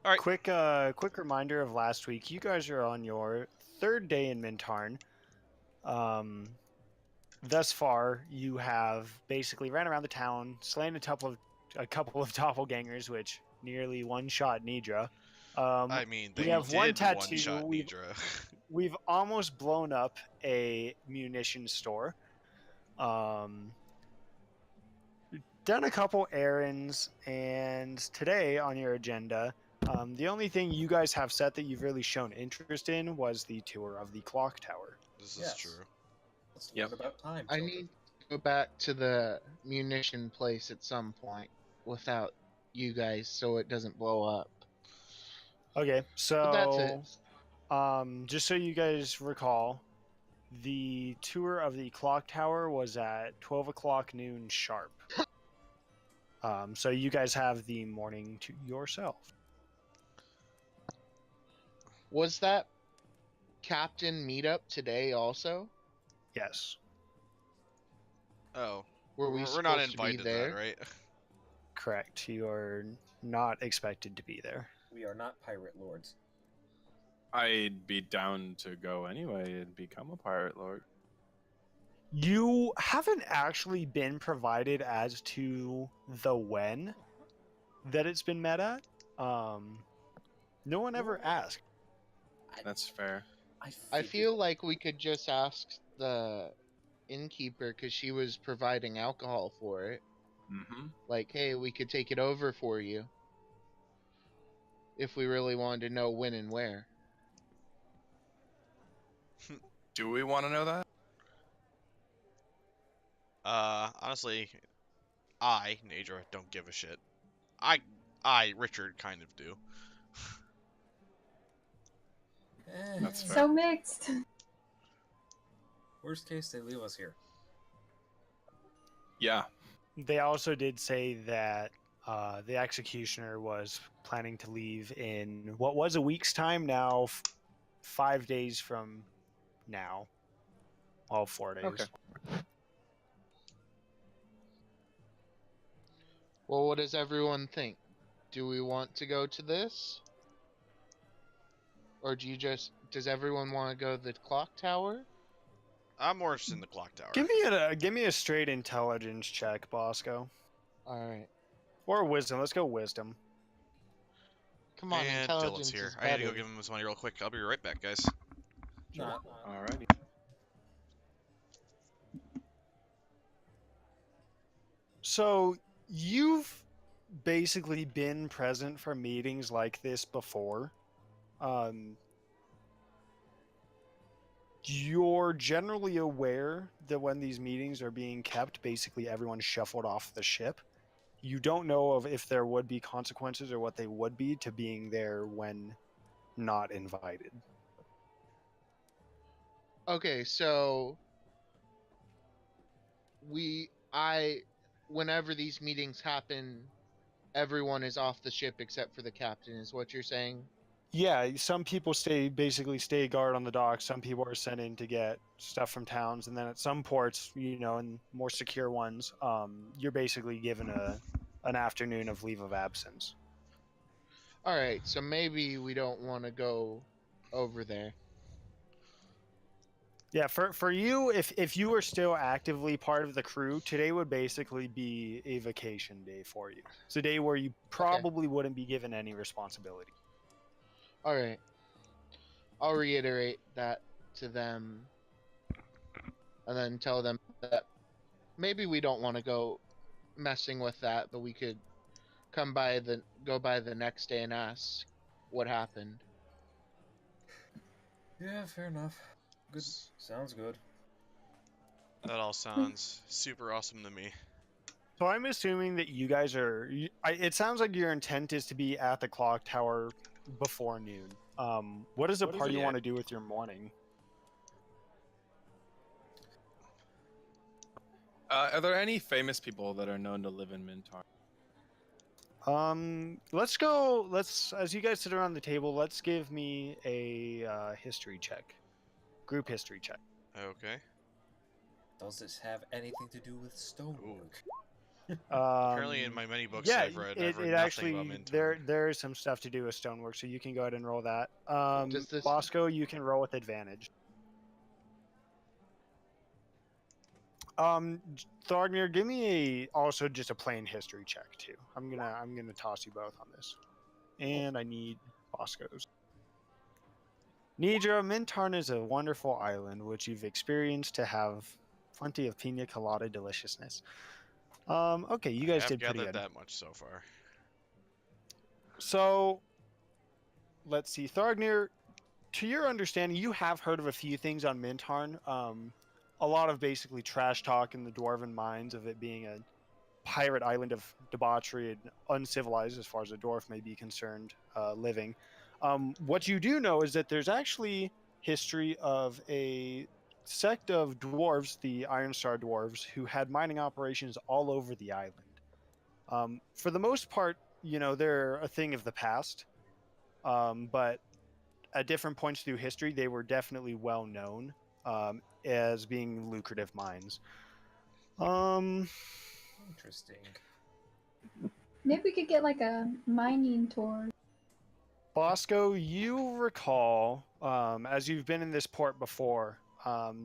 All right. Quick reminder of last week. You guys are on your third day in Mintarn. Thus far, you have basically ran around the town, slain a couple of doppelgangers, which nearly one-shot Nidra. I mean, We they have one did tattoo. one-shot Nidra. We've almost blown up a munitions store. Done a couple errands, and today on your agenda, the only thing you guys have set that you've really shown interest in was the tour of the clock tower. This is Yes. true. It's Yep. not about time. I children. need to go back to the munition place at some point without you guys so it doesn't blow up. Okay, But that's so it. just so you guys recall, the tour of the clock tower was at 12 o'clock noon sharp. So you guys have the morning to yourself. Was that captain meetup today also? Yes. Oh, Were we we're not supposed to be invited there? then, right? Correct. You are not expected to be there. We are not pirate lords. I'd be down to go anyway and become a pirate lord. You haven't actually been provided as to the when that it's been met at. No one ever asked. That's fair. I feel like we could just ask the innkeeper because she was providing alcohol for it. Mm-hmm. Like, hey, we could take it over for you. If we really wanted to know when and where. Do we want to know that? Honestly, Nadra, don't give a shit. Richard, kind of do. That's fair. So mixed. Worst case, they leave us here. Yeah. They also did say that the executioner was planning to leave in what was a week's time, now 5 days from now. All 4 days. Okay. Well, what does everyone think? Do we want to go to this? Or does everyone want to go to the clock tower? I'm more interested in the clock tower. Give me a straight intelligence check, Bosco. Alright. Or wisdom. Let's go wisdom. Come on, And intelligence Dylan's here. is I need to go better. give him his money real quick. I'll be right back, guys. Not. Alrighty. So you've basically been present for meetings like this before. You're generally aware that when these meetings are being kept, basically everyone's shuffled off the ship. You don't know of if there would be consequences or what they would be to being there when not invited. Okay, so whenever these meetings happen, everyone is off the ship except for the captain, is what you're saying? Yeah, some people stay guard on the docks. Some people are sent in to get stuff from towns, and then at some ports, in more secure ones, you're basically given an afternoon of leave of absence. Alright, so maybe we don't want to go over there. Yeah, for you, if you were still actively part of the crew, today would basically be a vacation day for you. It's a day where you probably wouldn't be given any responsibility. Alright. I'll reiterate that to them. And then tell them that maybe we don't want to go messing with that, but we could go by the next day and ask what happened. Yeah, fair enough. Good. Sounds good. That all sounds super awesome to me. So I'm assuming that you guys it sounds like your intent is to be at the clock tower before noon. What does the party want to do with your morning? Are there any famous people that are known to live in Mintar? As you guys sit around the table, let's give me a history check. Group history check. Okay. Does this have anything to do with stonework? Apparently, in my many books yeah, I've read it nothing actually about Mintar. there is some stuff to do with stonework, so you can go ahead and roll that. Does this- Bosco, you can roll with advantage. Thorgnir, give me also just a plain history check too. I'm gonna toss you both on this, and I need Bosco's. Nidra, Mintarn is a wonderful island which you've experienced to have plenty of pina colada deliciousness. Okay, you guys I have did pretty gathered good. that much so far. So, let's see, Thorgnir, to your understanding, you have heard of a few things on Mintarn. A lot of basically trash talk in the dwarven minds of it being a pirate island of debauchery and uncivilized, as far as a dwarf may be concerned, living. What you do know is that there's actually history of a sect of dwarves, the Iron Star dwarves, who had mining operations all over the island. For the most part, they're a thing of the past, but at different points through history, they were definitely well known as being lucrative mines. Interesting. Maybe we could get like a mining tour. Bosco, you recall, as you've been in this port before,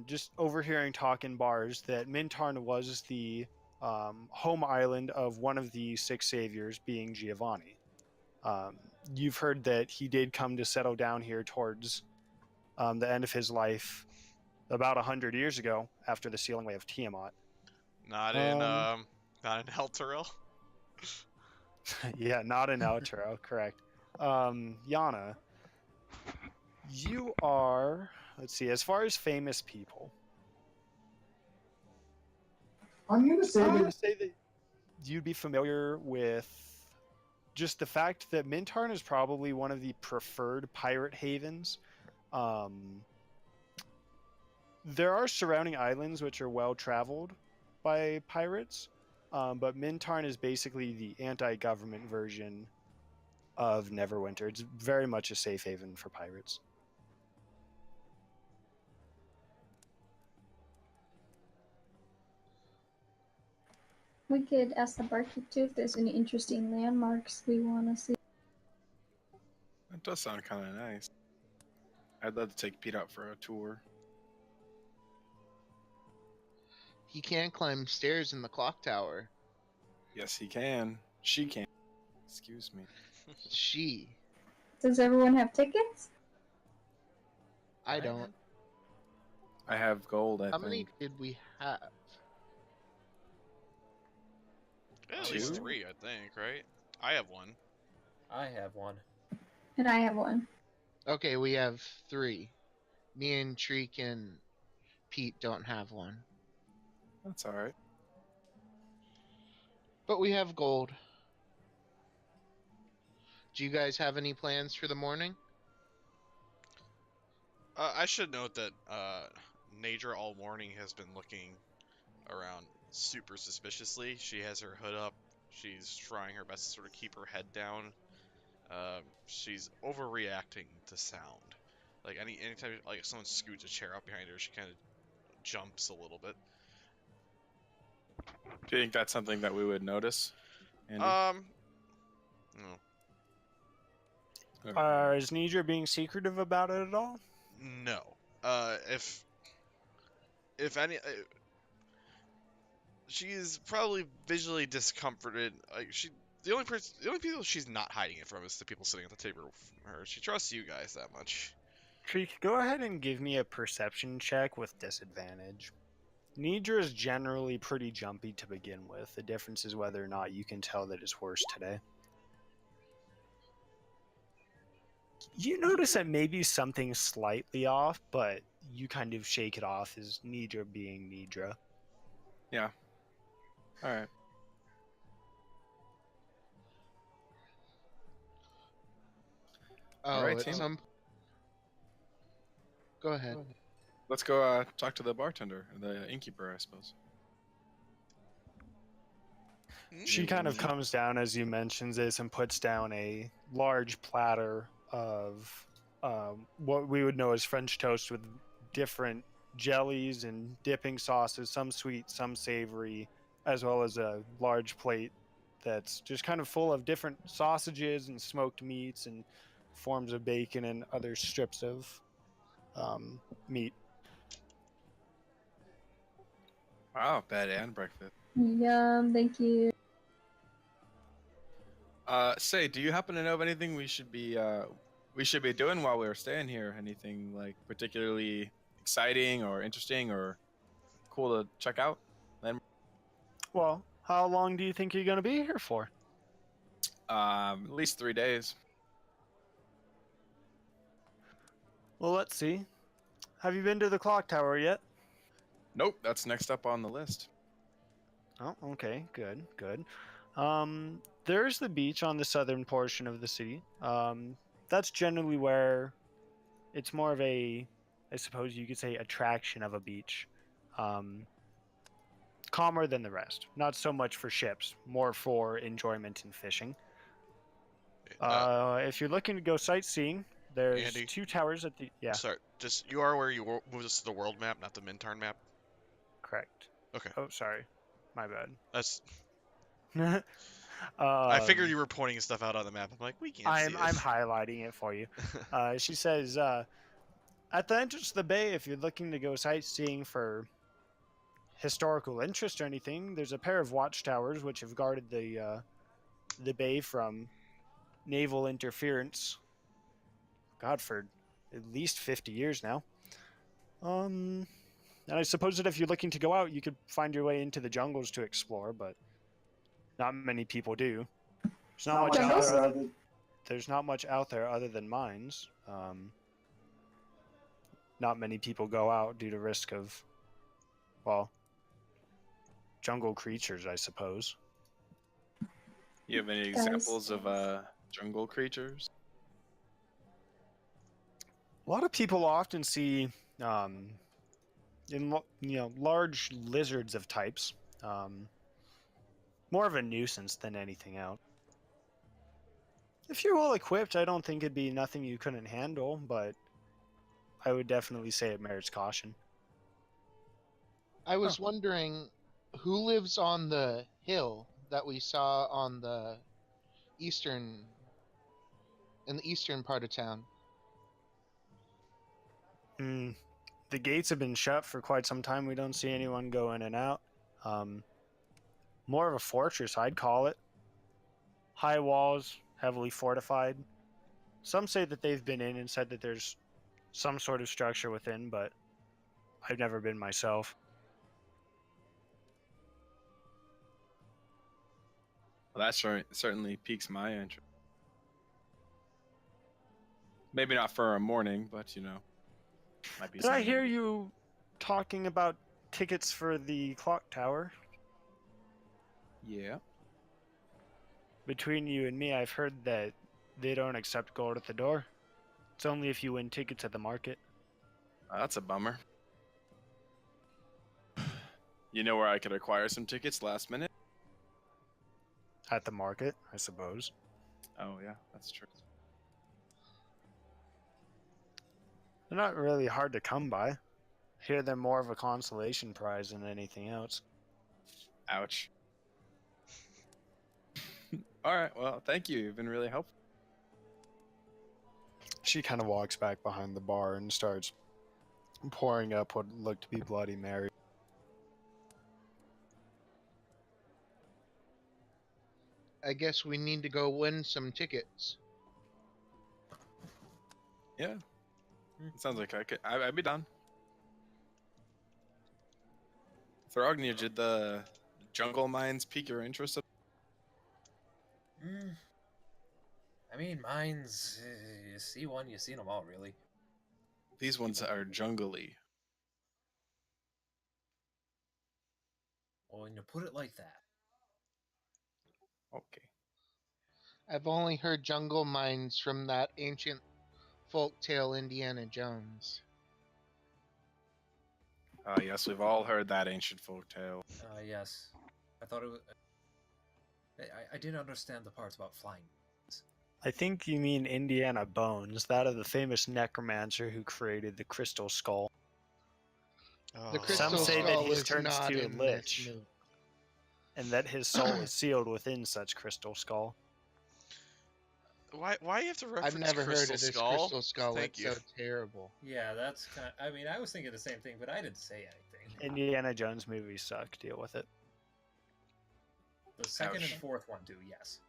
just overhearing talk in bars that Mintarn was the home island of one of the six saviors, being Giovanni. You've heard that he did come to settle down here towards the end of his life about 100 years ago after the sealing away of Tiamat. Not in Elturel. Yeah, not in Outro, correct. Yana, you are, let's see, as far as famous people, I'm gonna say I'm going that to say that you'd be familiar with just the fact that Mintarn is probably one of the preferred pirate havens. There are surrounding islands which are well traveled by pirates, but Mintarn is basically the anti-government version of Neverwinter. It's very much a safe haven for pirates. We could ask the barkeep too if there's any interesting landmarks we want to see. That does sound kind of nice. I'd love to take Pete out for a tour. He can climb stairs in the clock tower. Yes, he can. She can. Excuse me. She. Does everyone have tickets? I don't. I have gold, I How think. many did we have? At least Two? 3, I think, right? I have one. I have one. And I have one. Okay, we have 3. Me and Treek and Pete don't have one. That's alright. But we have gold. Do you guys have any plans for the morning? I should note that Nadra all morning has been looking around super suspiciously. She has her hood up. She's trying her best to sort of keep her head down. She's overreacting to sound. Like anytime like someone scoots a chair up behind her, she kind of jumps a little bit. Do you think that's something that we would notice, Andy? No. Okay. Is Nidra being secretive about it at all? No. If any, she's probably visually discomforted. Like the only people she's not hiding it from is the people sitting at the table from her. She trusts you guys that much. Creek, go ahead and give me a perception check with disadvantage. Nidra is generally pretty jumpy to begin with. The difference is whether or not you can tell that it's worse today. You notice that maybe something's slightly off, but you kind of shake it off as Nidra being Nidra. Yeah. Alright. Oh, Alright, at team. some. Go ahead. Let's go talk to the bartender, the innkeeper, I suppose. She kind of comes down as you mentioned this and puts down a large platter of what we would know as French toast with different jellies and dipping sauces, some sweet, some savory, as well as a large plate that's just kind of full of different sausages and smoked meats and forms of bacon and other strips of meat. Wow, bed and breakfast. Yum, thank you. Say, do you happen to know of anything we should be doing while we're staying here? Anything like particularly exciting or interesting or cool to check out? Well, how long do you think you're going to be here for? At least 3 days. Well, let's see. Have you been to the clock tower yet? Nope, that's next up on the list. Oh, okay, good, good. There's the beach on the southern portion of the city. That's generally where it's more of a, I suppose you could say, attraction of a beach. Calmer than the rest. Not so much for ships, more for enjoyment and fishing. If you're looking to go sightseeing, there's Andy? 2 towers at the. Yeah, Sorry, just you are where you moved us to the world map, not the Mintarn map. correct. Okay. Oh, sorry. My bad. That's. I figured Um, you were pointing stuff out on the map. I'm like, we can't I'm see I'm it. highlighting it for you. She says, at the entrance of the bay, if you're looking to go sightseeing for historical interest or anything, there's a pair of watchtowers which have guarded the bay from naval interference. God, for at least 50 years now. And I suppose that if you're looking to go out, you could find your way into the jungles to explore, but not many people do. There's not much out Jungles? there. There's not much out there other than mines. Not many people go out due to risk of, well, jungle creatures, I suppose. You have any Guys. examples of jungle creatures? A lot of people often see, large lizards of types. More of a nuisance than anything else. If you're well equipped, I don't think it'd be nothing you couldn't handle, but I would definitely say it merits caution. I was wondering who lives on the hill that we saw on the eastern in the eastern part of town. The gates have been shut for quite some time. We don't see anyone go in and out. More of a fortress, I'd call it. High walls, heavily fortified. Some say that they've been in and said that there's some sort of structure within, but I've never been myself. Well, that certainly piques my interest. Maybe not for a morning, but might be. Did I something. hear you talking about tickets for the clock tower? Yeah. Between you and me, I've heard that they don't accept gold at the door. It's only if you win tickets at the market. That's a bummer. You know where I could acquire some tickets last minute? At the market, I suppose. Oh yeah, that's true. They're not really hard to come by. I hear they're more of a consolation prize than anything else. Ouch. All right, well, thank you. You've been really helpful. She kind of walks back behind the bar and starts pouring up what looked to be Bloody Mary. I guess we need to go win some tickets. Yeah. It sounds like I'd be done. Thrognia, did the jungle mines pique your interest? I mean, mine's you see one, you seen them all, really. These ones are jungly. Well, when you put it like that, Okay. I've only heard jungle mines from that ancient folktale Indiana Jones. Yes, we've all heard that ancient folktale. yes, I thought it was. I didn't understand the parts about flying. I think you mean Indiana Bones, that of the famous necromancer who created the crystal skull. The Oh. crystal Some say that skull he's is turned not to a in lich. this movie. and that his soul is sealed within such crystal skull. Why you have to reference I've never heard Crystal of this Skull? crystal skull. Thank It's you. so terrible. Yeah, that's kind. I mean, I was thinking the same thing, but I didn't say anything. Indiana Jones movies suck. Deal with it. The second Ouch. and fourth one do, yes.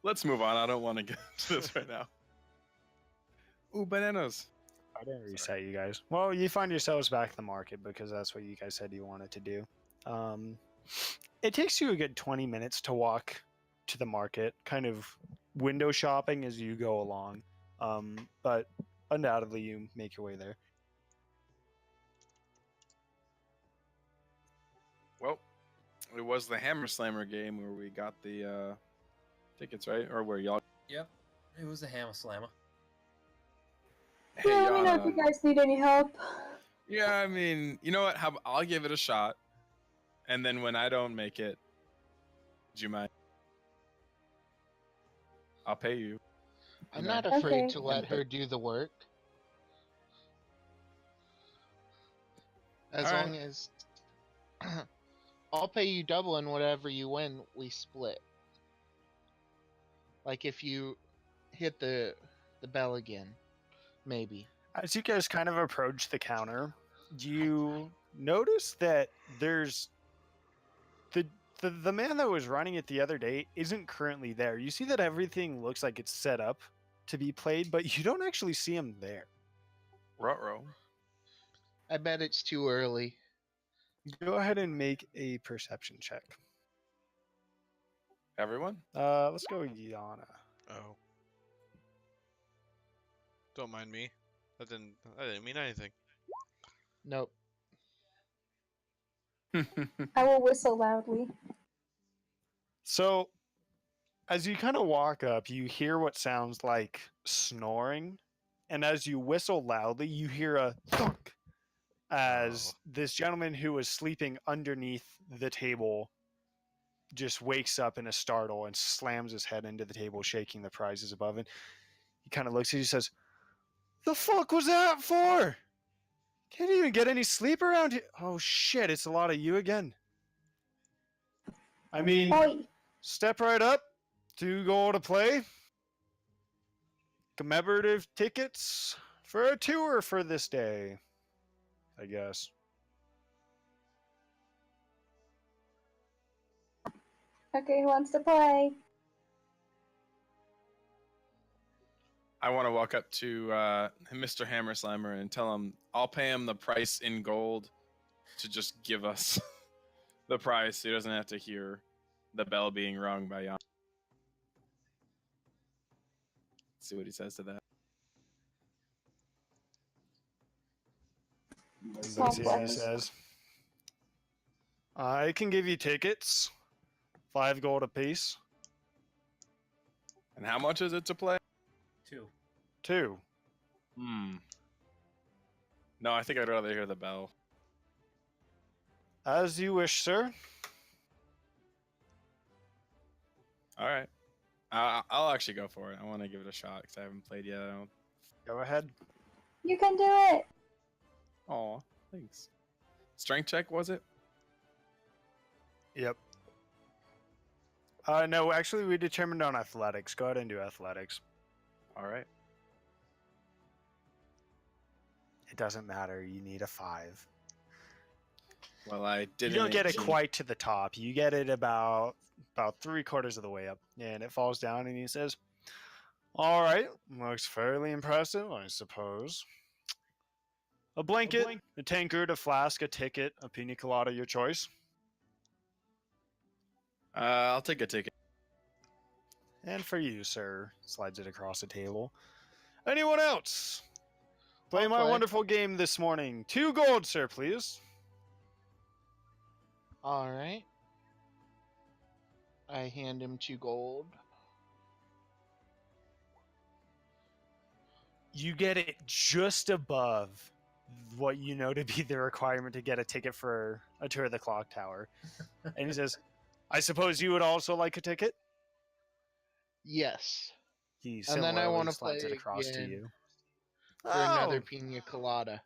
Let's move on. I don't want to get into this right now. Ooh, bananas. I didn't reset you guys. Well, you find yourselves back at the market because that's what you guys said you wanted to do. It takes you a good 20 minutes to walk to the market, kind of window shopping as you go along. But undoubtedly, you make your way there. Well, it was the Hammer Slammer game where we got the tickets, right? Or where y'all. Yep, it was a Hammer Slammer. Hey, Yeah, let me know if Yana. you guys need any help. Yeah, I mean, you know what? I'll give it a shot. And then when I don't make it, do you mind? I'll pay you. I'm You not know? afraid Okay. to let her do the work. As Alright. long as I'll pay you double, and whatever you win, we split. Like if you hit the bell again, maybe. As you guys kind of approach the counter, you notice that there's the man that was running it the other day isn't currently there. You see that everything looks like it's set up to be played, but you don't actually see him there. Ruh-roh. I bet it's too early. Go ahead and make a perception check. Everyone? Let's go with Yana. Oh. Don't mind me. I didn't mean anything. Nope. I will whistle loudly. So, as you kind of walk up, you hear what sounds like snoring, and as you whistle loudly, you hear a thunk as this gentleman who was sleeping underneath the table just wakes up in a startle and slams his head into the table, shaking the prizes above it. He kind of looks at you and says, "The fuck was that for? Can't even get any sleep around here. Oh shit, it's a lot of you again." I mean, Oi! step right up to go to play. Commemorative tickets for a tour for this day, I guess. Okay, who wants to play? I want to walk up to Mr. Hammer Slammer and tell him I'll pay him the price in gold to just give us the price so he doesn't have to hear the bell being rung by Jan. See what he says to that. Small Let's see what he flex. says. I can give you tickets, 5 gold apiece. And how much is it to play? 2. 2. No, I think I'd rather hear the bell. As you wish, sir. All right. I'll actually go for it. I want to give it a shot because I haven't played yet. Go ahead. You can do it! Aw, thanks. Strength check, was it? Yep. No, actually, we determined on athletics. Go ahead and do athletics. All right. It doesn't matter. You need a 5. Well, I did. You don't get it 18. quite to the top. You get it about 3/4 of the way up, and it falls down. And he says, "All right, looks fairly impressive, I suppose. A blanket, a tankard, a flask, a ticket, a pina colada, your choice." I'll take a ticket. And for you, sir, slides it across the table. Anyone else? Play I'll my play. wonderful game this morning. 2 gold, sir, please. All right. I hand him 2 gold. You get it just above what you know to be the requirement to get a ticket for a tour of the clock tower. And he says, "I suppose you would also like a ticket?" Yes. He And then I similarly wanna slides it play across to again you. For another Oh, another. pina colada.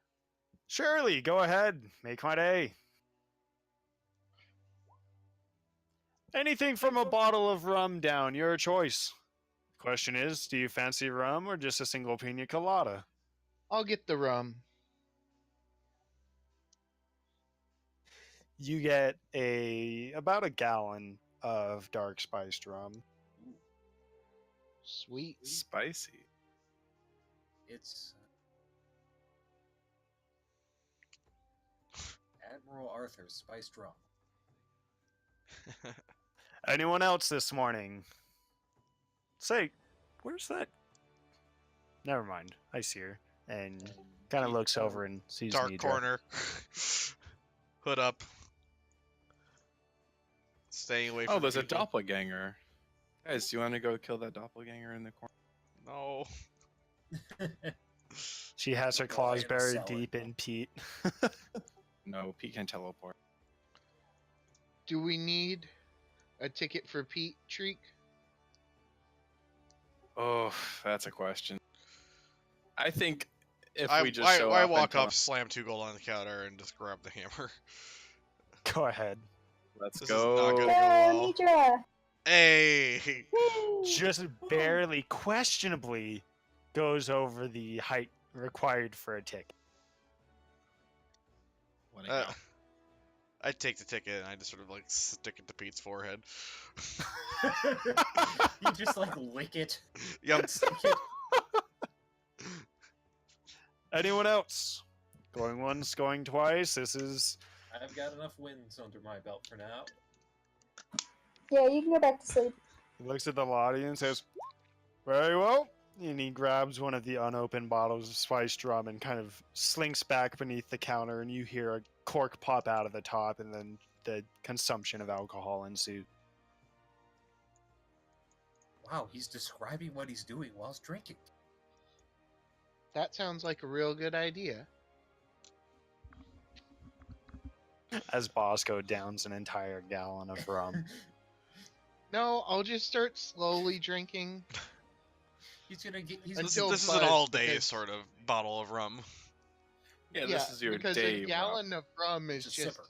Surely, go ahead. Make my day. Anything from a bottle of rum down, your choice. Question is, do you fancy rum or just a single pina colada? I'll get the rum. You get about a gallon of dark spiced rum. Sweet. Spicy. It's Admiral Arthur's spiced rum. Anyone else this morning? Say, where's that? Never mind. I see her. And kind of looks over and sees Dark Nidra. corner. Hood up. Staying away from Oh, there's a people. doppelganger. Guys, do you want to go kill that doppelganger in the corner? No. She has her Go claws in the buried cellar. deep in peat. No, Pete can teleport. Do we need a ticket for Pete, Treek? Oh, that's a question. I think if I, we just I, show I up walk until- up, slam 2 gold on the counter, and just grab the hammer. Go ahead. Let's This is go. not gonna go Oh, well. Nidra! Hey! Woo! Just barely, questionably, goes over the height required for a ticket. Let it go. I take the ticket and I just sort of like stick it to Pete's forehead. You just like lick it. Yep. Stick it. Anyone else? Going once, going twice. This is I've got enough wins under my belt for now. Yeah, you can go back to sleep. He looks at the lottie and says, "Very well." And he grabs one of the unopened bottles of spiced rum and kind of slinks back beneath the counter, and you hear a cork pop out of the top, and then the consumption of alcohol ensues. Wow, he's describing what he's doing whilst drinking. That sounds like a real good idea. As Bosco downs an entire gallon of rum. No, I'll just start slowly drinking. He's gonna get. He's This, Until this is an buzzed, all-day because- sort of bottle of rum. Yeah, this is your because day. a gallon of rum is It's a just sipper.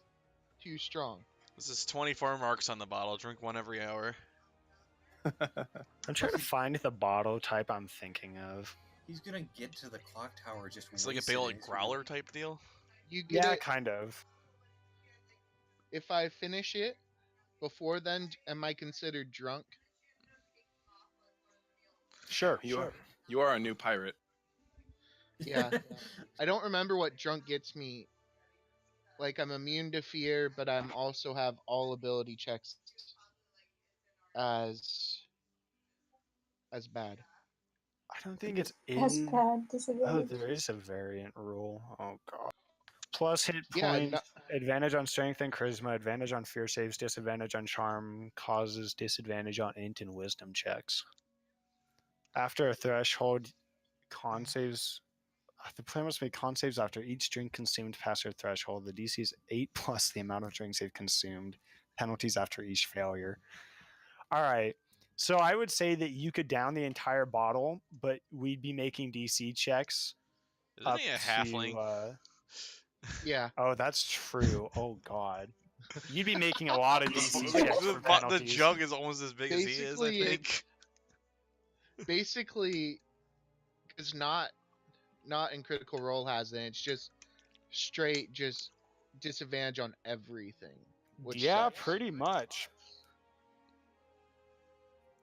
too strong. This is 24 marks on the bottle. Drink one every hour. Rob. I'm trying to find the bottle type I'm thinking of. He's gonna get to the clock tower just. It's like a wasted big and like he's gonna- growler type deal. You get Yeah, it kind of. if I finish it before then. Am I considered drunk? Sure. You are a new pirate. Yeah. I don't remember what drunk gets me. Like I'm immune to fear, but I'm also have all ability checks as bad. I don't think it's Has in. bad Oh, disadvantage. there is a variant rule. Oh god. Plus hit Yeah, point, no- advantage on strength and charisma, advantage on fear saves, disadvantage on charm, causes disadvantage on int and wisdom checks. After a threshold, con saves. The player must make con saves after each drink consumed past their threshold. The DC is 8 plus the amount of drinks they've consumed. Penalties after each failure. All right. So I would say that you could down the entire bottle, but we'd be making DC checks. Isn't he a halfling? Yeah. Oh, that's true. Oh god. You'd be making a lot of DC checks for the penalties. jug is almost as big as he is, I Basically, think. Basically, because not in Critical Role has it. It's just straight just disadvantage on everything. Which Yeah, sucks. pretty much.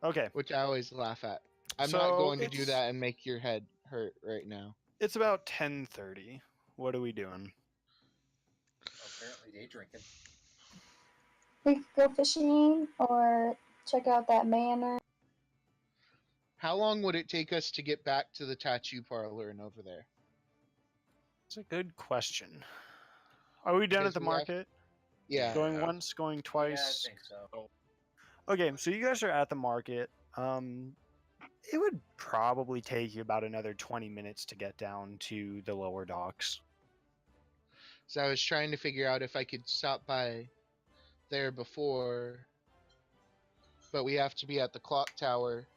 Okay, Which I always laugh at. I'm So not going to do it's- that and make your head hurt right now. it's about 10:30. What are we doing? Apparently, day drinking. We could go fishing or check out that manor. How long would it take us to get back to the tattoo parlor and over there? It's a good question. Are we done Because at the we have- market? Yeah. Going Yeah. once, going Yeah, I twice. think so. Okay, so you guys are at the market. It would probably take you about another 20 minutes to get down to the lower docks. So I was trying to figure out if I could stop by there before, but we have to be at the clock tower.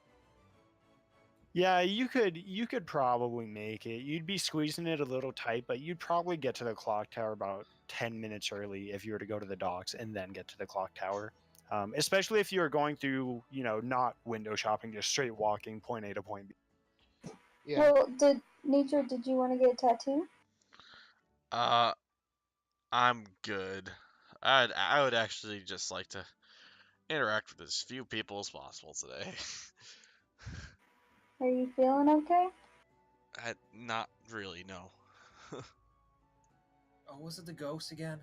Yeah, you could probably make it. You'd be squeezing it a little tight, but you'd probably get to the clock tower about 10 minutes early if you were to go to the docks and then get to the clock tower. Especially if you're going through, not window shopping, just straight walking point A to point B. Yeah. Well, did you want to get a tattoo? Uh, I'm good. I would actually just like to interact with as few people as possible today. Are you feeling okay? Not really, no. Oh, was it the ghost again?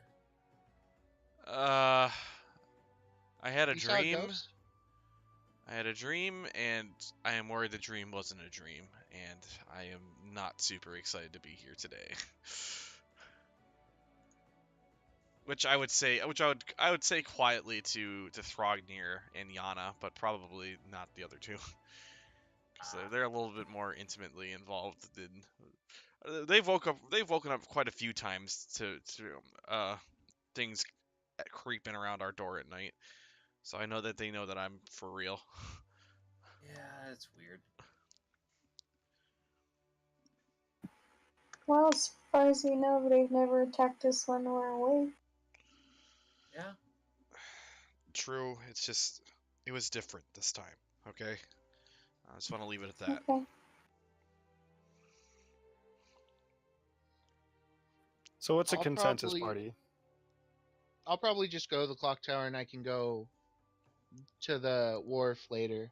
Uh, I had a You saw a dream. ghost? I had a dream, and I am worried the dream wasn't a dream, and I am not super excited to be here today. Which I would say quietly to Thrognir and Yana, but probably not the other two, because they're a little bit more intimately involved than they've woken up quite a few times to things creeping around our door at night. So I know that they know that I'm for real. Yeah, it's weird. Well, as far as we know, they've never attacked us when we're awake. Yeah. True, it was different this time, okay? I just want to leave it at that. Okay. So what's a I'll consensus probably- party? I'll probably just go to the clock tower and I can go to the wharf later.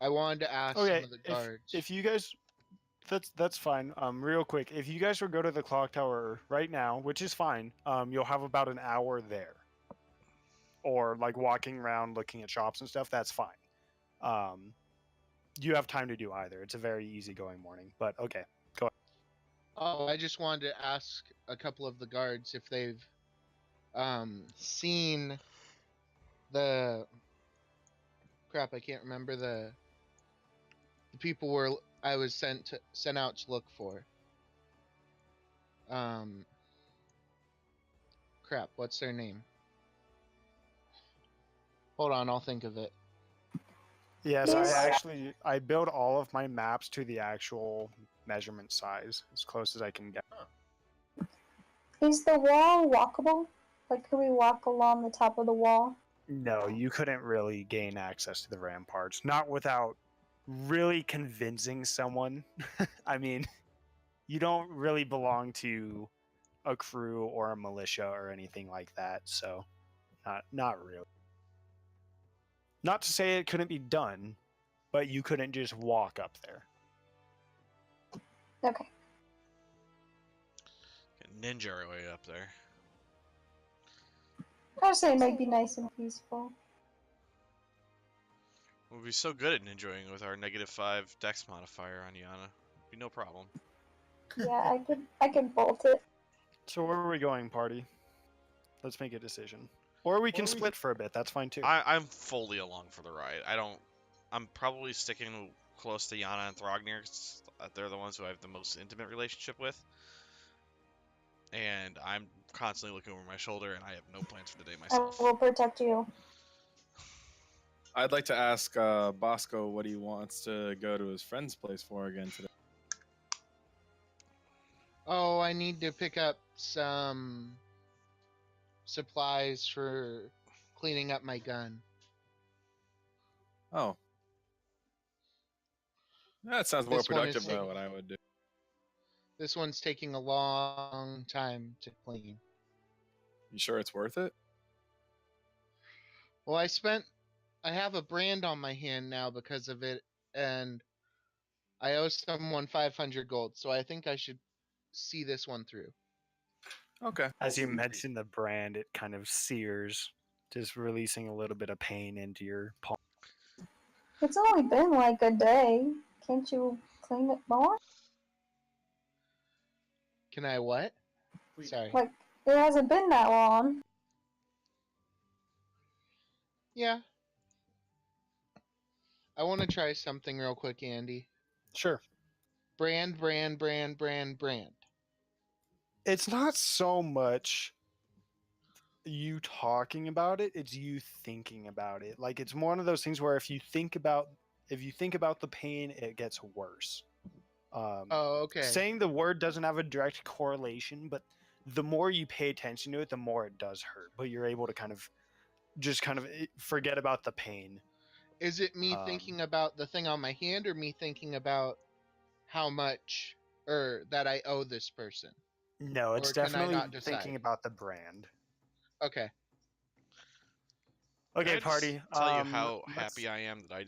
I wanted to ask Okay, some of the guards. if you guys, that's fine. Real quick, if you guys were go to the clock tower right now, which is fine, you'll have about an hour there, or like walking around looking at shops and stuff. That's fine. You have time to do either. It's a very easygoing morning. But okay, go ahead. Oh, I just wanted to ask a couple of the guards if they've seen the crap. I can't remember the people were I was sent out to look for. Crap. What's their name? Hold on, I'll think of it. Yes, Yes. I build all of my maps to the actual measurement size as close as I can get. Is the wall walkable? Like, could we walk along the top of the wall? No, you couldn't really gain access to the ramparts, not without really convincing someone. I mean, you don't really belong to a crew or a militia or anything like that, so not really. Not to say it couldn't be done, but you couldn't just walk up there. Okay. Ninja our way up there. I was saying it might be nice and peaceful. We'll be so good at ninjaing with our -5 dex modifier on Yana. Be no problem. Yeah, I could bolt it. So where are we going, party? Let's make a decision. Or we can split for a bit. That's fine too. I'm fully along for the ride. I'm probably sticking close to Yana and Thrognir, 'cause they're the ones who I have the most intimate relationship with. And I'm constantly looking over my shoulder, and I have no plans for the day I myself. will protect you. I'd like to ask Bosco what he wants to go to his friend's place for again today. Oh, I need to pick up some supplies for cleaning up my gun. Oh. That sounds more This one is productive than taking- what I would do. This one's taking a long time to clean. You sure it's worth it? Well, I have a brand on my hand now because of it, and I owe someone 500 gold, so I think I should see this one through. Okay. As you mentioned the brand, it kind of sears, just releasing a little bit of pain into your palm. It's only been like a day. Can't you clean it more? Can I what? Wait. Sorry. Like, it hasn't been that long. Yeah. I want to try something real quick, Andy. Sure. Brand. It's not so much you talking about it, it's you thinking about it. Like it's one of those things where if you think about the pain, it gets worse. Oh, okay. Saying the word doesn't have a direct correlation, but the more you pay attention to it, the more it does hurt. But you're able to kind of just kind of forget about the pain. Is it me Um, thinking about the thing on my hand, or me thinking about how much or that I owe this person? No, it's Or can I definitely not decide? thinking about the brand. Okay. Can Okay, I just party. tell you how let's happy I am that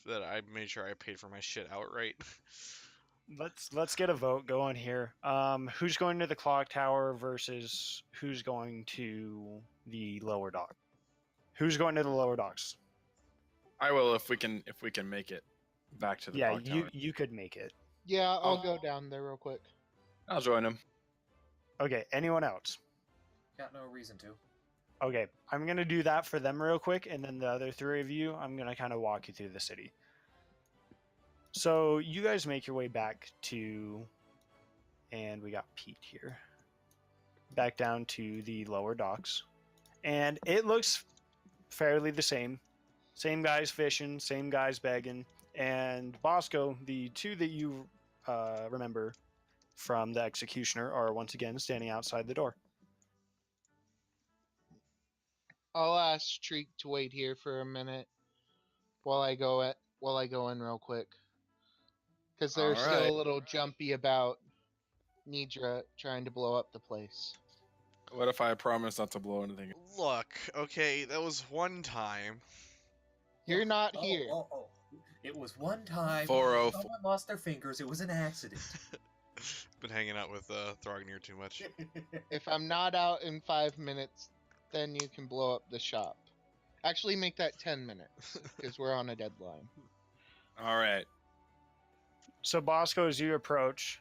that I made sure I paid for my shit outright. let's get a vote going here. Who's going to the clock tower versus who's going to the lower dock? Who's going to the lower docks? I will if we can make it back to the Yeah, clock tower. you could make it. Yeah, I'll Oh. go down there real quick. I'll join him. Okay, anyone else? Got no reason to. Okay, I'm gonna do that for them real quick, and then the other three of you, I'm gonna kind of walk you through the city. So you guys make your way back to, and we got Pete here, back down to the lower docks, and it looks fairly the same. Same guys fishing, same guys begging, and Bosco, the two that you remember from the executioner, are once again standing outside the door. I'll ask Treek to wait here for a minute while I go in real quick, because they're still Alright. a little jumpy about Nidra trying to blow up the place. What if I promise not to blow anything? Look, okay, that was one time. You're not here. Oh. It was one time. 404. Someone lost their fingers. It was an accident. Been hanging out with Thrognir too much. If I'm not out in 5 minutes, then you can blow up the shop. Actually, make that 10 minutes, because we're on a deadline. Alright. So Bosco, as you approach,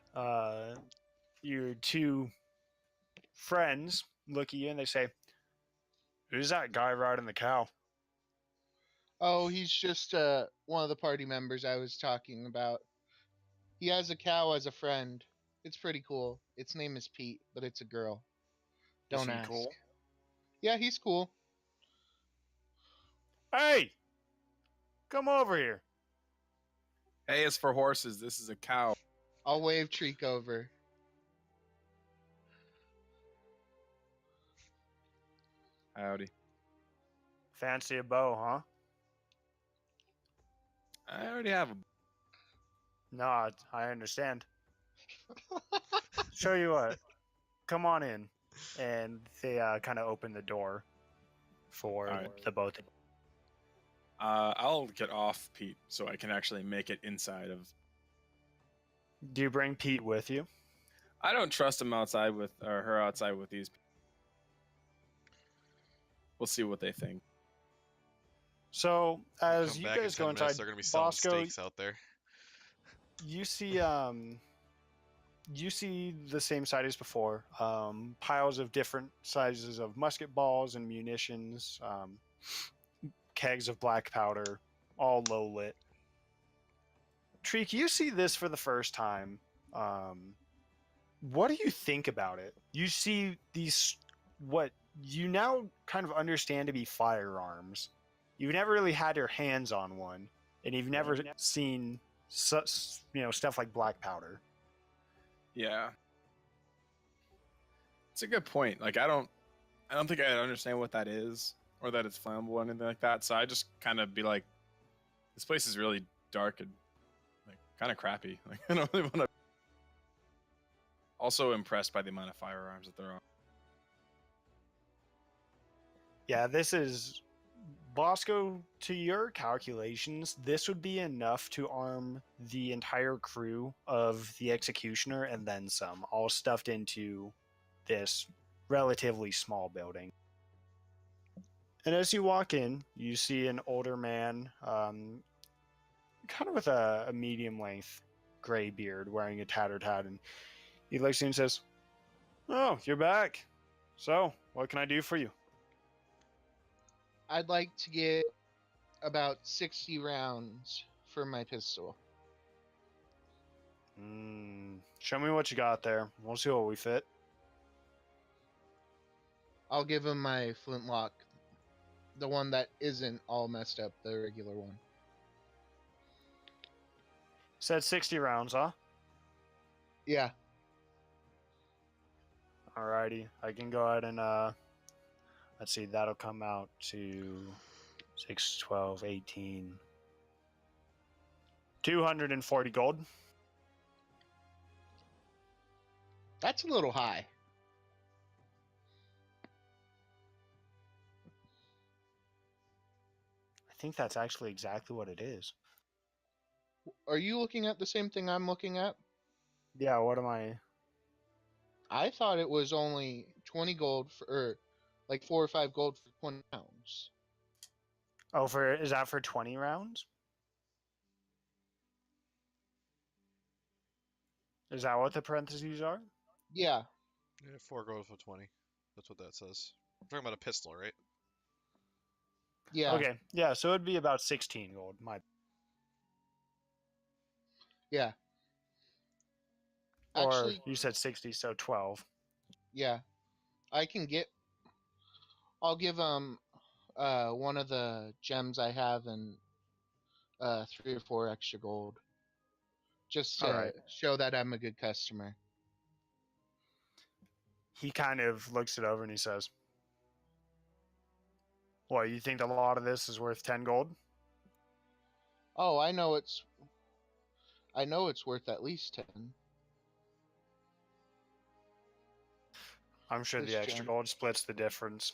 your two friends look at you and they say, "Who's that guy riding the cow?" Oh, he's just one of the party members I was talking about. He has a cow as a friend. It's pretty cool. Its name is Pete, but it's a girl. Is Don't he ask. cool? Yeah, he's cool. Hey, come over here. Hey, it's for horses. This is a cow. I'll wave Treek over. Howdy. Fancy a bow, huh? I already have a. No, I understand. Show you what. Come on in. And they kind of open the door for Alright. the both. I'll get off Pete so I can actually make it inside of. Do you bring Pete with you? I don't trust him outside with or her outside with these. We'll see what they think. So as Come you back in guys 10 go minutes, inside, they're gonna be selling Bosco, steaks out there. you see the same side as before. Piles of different sizes of musket balls and munitions, kegs of black powder, all low lit. Treek, you see this for the first time. What do you think about it? You see these, what you now kind of understand to be firearms. You've never really had your hands on one, and you've never seen stuff like black powder. Yeah. It's a good point. Like I don't think I understand what that is or that it's flammable or anything like that. So I just kind of be like, this place is really dark and like kind of crappy. Like I don't really want to. Also impressed by the amount of firearms that there are. Yeah, this is Bosco. To your calculations, this would be enough to arm the entire crew of the Executioner and then some, all stuffed into this relatively small building. And as you walk in, you see an older man, kind of with a medium length gray beard, wearing a tattered hat, and he looks at you and says, "Oh, you're back. So, what can I do for you?" I'd like to get about 60 rounds for my pistol. Show me what you got there. We'll see what we fit. I'll give him my flintlock. The one that isn't all messed up, the regular one. Said 60 rounds, huh? Yeah. Alrighty. I can go ahead and Let's see, that'll come out to 6, 12, 18. 240 gold. That's a little high. I think that's actually exactly what it is. Are you looking at the same thing I'm looking at? Yeah, what am I? I thought it was only 20 gold for, or like 4 or 5 gold for 20 pounds. Oh, is that for 20 rounds? Is that what the parentheses are? Yeah, Yeah, 4 gold for 20. That's what that says. I'm talking about a pistol, right? yeah, Okay, yeah, so it'd be about 16 gold. yeah. Or Actually, you said 60, so 12. yeah. I can get. I'll give one of the gems I have and 3 or 4 extra gold, just All to right. show that I'm a good customer. He kind of looks it over and he says, "What, you think a lot of this is worth 10 gold?" Oh, I know it's worth at least 10. I'm sure This the extra gem. gold splits the difference.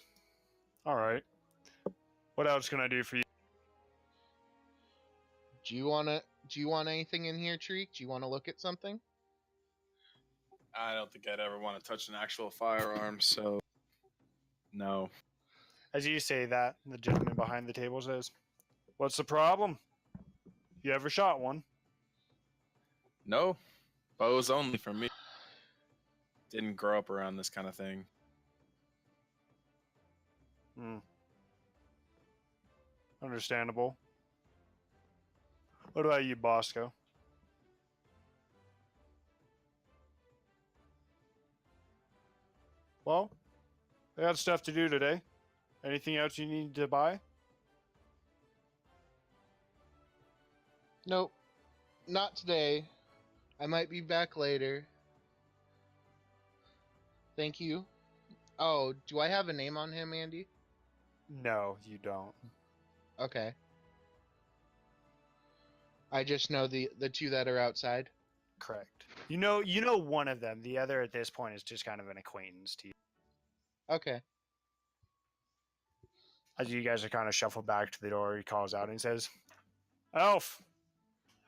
All right. What else can I do for you? Do you want anything in here, Treek? Do you want to look at something? I don't think I'd ever want to touch an actual firearm, so no. As you say that, the gentleman behind the table says, "What's the problem? You ever shot one?" No. Bows only for me. Didn't grow up around this kind of thing. Hmm. Understandable. What about you, Bosco? Well, I got stuff to do today. Anything else you need to buy? Nope, not today. I might be back later. Thank you. Oh, do I have a name on him, Andy? No, you don't. Okay. I just know the 2 that are outside. Correct. You know one of them. The other at this point is just kind of an acquaintance to you. Okay. As you guys are kind of shuffled back to the door, he calls out and he says, "Elf,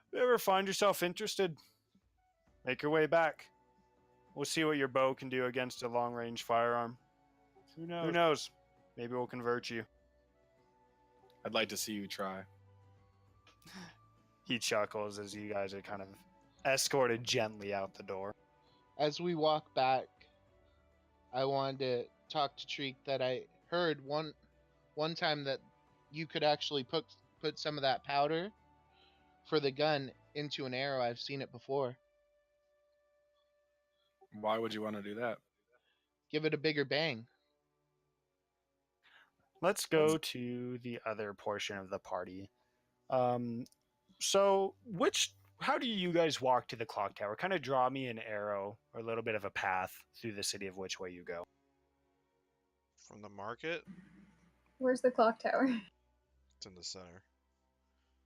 if you ever find yourself interested, make your way back. We'll see what your bow can do against a long-range firearm. Who knows? Maybe we'll convert you." I'd like to see you try. He chuckles as you guys are kind of escorted gently out the door. As we walk back, I wanted to talk to Treek that I heard one time that you could actually put some of that powder for the gun into an arrow. I've seen it before. Why would you want to do that? Give it a bigger bang. Let's go to the other portion of the party. So how do you guys walk to the clock tower? Kind of draw me an arrow or a little bit of a path through the city of which way you go. From the market, Where's the clock tower? it's in the center.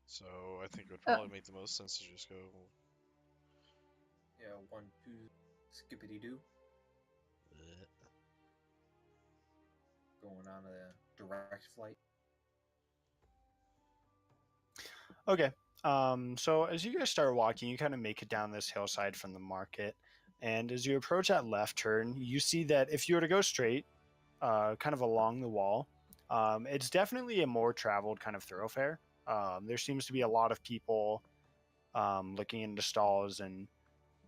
So I think it would Oh. probably make the most sense to just go. Yeah, 1, 2, skippity doo. Going on a direct flight. Okay. So as you guys start walking, you kind of make it down this hillside from the market. And as you approach that left turn, you see that if you were to go straight, kind of along the wall, it's definitely a more traveled kind of thoroughfare. There seems to be a lot of people looking into stalls and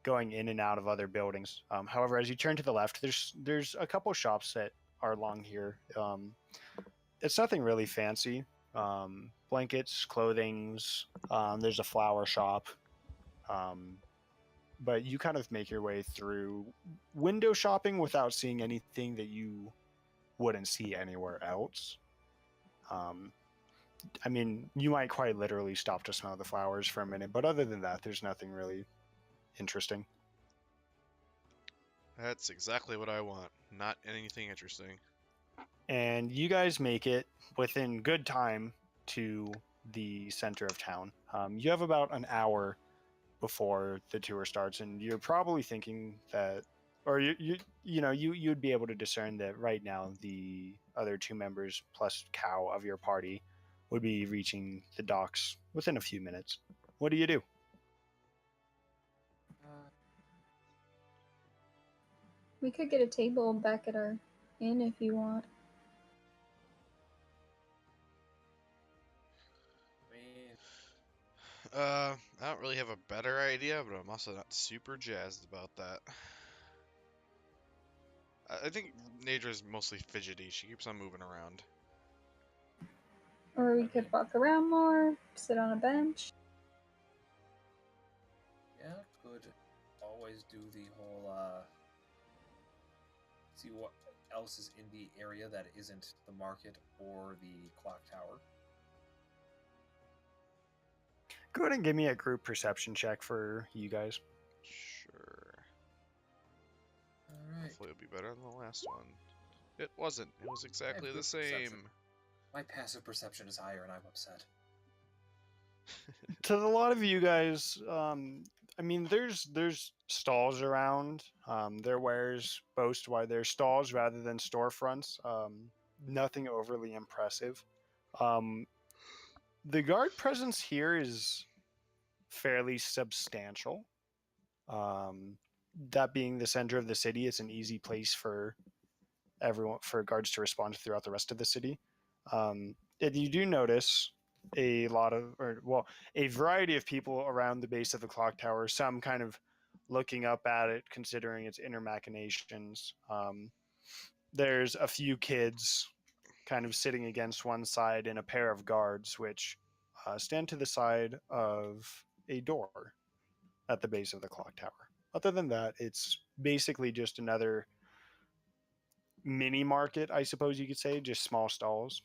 going in and out of other buildings. However, as you turn to the left, there's a couple shops that are along here. It's nothing really fancy. Blankets, clothings. There's a flower shop. But you kind of make your way through window shopping without seeing anything that you wouldn't see anywhere else. I mean, you might quite literally stop to smell the flowers for a minute, but other than that, there's nothing really interesting. That's exactly what I want. Not anything interesting. and you guys make it within good time to the center of town. You have about an hour before the tour starts, and you're probably thinking that, or you'd be able to discern that right now the other two members plus Cow of your party would be reaching the docks within a few minutes. What do you do? We could get a table back at our inn if you want. I mean, I don't really have a better idea, but I'm also not super jazzed about that. I think Nadra's mostly fidgety. She keeps on moving around. Or we could walk around more, sit on a bench. yeah, could always do the whole, see what else is in the area that isn't the market or the clock tower. Go ahead and give me a group perception check for you guys. Sure. Alright. Hopefully it'll be better than the last one. It wasn't. It was exactly the good perception. same. My passive perception is higher and I'm upset. To a lot of you guys, I mean, there's stalls around. Their wares boast why they're stalls rather than storefronts. Nothing overly impressive. The guard presence here is fairly substantial. That being the center of the city, it's an easy place for guards to respond throughout the rest of the city. And you do notice a variety of people around the base of the clock tower, some kind of looking up at it, considering its inner machinations. There's a few kids kind of sitting against one side and a pair of guards, which stand to the side of a door at the base of the clock tower. Other than that, it's basically just another mini market, I suppose you could say, just small stalls.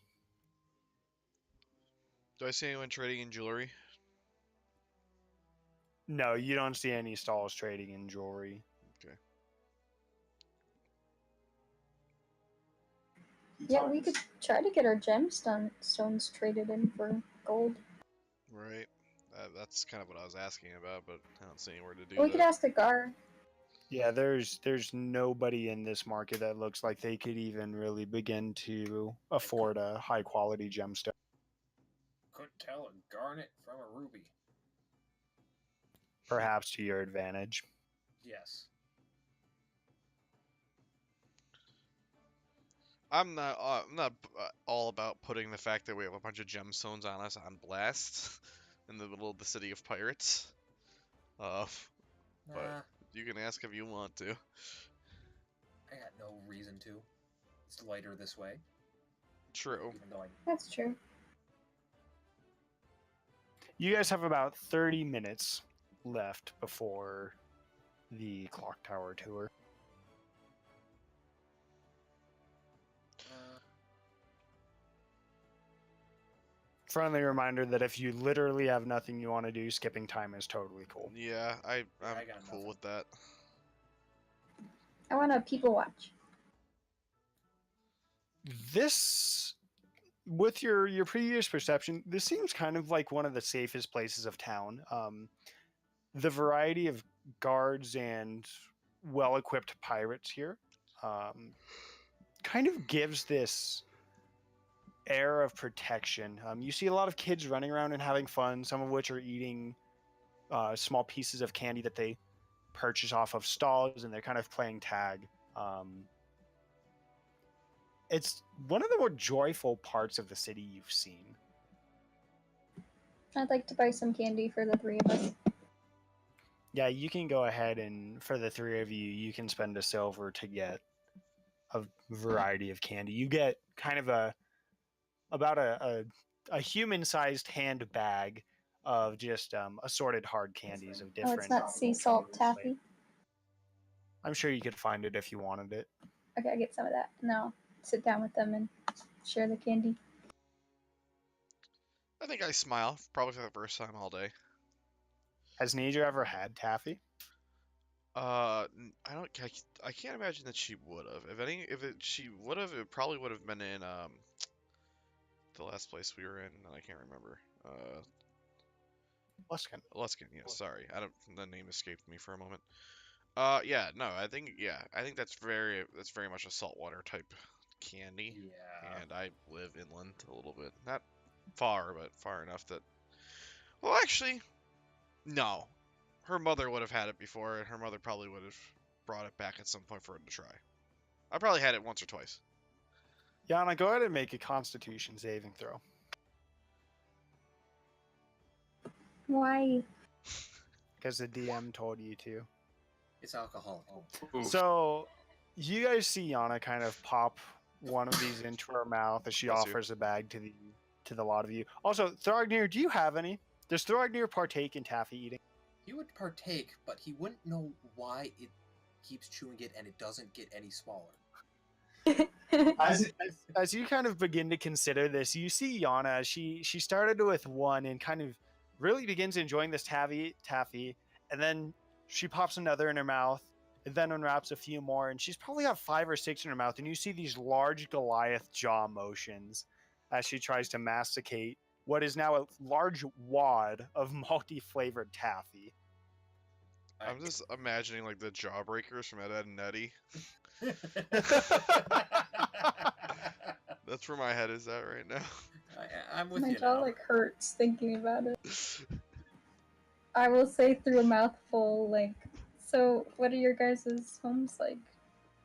Do I see anyone trading in jewelry? No, you don't see any stalls trading in jewelry. Okay. Yeah, we could try to get our stones traded in for gold. Right. That's kind of what I was asking about, but I don't see anywhere to do We that. could ask the guard. Yeah, there's nobody in this market that looks like they could even really begin to afford a high quality gemstone. Couldn't tell a garnet from a ruby. Perhaps to your advantage. Yes. I'm not all about putting the fact that we have a bunch of gemstones on us on blast in the middle of the city of pirates. But Nah, you can ask if you want to. I got no reason to. It's lighter this way. True. Even though I That's true. You guys have about 30 minutes left before the clock tower tour. Friendly reminder that if you literally have nothing you want to do, skipping time is totally cool. Yeah, I'm I got cool nothing. with that. I want to people watch. This, with your previous perception, this seems kind of like one of the safest places of town. The variety of guards and well-equipped pirates here kind of gives this air of protection. You see a lot of kids running around and having fun, some of which are eating small pieces of candy that they purchase off of stalls, and they're kind of playing tag. It's one of the more joyful parts of the city you've seen. I'd like to buy some candy for the three of us. Yeah, you can go ahead and for the three of you, you can spend a silver to get a variety of candy. You get kind of about a human-sized hand bag of just assorted hard candies of Oh, different. it's not sea salt taffy. I'm sure you could find it if you wanted it. Okay, I get some of that. And I'll sit down with them and share the candy. I think I smile, probably for the first time all day. Has Nature ever had taffy? I don't I can't imagine that she would have. She would have, it probably would have been in the last place we were in, and I can't remember. Luskin. Luskin. Yeah, sorry, I don't. The name escaped me for a moment. Yeah, no, I think that's very much a saltwater type candy. Yeah. And I live inland a little bit, not far, but far enough that. Well, actually, no. Her mother would have had it before, and her mother probably would have brought it back at some point for her to try. I probably had it once or twice. Yana, go ahead and make a Constitution saving throw. Why? Because the DM told you to. It's alcohol. Oof. So, you guys see Yana kind of pop one of these into her mouth as she Bless you. offers a bag to the lot of you. Also, Thrognir, do you have any? Does Thrognir partake in taffy eating? He would partake, but he wouldn't know why it keeps chewing it and it doesn't get any smaller. As it, As you kind of begin to consider this, you see Yana as she started with one and kind of really begins enjoying this taffy, and then she pops another in her mouth, and then unwraps a few more, and she's probably got 5 or 6 in her mouth, and you see these large Goliath jaw motions as she tries to masticate what is now a large wad of multi-flavored taffy. I'm just imagining like the Jawbreakers from Ed, Edd and Eddy. That's where my head is at right now. I'm with My you jaw now. like hurts thinking about it. I will say through a mouthful, like, so what are your guys' homes like?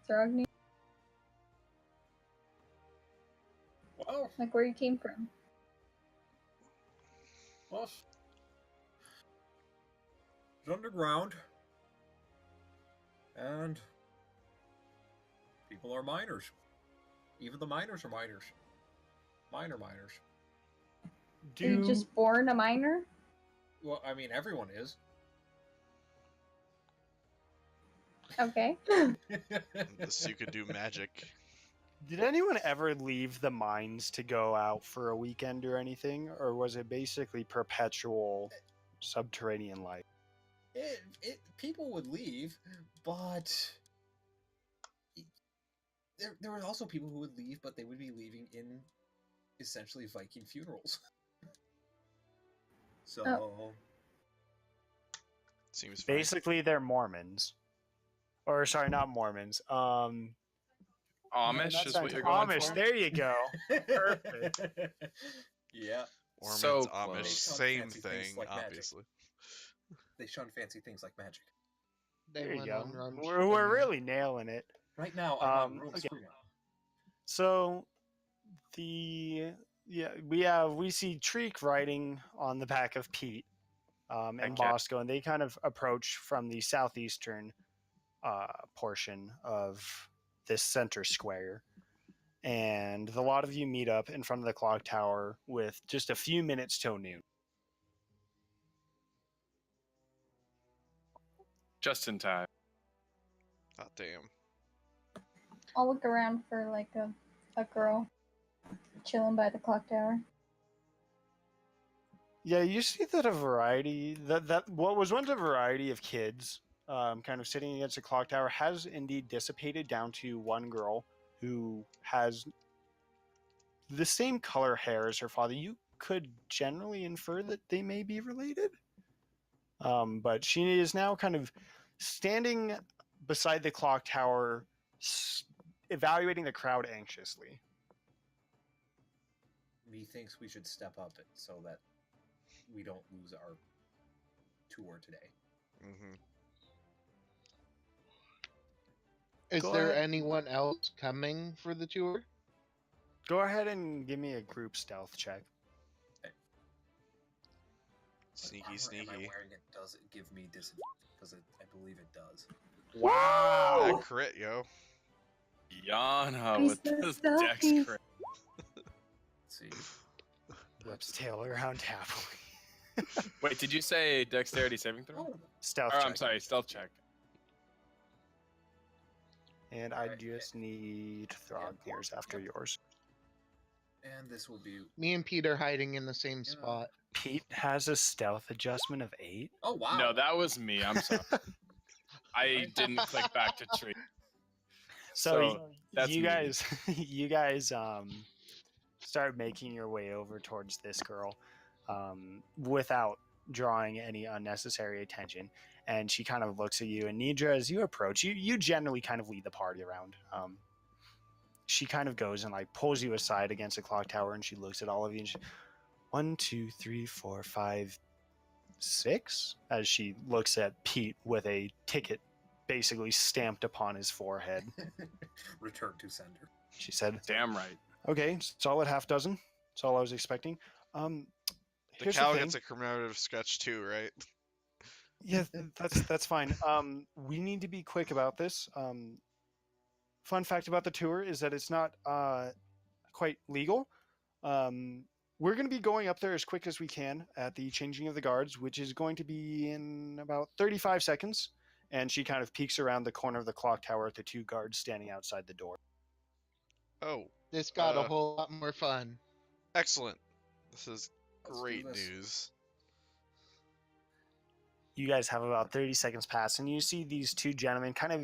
Throgny? Well, Like where you came from? it's underground. And people are miners. Even the miners are miners. Miners. Are you Do just born a miner? Well, I mean, everyone is. Okay. Unless you could do magic. Did anyone ever leave the mines to go out for a weekend or anything, or was it basically perpetual subterranean life? People would leave, but there were also people who would leave, but they would be leaving in essentially Viking funerals. So Seems fine. Basically, they're Mormons, or sorry, not Mormons. Amish that's is not what you're going Amish. for. There you go. Perfect. Yeah, Mormons, So Amish, close. same Fancy things thing, like magic. obviously. they shun fancy things like magic. They There you went go. on run. We're really nailing it. Right now, I'm on room okay. screen. So we see Treek riding on the back of Pete and Okay. Bosco, and they kind of approach from the southeastern portion of this center square. And the lot of you meet up in front of the clock tower with just a few minutes till noon. Just in time. God damn. I'll look around for like a girl chilling by the clock tower. Yeah, you see that a variety that what was once a variety of kids kind of sitting against a clock tower has indeed dissipated down to one girl who has the same color hair as her father. You could generally infer that they may be related. But she is now kind of standing beside the clock tower, evaluating the crowd anxiously. Methinks we should step up it so that we don't lose our tour today. Mm-hmm. Is Go there ahead. anyone else coming for the tour? Go ahead and give me a group stealth check. Sneaky, What armor am I sneaky. wearing? Does it give me disadvantage? Because I believe it does. Wow! That crit, yo. Yana He's with the this stealthy. dex crit. Let's see. Whips tail around happily. Wait, did you say dexterity saving throw? Oh, Stealth Or, check. I'm sorry, stealth check. And I Alright. just need Thrognir's after yours. and this will be. Me and Pete are hiding in the same Yeah. spot. Pete has a stealth adjustment of 8. Oh wow! No, that was me. I'm sorry. I didn't click back to tree. So, that's you me. guys, you guys start making your way over towards this girl without drawing any unnecessary attention. And she kind of looks at you. And Nidra, as you approach, you generally kind of lead the party around. She kind of goes and like pulls you aside against a clock tower, and she looks at all of you. And she, 1, 2, 3, 4, 5, 6. As she looks at Pete with a ticket basically stamped upon his forehead. Return to sender. She said, Damn right. "Okay, solid half dozen. That's all I was expecting." The Here's cow thing. gets a commemorative sketch too, right? Yeah, that's fine. We need to be quick about this. Fun fact about the tour is that it's not quite legal. We're going to be going up there as quick as we can at the changing of the guards, which is going to be in about 35 seconds. And she kind of peeks around the corner of the clock tower at the 2 guards standing outside the door. Oh, This got a whole lot more fun. excellent. This is Let's do great this. news. You guys have about 30 seconds pass, and you see these 2 gentlemen kind of,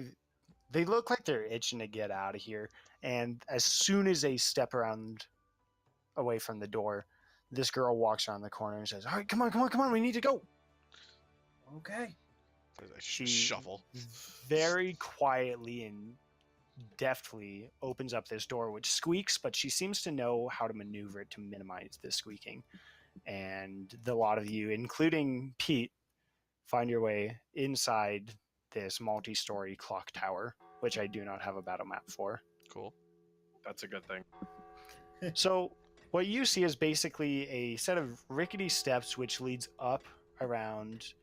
they look like they're itching to get out of here. And as soon as they step around away from the door, this girl walks around the corner and says, "All right, come on, we need to go." Okay. There's a She shuffle. very quietly and deftly opens up this door, which squeaks, but she seems to know how to maneuver it to minimize the squeaking. And the lot of you, including Pete, find your way inside this multi-story clock tower, which I do not have a battle map for. Cool. That's a good thing. So what you see is basically a set of rickety steps which leads up around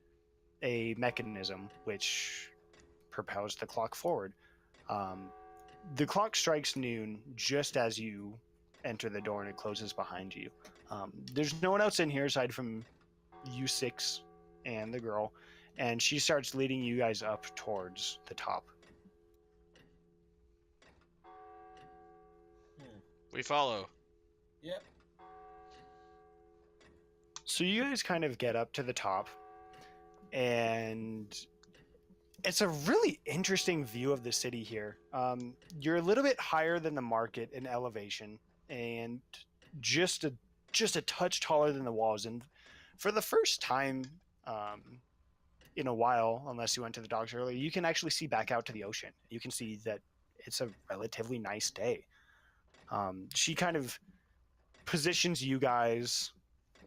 a mechanism which propels the clock forward. The clock strikes noon just as you enter the door and it closes behind you. There's no one else in here aside from you 6 and the girl, and she starts leading you guys up towards the top. We follow. Yep. So you guys kind of get up to the top, and it's a really interesting view of the city here. You're a little bit higher than the market in elevation, and just a touch taller than the walls. And for the first time in a while, unless you went to the docks earlier, you can actually see back out to the ocean. You can see that it's a relatively nice day. She kind of positions you guys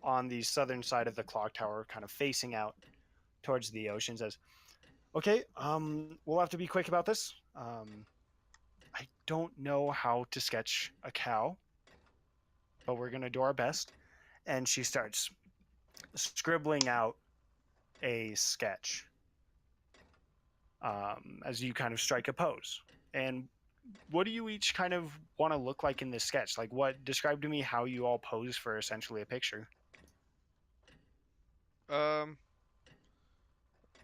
on the southern side of the clock tower, kind of facing out towards the ocean, says, "Okay, we'll have to be quick about this. I don't know how to sketch a cow, but we're going to do our best." And she starts scribbling out a sketch as you kind of strike a pose. And what do you each kind of want to look like in this sketch? Like, describe to me how you all pose for essentially a picture. I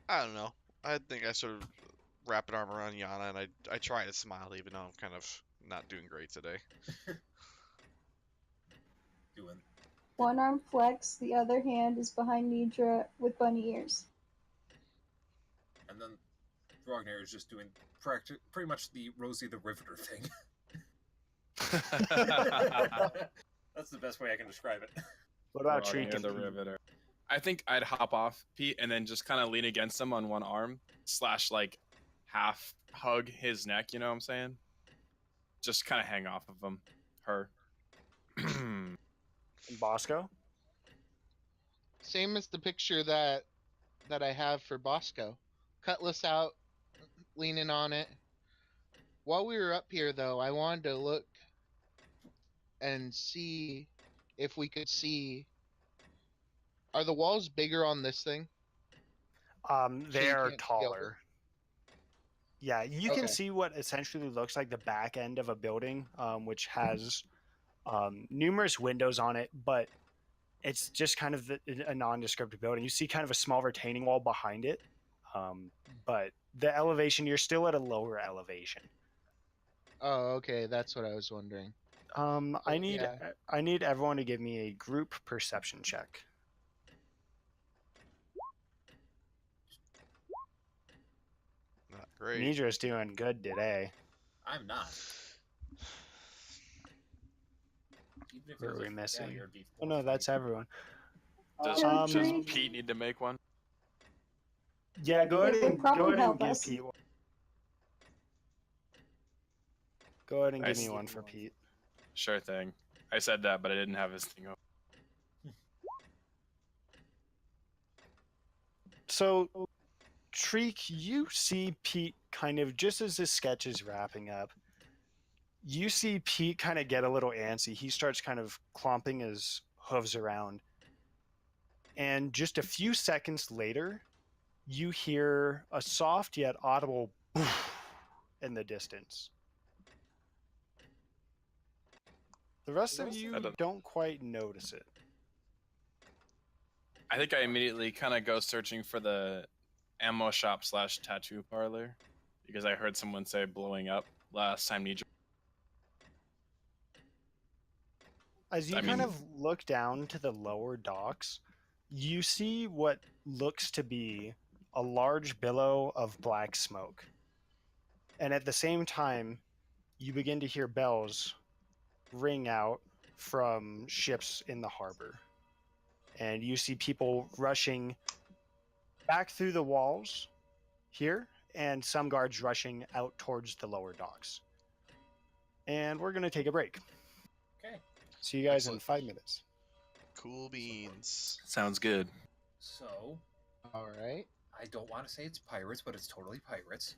don't know. I think I sort of wrap an arm around Yana, and I try to smile, even though I'm kind of not doing great today. Doing. One arm flex, the other hand is behind Nidra with bunny ears. And then Ragnar is just doing pretty much the Rosie the Riveter thing. That's the best way I can describe it. What about Ragnar Shriek and the Pete? Riveter. I think I'd hop off Pete and then just kind of lean against him on one arm / like half hug his neck. You know what I'm saying? Just kind of hang off of him. Her. And Bosco? Same as the picture that I have for Bosco. Cutlass out, leaning on it. While we were up here, though, I wanted to look and see if we could see. Are the walls bigger on this thing? They you are can't see over? taller. Yeah, you can Okay. see what essentially looks like the back end of a building, which has numerous windows on it, but it's just kind of a nondescript building. You see kind of a small retaining wall behind it, but the elevation, you're still at a lower elevation. Oh, okay, that's what I was wondering. I need yeah. I need everyone to give me a group perception check. Great. Nidra's doing good today. I'm not. Even if Who it are was we a missing? failure, it'd be Oh 4 no, that's fight. everyone. Does, Go does Tree. Pete need to make one? Yeah, go ahead It would and probably help give us. Pete one. Go ahead and give Nice. me one for Pete. Sure thing. I said that, but I didn't have his thing open. So, Treek, you see Pete kind of just as this sketch is wrapping up. You see Pete kind of get a little antsy. He starts kind of clomping his hooves around. And just a few seconds later, you hear a soft yet audible in the distance. The rest of you don't quite notice it. I think I immediately kind of go searching for the ammo shop / tattoo parlor because I heard someone say blowing up last time. As you I kind mean- of look down to the lower docks, you see what looks to be a large billow of black smoke. And at the same time, you begin to hear bells ring out from ships in the harbor. And you see people rushing back through the walls here, and some guards rushing out towards the lower docks. And we're going to take a break. Okay. See you guys in Excellent. 5 minutes. Cool beans. Sounds good. So, All right. I don't want to say it's pirates, but it's totally pirates.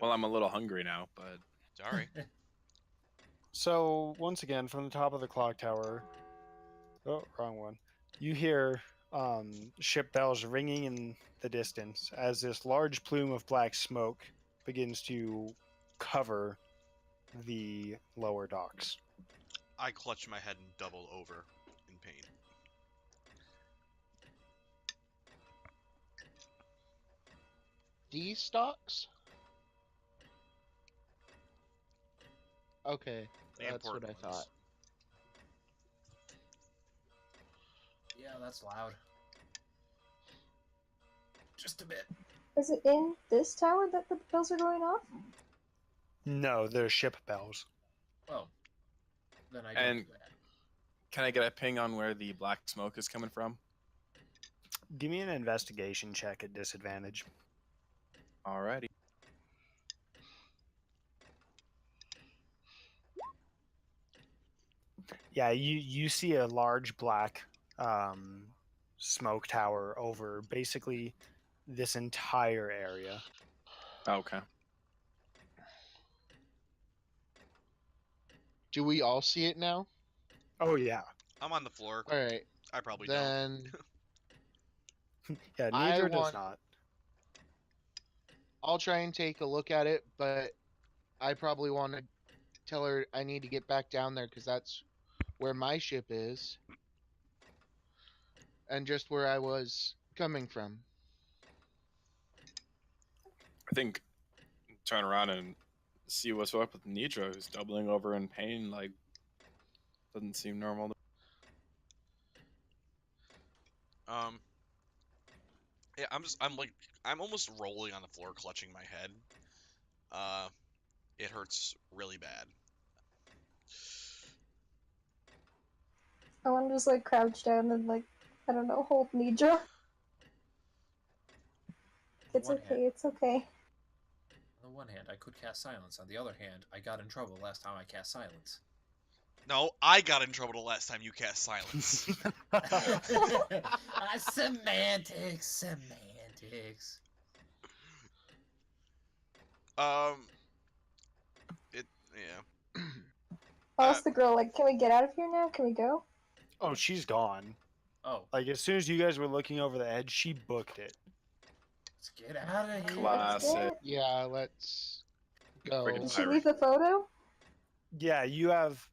Well, I'm a little hungry now, but Sorry. So once again, from the top of the clock tower, oh, wrong one. You hear ship bells ringing in the distance as this large plume of black smoke begins to cover the lower docks. I clutch my head and double over in pain. D stocks? Okay, The that's what important I ones. thought. Yeah, that's loud. Just a bit. Is it in this tower that the bells are going off? No, they're ship bells. Oh. Then I don't And- do that. can I get a ping on where the black smoke is coming from? Give me an investigation check at disadvantage. Alrighty. Yeah, you see a large black smoke tower over basically this entire area. Okay. Do we all see it now? Oh yeah, I'm on the floor. All right, I probably don't. then yeah. I Nidra does want- not. I'll try and take a look at it, but I probably want to tell her I need to get back down there because that's where my ship is, and just where I was coming from. I think turn around and see what's up with Nidra, who's doubling over in pain. Like, doesn't seem normal. Yeah, I'm almost rolling on the floor, clutching my head. It hurts really bad. I want to just like crouch down and like, I don't know, hold Nidra. It's One okay, hand. it's okay. On the one hand, I could cast silence. On the other hand, I got in trouble last time I cast silence. No, I got in trouble the last time you cast silence. Semantics. Yeah. I asked the girl, like, can we get out of here now? Can we go? Oh, she's gone. Oh, Like as soon as you guys were looking over the edge, she booked it. let's get out of here. Classic. Yeah, let's go. Friggin' Did she pirate. leave the photo? Yeah, you have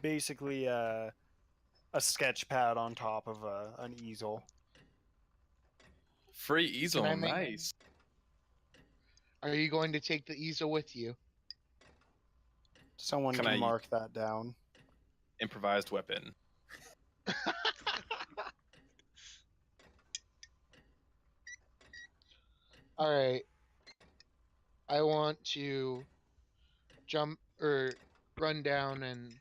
basically a sketch pad on top of an easel. Free easel, I make- nice. Are you going to take the easel with you? Someone Can can I- mark that down. Improvised weapon. All right. I want to jump or run down and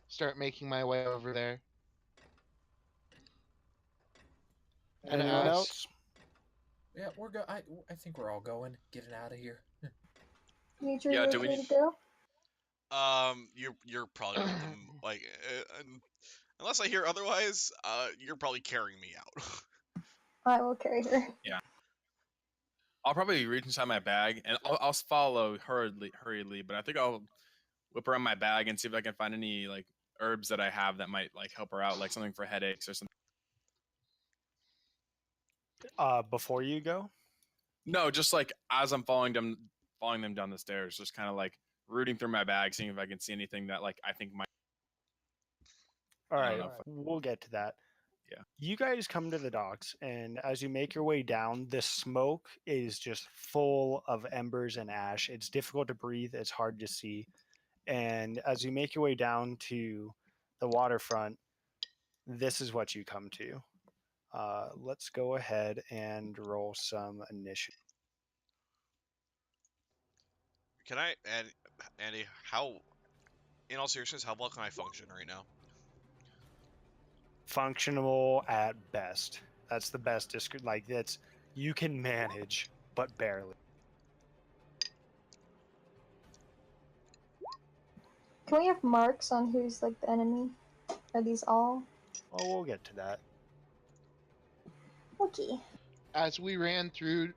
start making my way over there. And Anyone ask- else? Yeah, I think we're all going. Getting out of here. Nidra, Yeah, you do we okay need- to go? You're probably with them, like, unless I hear otherwise, you're probably carrying me out. I will carry her. I'll probably reach inside my bag and I'll follow hurriedly, but I think I'll whip around my bag and see if I can find any like herbs that I have that might like help her out, like something for headaches or something. Before you go? No, just like as I'm following them down the stairs, just kind of like rooting through my bag, seeing if I can see anything that like I think might. All I don't right, know if we'll get to that. Yeah. You guys come to the docks, and as you make your way down, the smoke is just full of embers and ash. It's difficult to breathe, it's hard to see. And as you make your way down to the waterfront, this is what you come to. Let's go ahead and roll some initiative. Can I, Andy, in all seriousness, how well can I function right now? Functional at best. That's the best like that's you can manage, but barely. Can we have marks on who's like the enemy? Are these all? Well, we'll get to that. Okay. As we ran through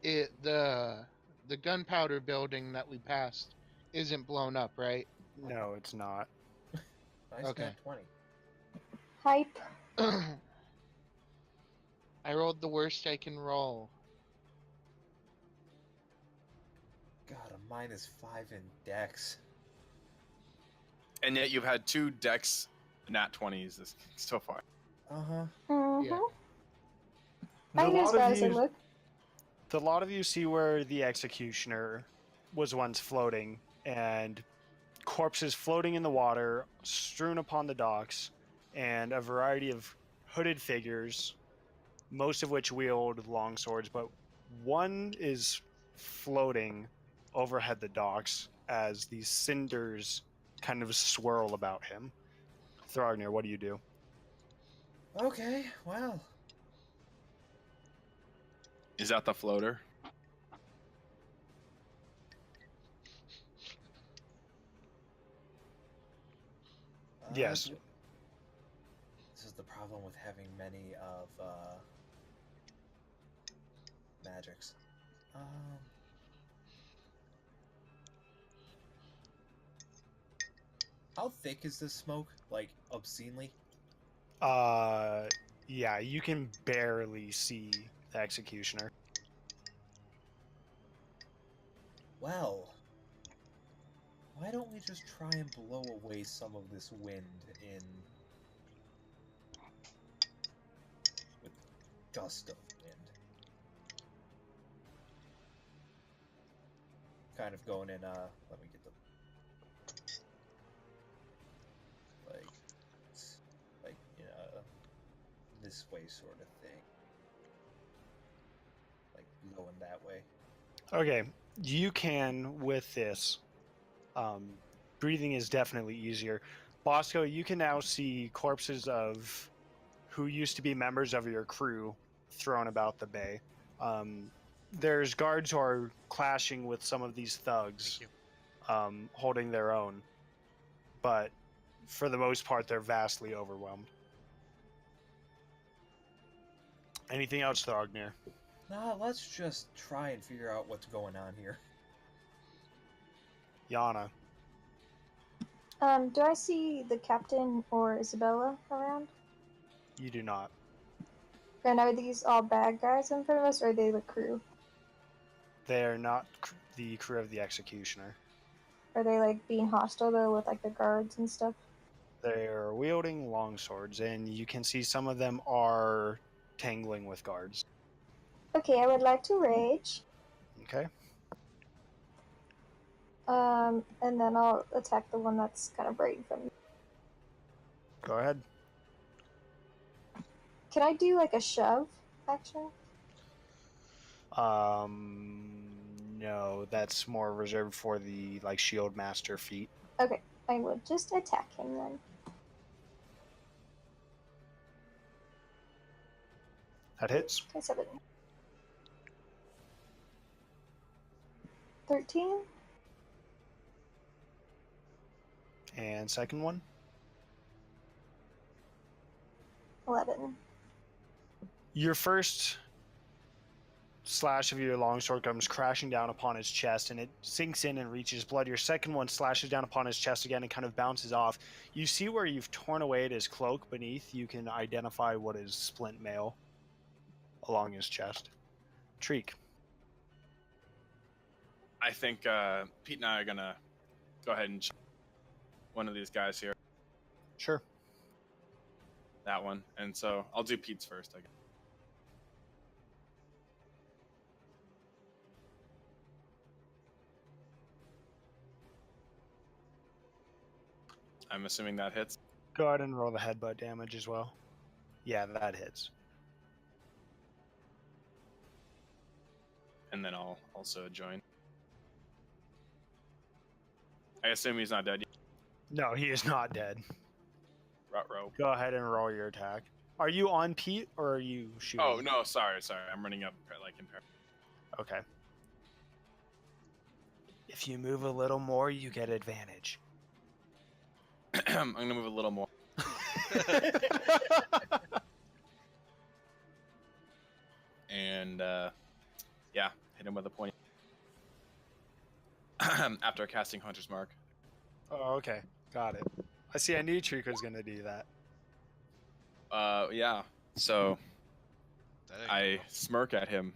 it, the the gunpowder building that we passed isn't blown up, right? No, it's not. Nice Okay. nat 20. Hype. I rolled the worst I can roll. God, a -5 in dex. And yet you've had 2 Dex nat 20s so far. Uh-huh. Mm-hmm. Yeah. I ain't as bad as I look. The lot of you see where the executioner was once floating, and corpses floating in the water, strewn upon the docks, and a variety of hooded figures, most of which wield long swords, but one is floating overhead the docks as these cinders kind of swirl about him. Throgner, what do you do? Okay, well. Is that the floater? Yes. This is the problem with having many of magics. How thick is this smoke? Like, obscenely? Yeah, you can barely see the executioner. Well, why don't we just try and blow away some of this wind with gust of wind? Kind of going in, let me get the... Like, this way sort of thing. Like, going that way. Okay, you can with this. Breathing is definitely easier. Bosco, you can now see corpses of who used to be members of your crew thrown about the bay. There's guards who are clashing with some of these thugs, holding their own, but for the most part, they're vastly overwhelmed. Anything else, Thrognir? Nah, let's just try and figure out what's going on here. Yana? Do I see the captain or Isabella around? You do not. And are these all bad guys in front of us, or are they the crew? They are not the crew of the executioner. Are they like being hostile though with like the guards and stuff? They are wielding long swords, and you can see some of them are tangling with guards. Okay, I would like to rage. Okay. And then I'll attack the one that's kind of breaking from me. Go ahead. Can I do like a shove action? No, that's more reserved for the shield master feat. Okay, I would just attack him then. That hits. Okay, 7. 13? And second one. 11. Your first slash of your longsword comes crashing down upon his chest, and it sinks in and reaches blood. Your second one slashes down upon his chest again and kind of bounces off. You see where you've torn away at his cloak beneath. You can identify what is splint mail along his chest. Treek. I think Pete and I are gonna go ahead and check one of these guys here. Sure. That one. And so I'll do Pete's first, I guess. I'm assuming that hits. Go ahead and roll the headbutt damage as well. Yeah, that hits. And then I'll also join. I assume he's not dead yet. No, he is not dead. Ruh-roh. Go ahead and roll your attack. Are you on Pete or are you shooting? Oh, no, sorry. I'm running up in pair. Okay. If you move a little more, you get advantage. I'm going to move a little more. And, yeah, hit him with a point. after casting Hunter's Mark. Oh, okay. Got it. I see. I knew Trika's gonna do that. Yeah. So That ain't I gonna- smirk at him.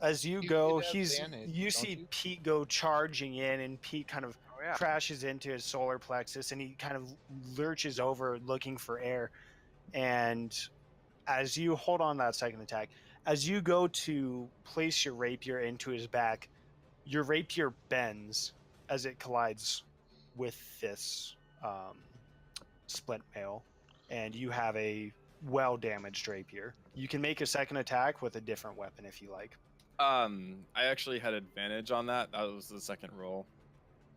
As you You go, get advantage, you don't see you? Pete go charging in, and Pete kind of Oh yeah. crashes into his solar plexus, and he kind of lurches over looking for air. And as you hold on that second attack, as you go to place your rapier into his back, your rapier bends as it collides with this splint mail, and you have a well damaged rapier. You can make a second attack with a different weapon if you like. I actually had advantage on that. That was the second roll.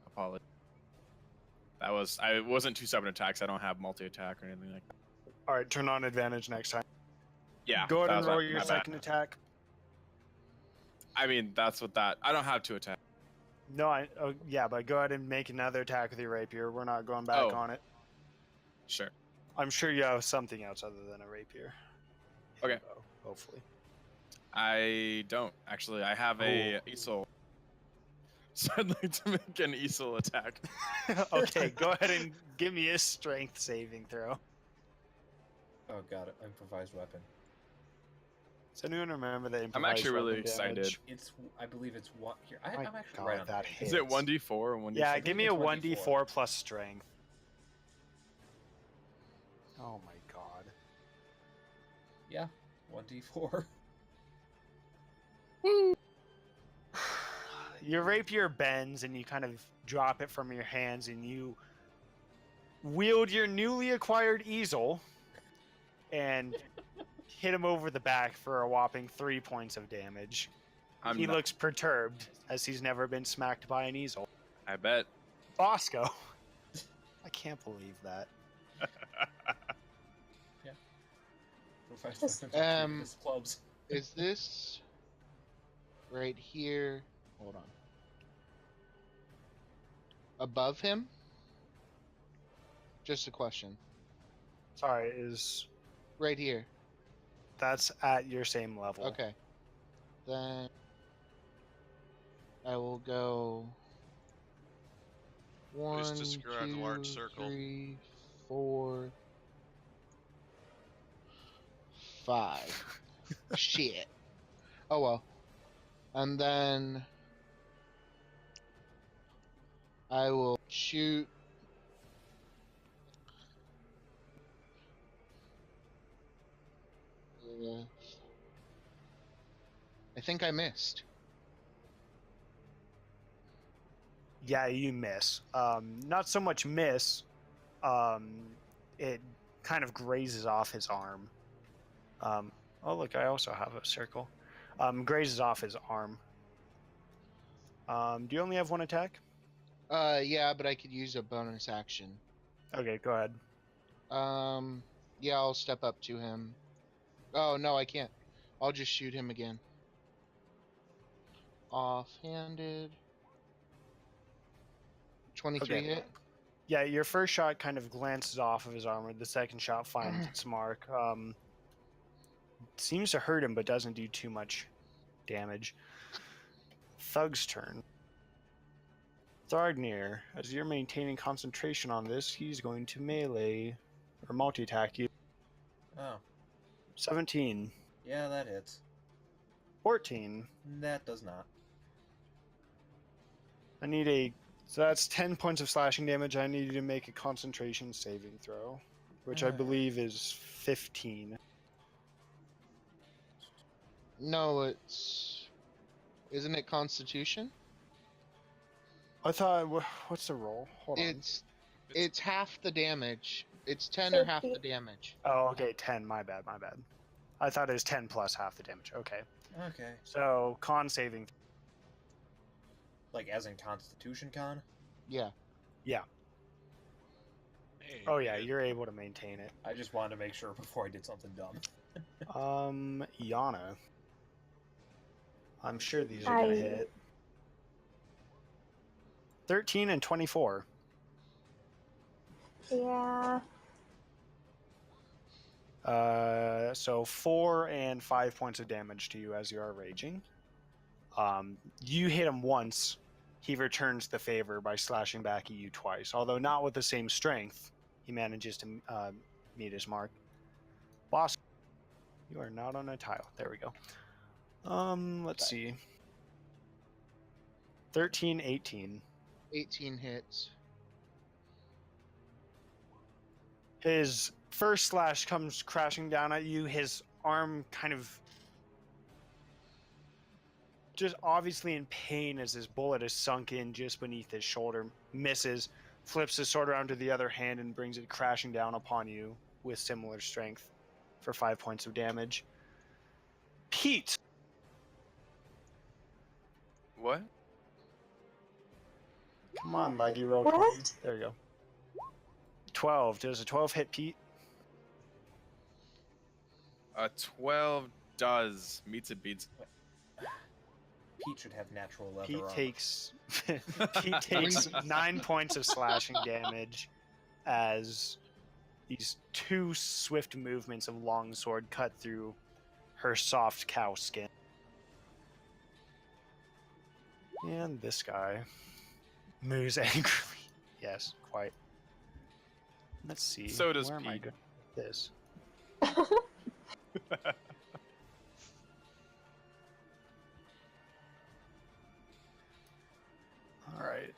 Apologies. I wasn't 2-7 attacks. I don't have multi attack or anything like that. All right, turn on advantage next time. Yeah. Go ahead that and was roll my your bad. second attack. I mean, that's what that. I don't have 2 attacks. No, yeah, but go ahead and make another attack with your rapier. We're not going back Oh. on it. Sure. I'm sure you have something else other than a rapier. Okay. Hopefully. I don't actually. I have a Easel. So I'd like to make an Easel attack. Okay, go ahead and give me a strength saving throw. Oh, got it. Improvised weapon. Does anyone remember the improvised I'm actually really weapon excited. damage? I believe it's what here. My I'm actually God, right on that the page. hits. Is it 1d4 or 1d6? Yeah, give me a believe it's 1d4 plus strength. Oh my God. Yeah, 1d4. Your rapier bends and you kind of drop it from your hands and you wield your newly acquired easel and hit him over the back for a whopping 3 points of damage. He not- looks perturbed as he's never been smacked by an easel. I bet. Bosco. I can't believe that. Improvised Just- weapons are treated as clubs. Is this right here? Hold on. Above him? Just a question. Sorry, is Right here. that's at your same level. Okay. Then I will go Just 1, describe the 2, large circle. 3, 4, 5. Shit. Oh well. And then I will shoot. I think I missed. Yeah, you miss. Not so much miss. It kind of grazes off his arm. Oh, look, I also have a circle. Grazes off his arm. Do you only have one attack? Yeah, but I could use a bonus action. Okay, go ahead. Yeah, I'll step up to him. Oh, no, I can't. I'll just shoot him again. Offhanded. 23 Okay. hit. Yeah, your first shot kind of glances off of his armor. The second shot finds its mark. Seems to hurt him, but doesn't do too much damage. Thug's turn. Thargnir, as you're maintaining concentration on this, he's going to melee or multi-attack you. Oh, 17, yeah, that hits. 14. That does not. I need a. So that's 10 points of slashing damage. I need you to make a concentration saving throw, which I Alright. believe is 15. No, it's. Isn't it Constitution? I thought. What's the roll? Hold on. It's half the damage. It's 10 or half the 50. damage. Oh, okay, 10. My bad, my bad. I thought it was 10 plus half the damage. Okay. Okay. So, con saving. Like as in Constitution Con? Yeah. Yeah. Hey, Oh, yeah, good. you're able to maintain it. I just wanted to make sure before I did something dumb. Yana. I'm sure these are gonna I- hit. 13 and 24. Yeah. So 4 and 5 points of damage to you as you are raging. You hit him once, he returns the favor by slashing back at you twice. Although not with the same strength, he manages to meet his mark. Boss, you are not on a tile. There we go. Let's see. 13, 18. 18 hits. His first slash comes crashing down at you. His arm kind of just obviously in pain as his bullet is sunk in just beneath his shoulder. Misses, flips his sword around to the other hand and brings it crashing down upon you with similar strength for 5 points of damage. Pete! What? Come on, leggy roll. What? There you go. 12. Does a 12 hit Pete? A 12 does. Meets it, beats. Pete should have natural leather Pete armor. takes Pete takes 9 points of slashing damage as these two swift movements of longsword cut through her soft cow skin. And this guy moves angrily. Yes, quite. Let's see. So does Where am I Pete. going with this? All right.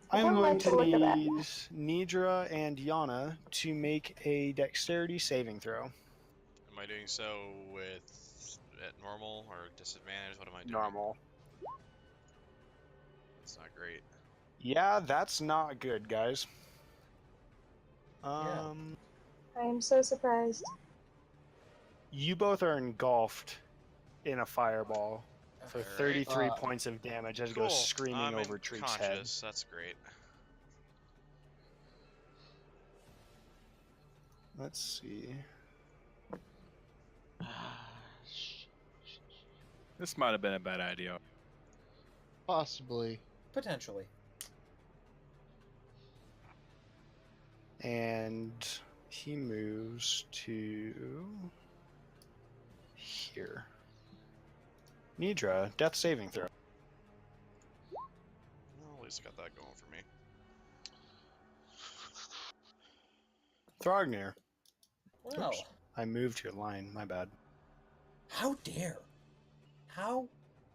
I I'm don't going like to the look of that. need Nidra and Yana to make a dexterity saving throw. Am I doing so with at normal or disadvantage? What am I doing? Normal. It's not great. Yeah, that's not good, guys. Yeah. I am so surprised. You both are engulfed in a fireball for Alright. 33 points of damage as it goes screaming I'm over Treek's head. unconscious. That's great. Let's see. This might have been a bad idea. Possibly. Potentially. And he moves to here. Nidra, death saving throw. Well, at least got that going for me. Thrognir, Well, Oops. I moved your line, my bad. how dare? How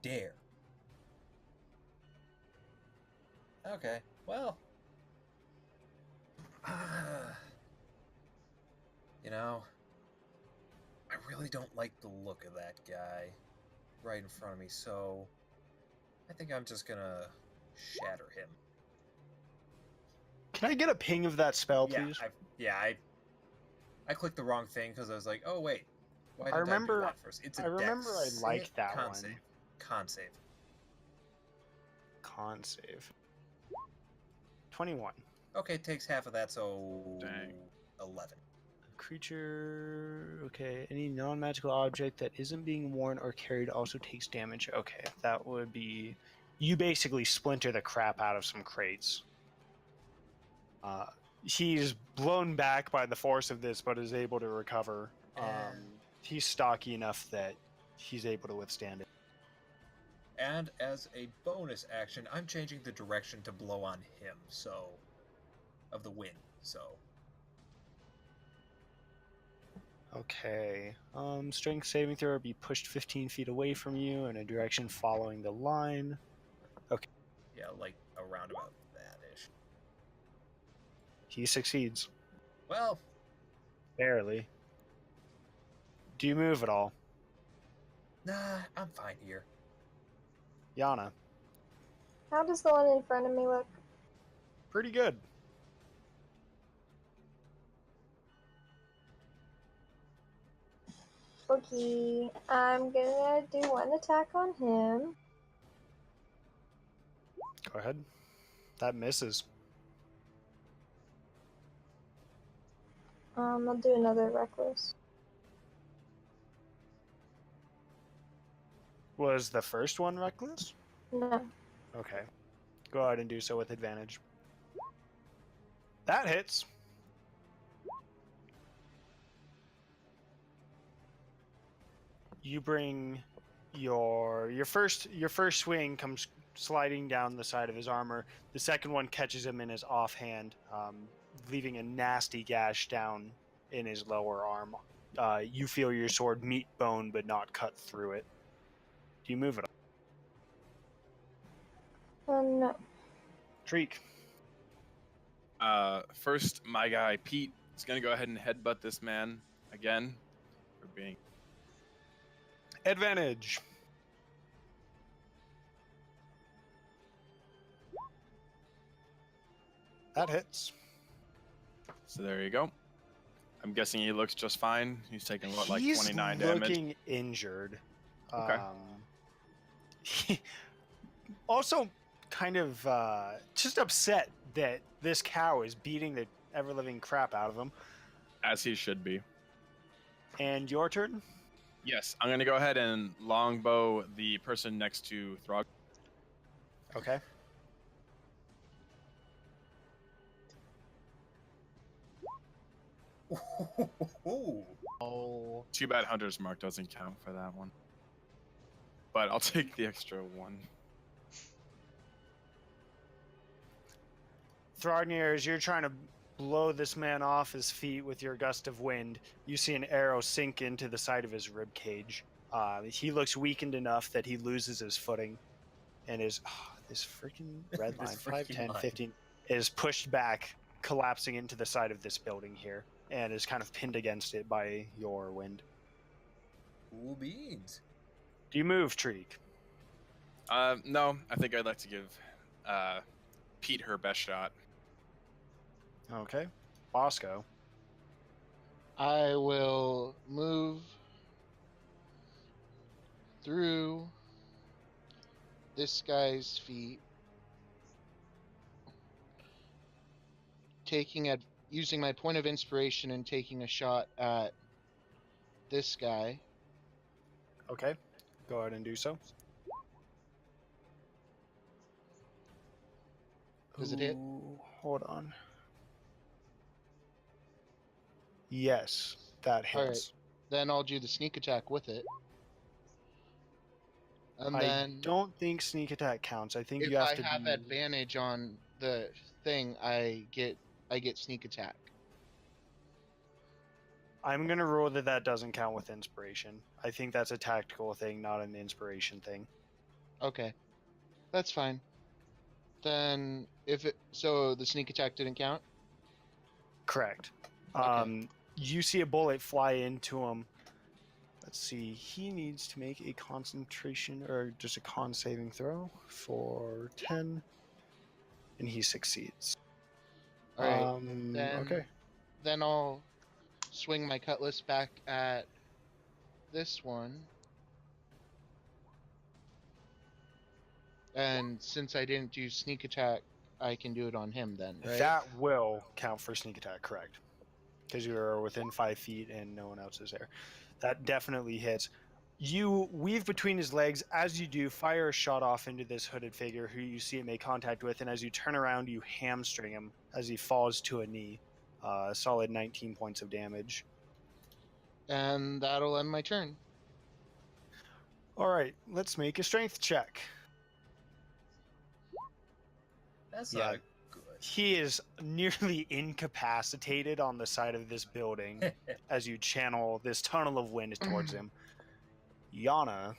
dare? Okay, well. You know, I really don't like the look of that guy right in front of me, so I think I'm just gonna shatter him. Can I get a ping of that spell, please? I clicked the wrong thing because I was like, oh wait, why did I remember- do that first? It's a I remember I dex liked that con one. Save. Con save. Con save. 21. Okay, it takes half of that, so Dang. 11. Creature. Okay. Any non magical object that isn't being worn or carried also takes damage. Okay. That would be. You basically splinter the crap out of some crates. He's blown back by the force of this, but is able to recover. He's stocky enough that he's able to withstand it. And as a bonus action, I'm changing the direction to blow on him, so. Of the wind, so. Okay. Strength saving throw would be pushed 15 feet away from you in a direction following the line. Yeah, like around about that ish. He succeeds. Well, Barely. Do you move at all? nah, I'm fine here. Yana. How does the one in front of me look? Pretty good. Okay, I'm gonna do one attack on him. Go ahead. That misses. I'll do another reckless. Was the first one reckless? No. Okay. Go ahead and do so with advantage. That hits. You bring your first swing comes sliding down the side of his armor. The second one catches him in his offhand, leaving a nasty gash down in his lower arm. You feel your sword meet bone, but not cut through it. Do you move it? No. Treek. First, my guy Pete is gonna go ahead and headbutt this man again for being. Advantage. That hits. So there you go. I'm guessing he looks just fine. He's taking what, like He's 29 looking damage. injured. Okay. Also, kind of just upset that this cow is beating the ever living crap out of him. As he should be. And your turn. Yes, I'm gonna go ahead and longbow the person next to Throg. Okay. Ooh. Oh. Too bad Hunter's Mark doesn't count for that one. But I'll take the extra one. Throgner, as you're trying to blow this man off his feet with your gust of wind, you see an arrow sink into the side of his rib cage. He looks weakened enough that he loses his footing, and this freaking red line, This 5, freaking 10, line. 15, is pushed back, collapsing into the side of this building here, and is kind of pinned against it by your wind. Cool beans. Do you move, Treek? No, I think I'd like to give Pete her best shot. Okay. Bosco. I will move through this guy's feet, using my point of inspiration and taking a shot at this guy. Okay. Go ahead and do so. Does it hit? Ooh, hold on. Yes, that All right. hits. Then I'll do the sneak attack with it. And I then don't think sneak attack counts. I think if you have I to have be... advantage on the thing, I get sneak attack. I'm gonna rule that doesn't count with inspiration. I think that's a tactical thing, not an inspiration thing. Okay. That's fine. Then so the sneak attack didn't count? Correct. Okay. You see a bullet fly into him. Let's see. He needs to make a concentration or just a con saving throw for 10, and he succeeds. All right. Then, Okay. Then I'll swing my cutlass back at this one. And since I didn't do sneak attack, I can do it on him then, right? That will count for sneak attack, correct? Because you're within 5 feet and no one else is there. That definitely hits. You weave between his legs. As you do, fire a shot off into this hooded figure who you see it make contact with, and as you turn around, you hamstring him as he falls to a knee. A solid 19 points of damage. And that'll end my turn. All right, let's make a strength check. That's Yeah. not good. He is nearly incapacitated on the side of this building as you channel this tunnel of wind towards him. Yana.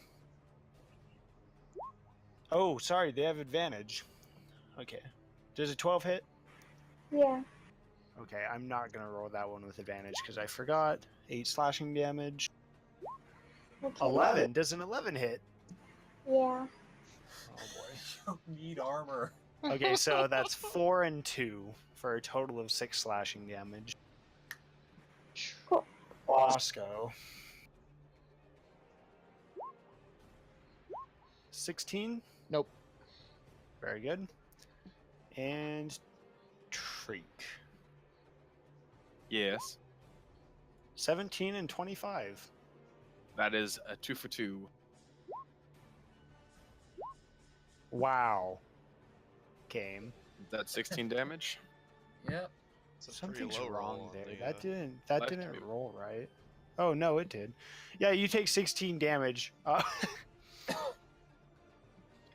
Oh, sorry, they have advantage. Okay. Does a 12 hit? Yeah. Okay, I'm not going to roll that one with advantage because I forgot. 8 slashing damage. Okay. 11. Does an 11 hit? Yeah. Oh, boy. You need armor. Okay, so that's 4 and 2 for a total of 6 slashing damage. Cool. Bosco. 16? Nope. Very good. And Treek. Yes. 17 and 25. That is a 2 for 2. Wow. Game. That's 16 damage. Yep. It's a pretty Something's low wrong roll on there. the, That Left didn't move. roll right. Oh no, it did. Yeah, you take 16 damage.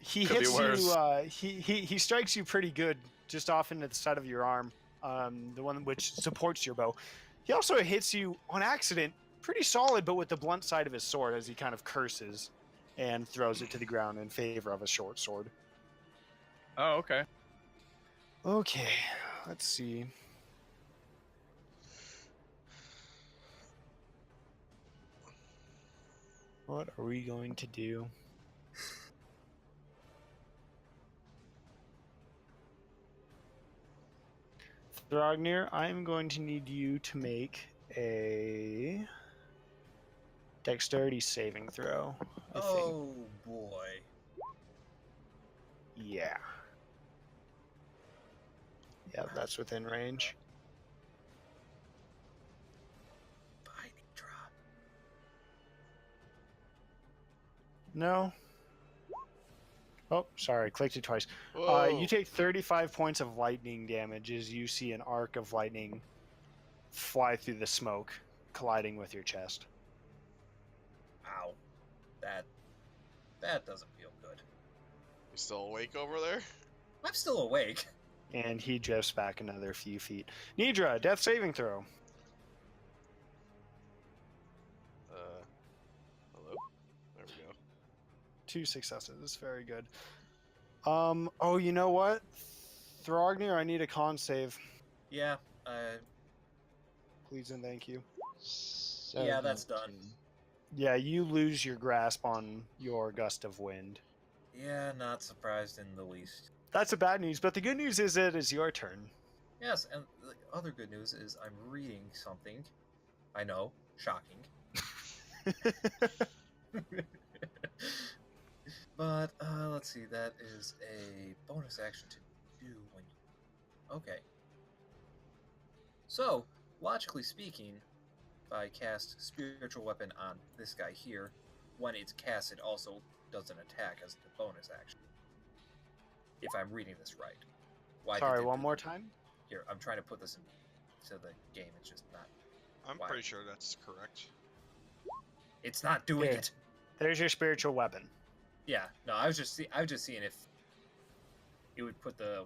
He Could be hits worse. you. He strikes you pretty good, just off into the side of your arm, the one which supports your bow. He also hits you on accident, pretty solid, but with the blunt side of his sword, as he kind of curses and throws it to the ground in favor of a short sword. Oh, okay. Okay, let's see. What are we going to do? Thrognir, I'm going to need you to make a dexterity saving throw. I think. Oh boy. Yeah. Yeah, that's within range. Binding drop. No. Oh, sorry, clicked it twice. Whoa. You take 35 points of lightning damage as you see an arc of lightning fly through the smoke, colliding with your chest. Ow. That doesn't feel good. You still awake over there? I'm still awake. And he drifts back another few feet. Nidra, death saving throw. Hello? There we go. 2 successes. Very good. Oh, you know what? Thrognir, I need a con save. Yeah, Please and thank you. Yeah, that's done. 17. Yeah, you lose your grasp on your gust of wind. yeah, not surprised in the least. That's the bad news, but the good news is it is your turn. Yes, and the other good news is I'm reading something. I know, shocking. But, let's see, that is a bonus action to do when you... Okay. So, logically speaking, if I cast Spiritual Weapon on this guy here, when it's cast it also does an attack as a bonus action. If I'm reading this right. Why Sorry, did it one do more that? time? Here, I'm trying to put this into the game, it's just not... I'm Why? pretty sure that's correct. It's not doing Here. it! There's your spiritual weapon. Yeah, no, I was just seeing if it would put the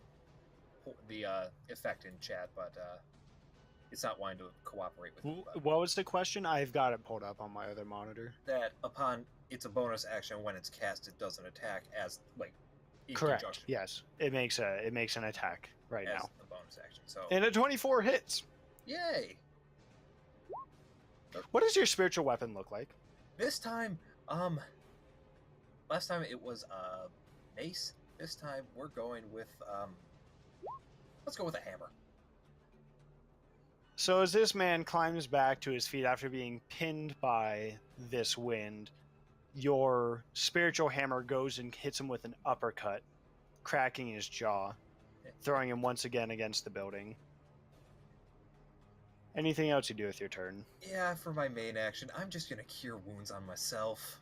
effect in chat, but it's not wanting to cooperate with me. But What was the question? I've got it pulled up on my other monitor. that upon it's a bonus action when it's cast, it does an attack as like in Correct. conjunction Yes, it makes an attack right as now, the bonus action. So and a 24 hits. yay! What does your spiritual weapon look like? This time, last time it was mace. This time we're going with let's go with a hammer. So as this man climbs back to his feet after being pinned by this wind, your spiritual hammer goes and hits him with an uppercut, cracking his jaw, throwing him once again against the building. Anything else you do with your turn? Yeah, for my main action, I'm just gonna cure wounds on myself.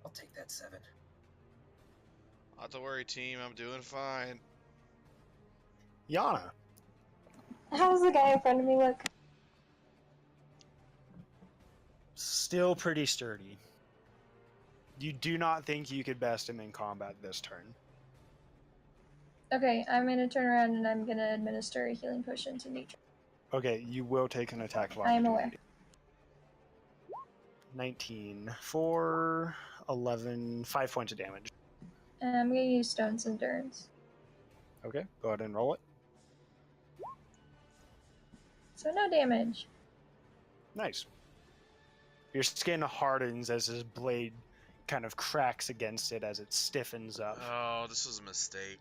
I'll take that 7. Not to worry, team. I'm doing fine. Yana. How's the guy in front of me look? Still pretty sturdy. You do not think you could best him in combat this turn. Okay, I'm gonna turn around and I'm gonna administer a healing potion to nature. Okay, you will take an attack of I am aware. opportunity. 19 for 11, 5 points of damage. And I'm gonna use Stone's Endurance. Okay, go ahead and roll it. So no damage. Nice. Your skin hardens as his blade kind of cracks against it as it stiffens up. Oh, this was a mistake.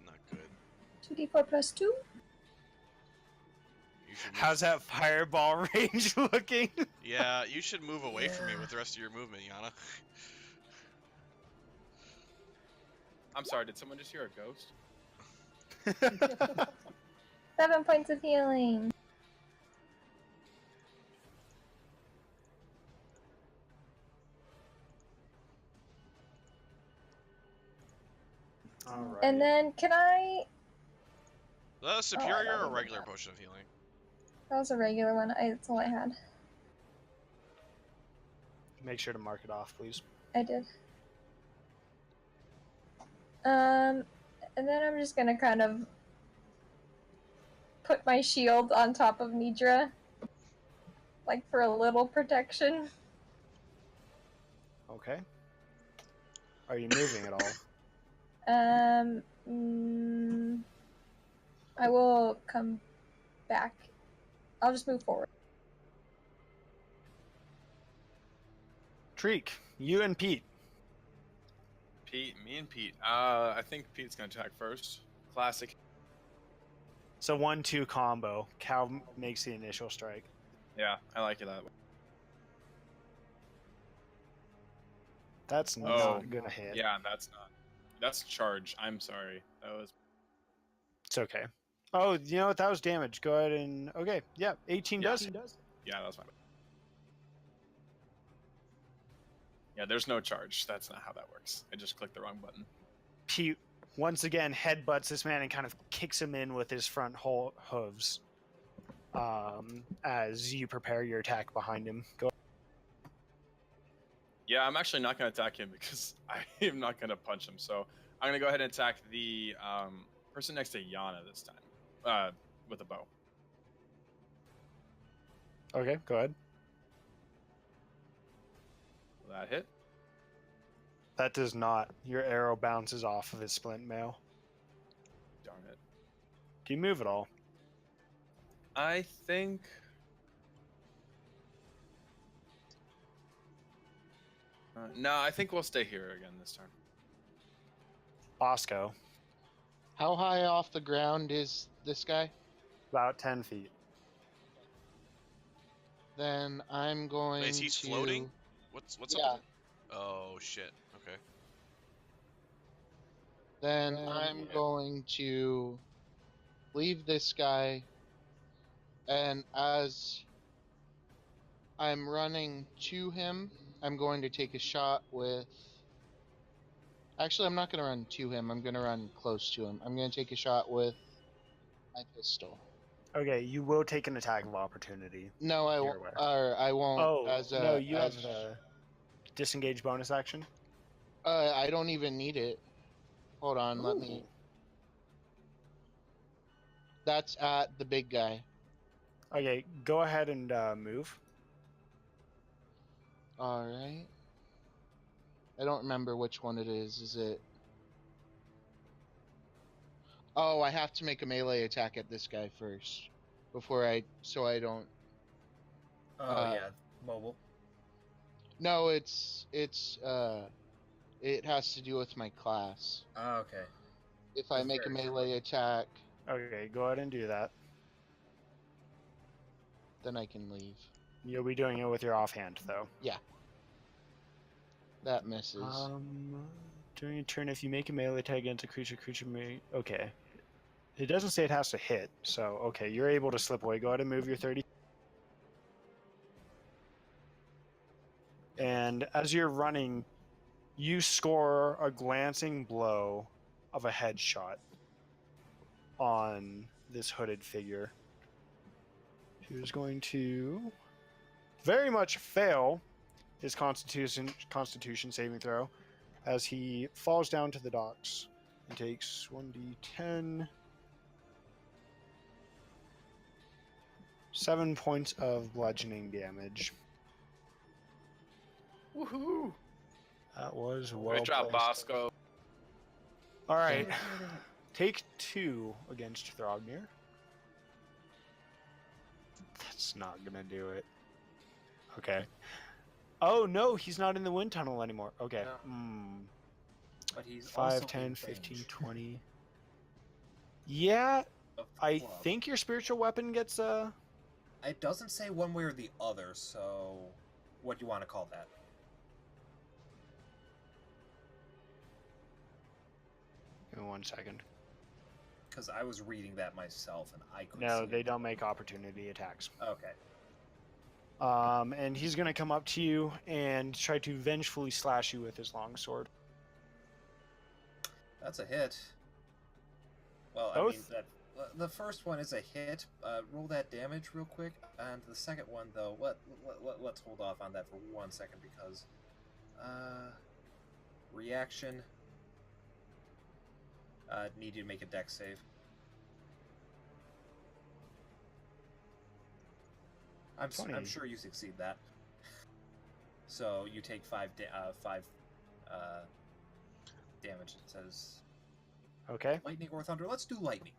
Not good. 2d4 plus 2. You should move... How's that fireball range looking? Yeah, you should move away from me Yeah. with the rest of your movement, Yana. I'm sorry, did someone just hear a ghost? 7 points of healing. Alright. And then can I The Oh, superior I or don't regular know. potion of healing? That was a regular one. That's all I had. Make sure to mark it off, please. I did. And then I'm just gonna kind of put my shield on top of Nidra, like for a little protection. Okay. Are you moving at all? I will come back. I'll just move forward. Treek, you and Pete. Me and Pete. I think Pete's gonna attack first. Classic. It's a 1-2 combo. Cal makes the initial strike. Yeah, I like it that way. That's Oh, not gonna hit. Yeah, that's not. That's charge. I'm sorry. That was. It's okay. Oh, you know what? That was damage. Go ahead and okay. Yeah, 18 Yeah. does. Yeah, that was my bad. Yeah, there's no charge. That's not how that works. I just clicked the wrong button. Pete once again headbutts this man and kind of kicks him in with his front hooves. As you prepare your attack behind him. Go. Yeah, I'm actually not going to attack him because I am not going to punch him. So I'm going to go ahead and attack the person next to Yana this time with a bow. Okay, go ahead. Will that hit? That does not. Your arrow bounces off of his splint mail. Darn it. Do you move at all? I think... no, I think we'll stay here again this turn. Bosco, How high off the ground is this guy? about 10 feet. Then I'm going Wait, is he to... floating? What's Yeah. up with it? Oh shit. Okay. Then I'm going to leave this guy, and as I'm running to him, I'm going to take a shot with... Actually, I'm not going to run to him. I'm going to run close to him. I'm going to take a shot with my pistol. Okay, you will take an attack of opportunity. No, I You're won't. aware. Or I won't. Oh, as a, no, you as, have the disengage bonus action. I don't even need it. Hold on, let me... That's at the big guy. Okay, go ahead and move. Alright. I don't remember which one it is. Is it... Oh, I have to make a melee attack at this guy first. Before I... So I don't... Oh yeah, mobile. No, it's... It has to do with my class. Oh, okay. If I That's make a very true. melee attack, Okay, go ahead and do that. then I can leave. You'll be doing it with your offhand, though. That misses. During a turn, if you make a melee attack against a creature may... Okay. It doesn't say it has to hit, so okay, you're able to slip away. Go ahead and move your 30. And as you're running, you score a glancing blow of a headshot on this hooded figure, who's going to very much fail his constitution saving throw as he falls down to the docks and takes 1d10, 7 points of bludgeoning damage. Woohoo! That was well Great job, placed. Bosco. All right, take 2 against Thrognir. That's not gonna do it. Okay. Oh no, he's not in the wind tunnel anymore. Okay. But he's 5, also 10, in 15, range 20. Yeah, of the I club. think your spiritual weapon gets It doesn't say one way or the other, so what do you want to call that? Give me 1 second. Because I was reading that myself and I couldn't. No, see they it. don't make opportunity attacks. Okay. And he's gonna come up to you and try to vengefully slash you with his longsword. That's a hit. Well, I mean, Both? that The first one is a hit. Roll that damage real quick. And the second one, though, let's hold off on that for 1 second because reaction. Need you to make a dex save. I'm 20. sure you succeed that. So you take 5 damage. It says Okay. lightning or thunder. Let's do lightning.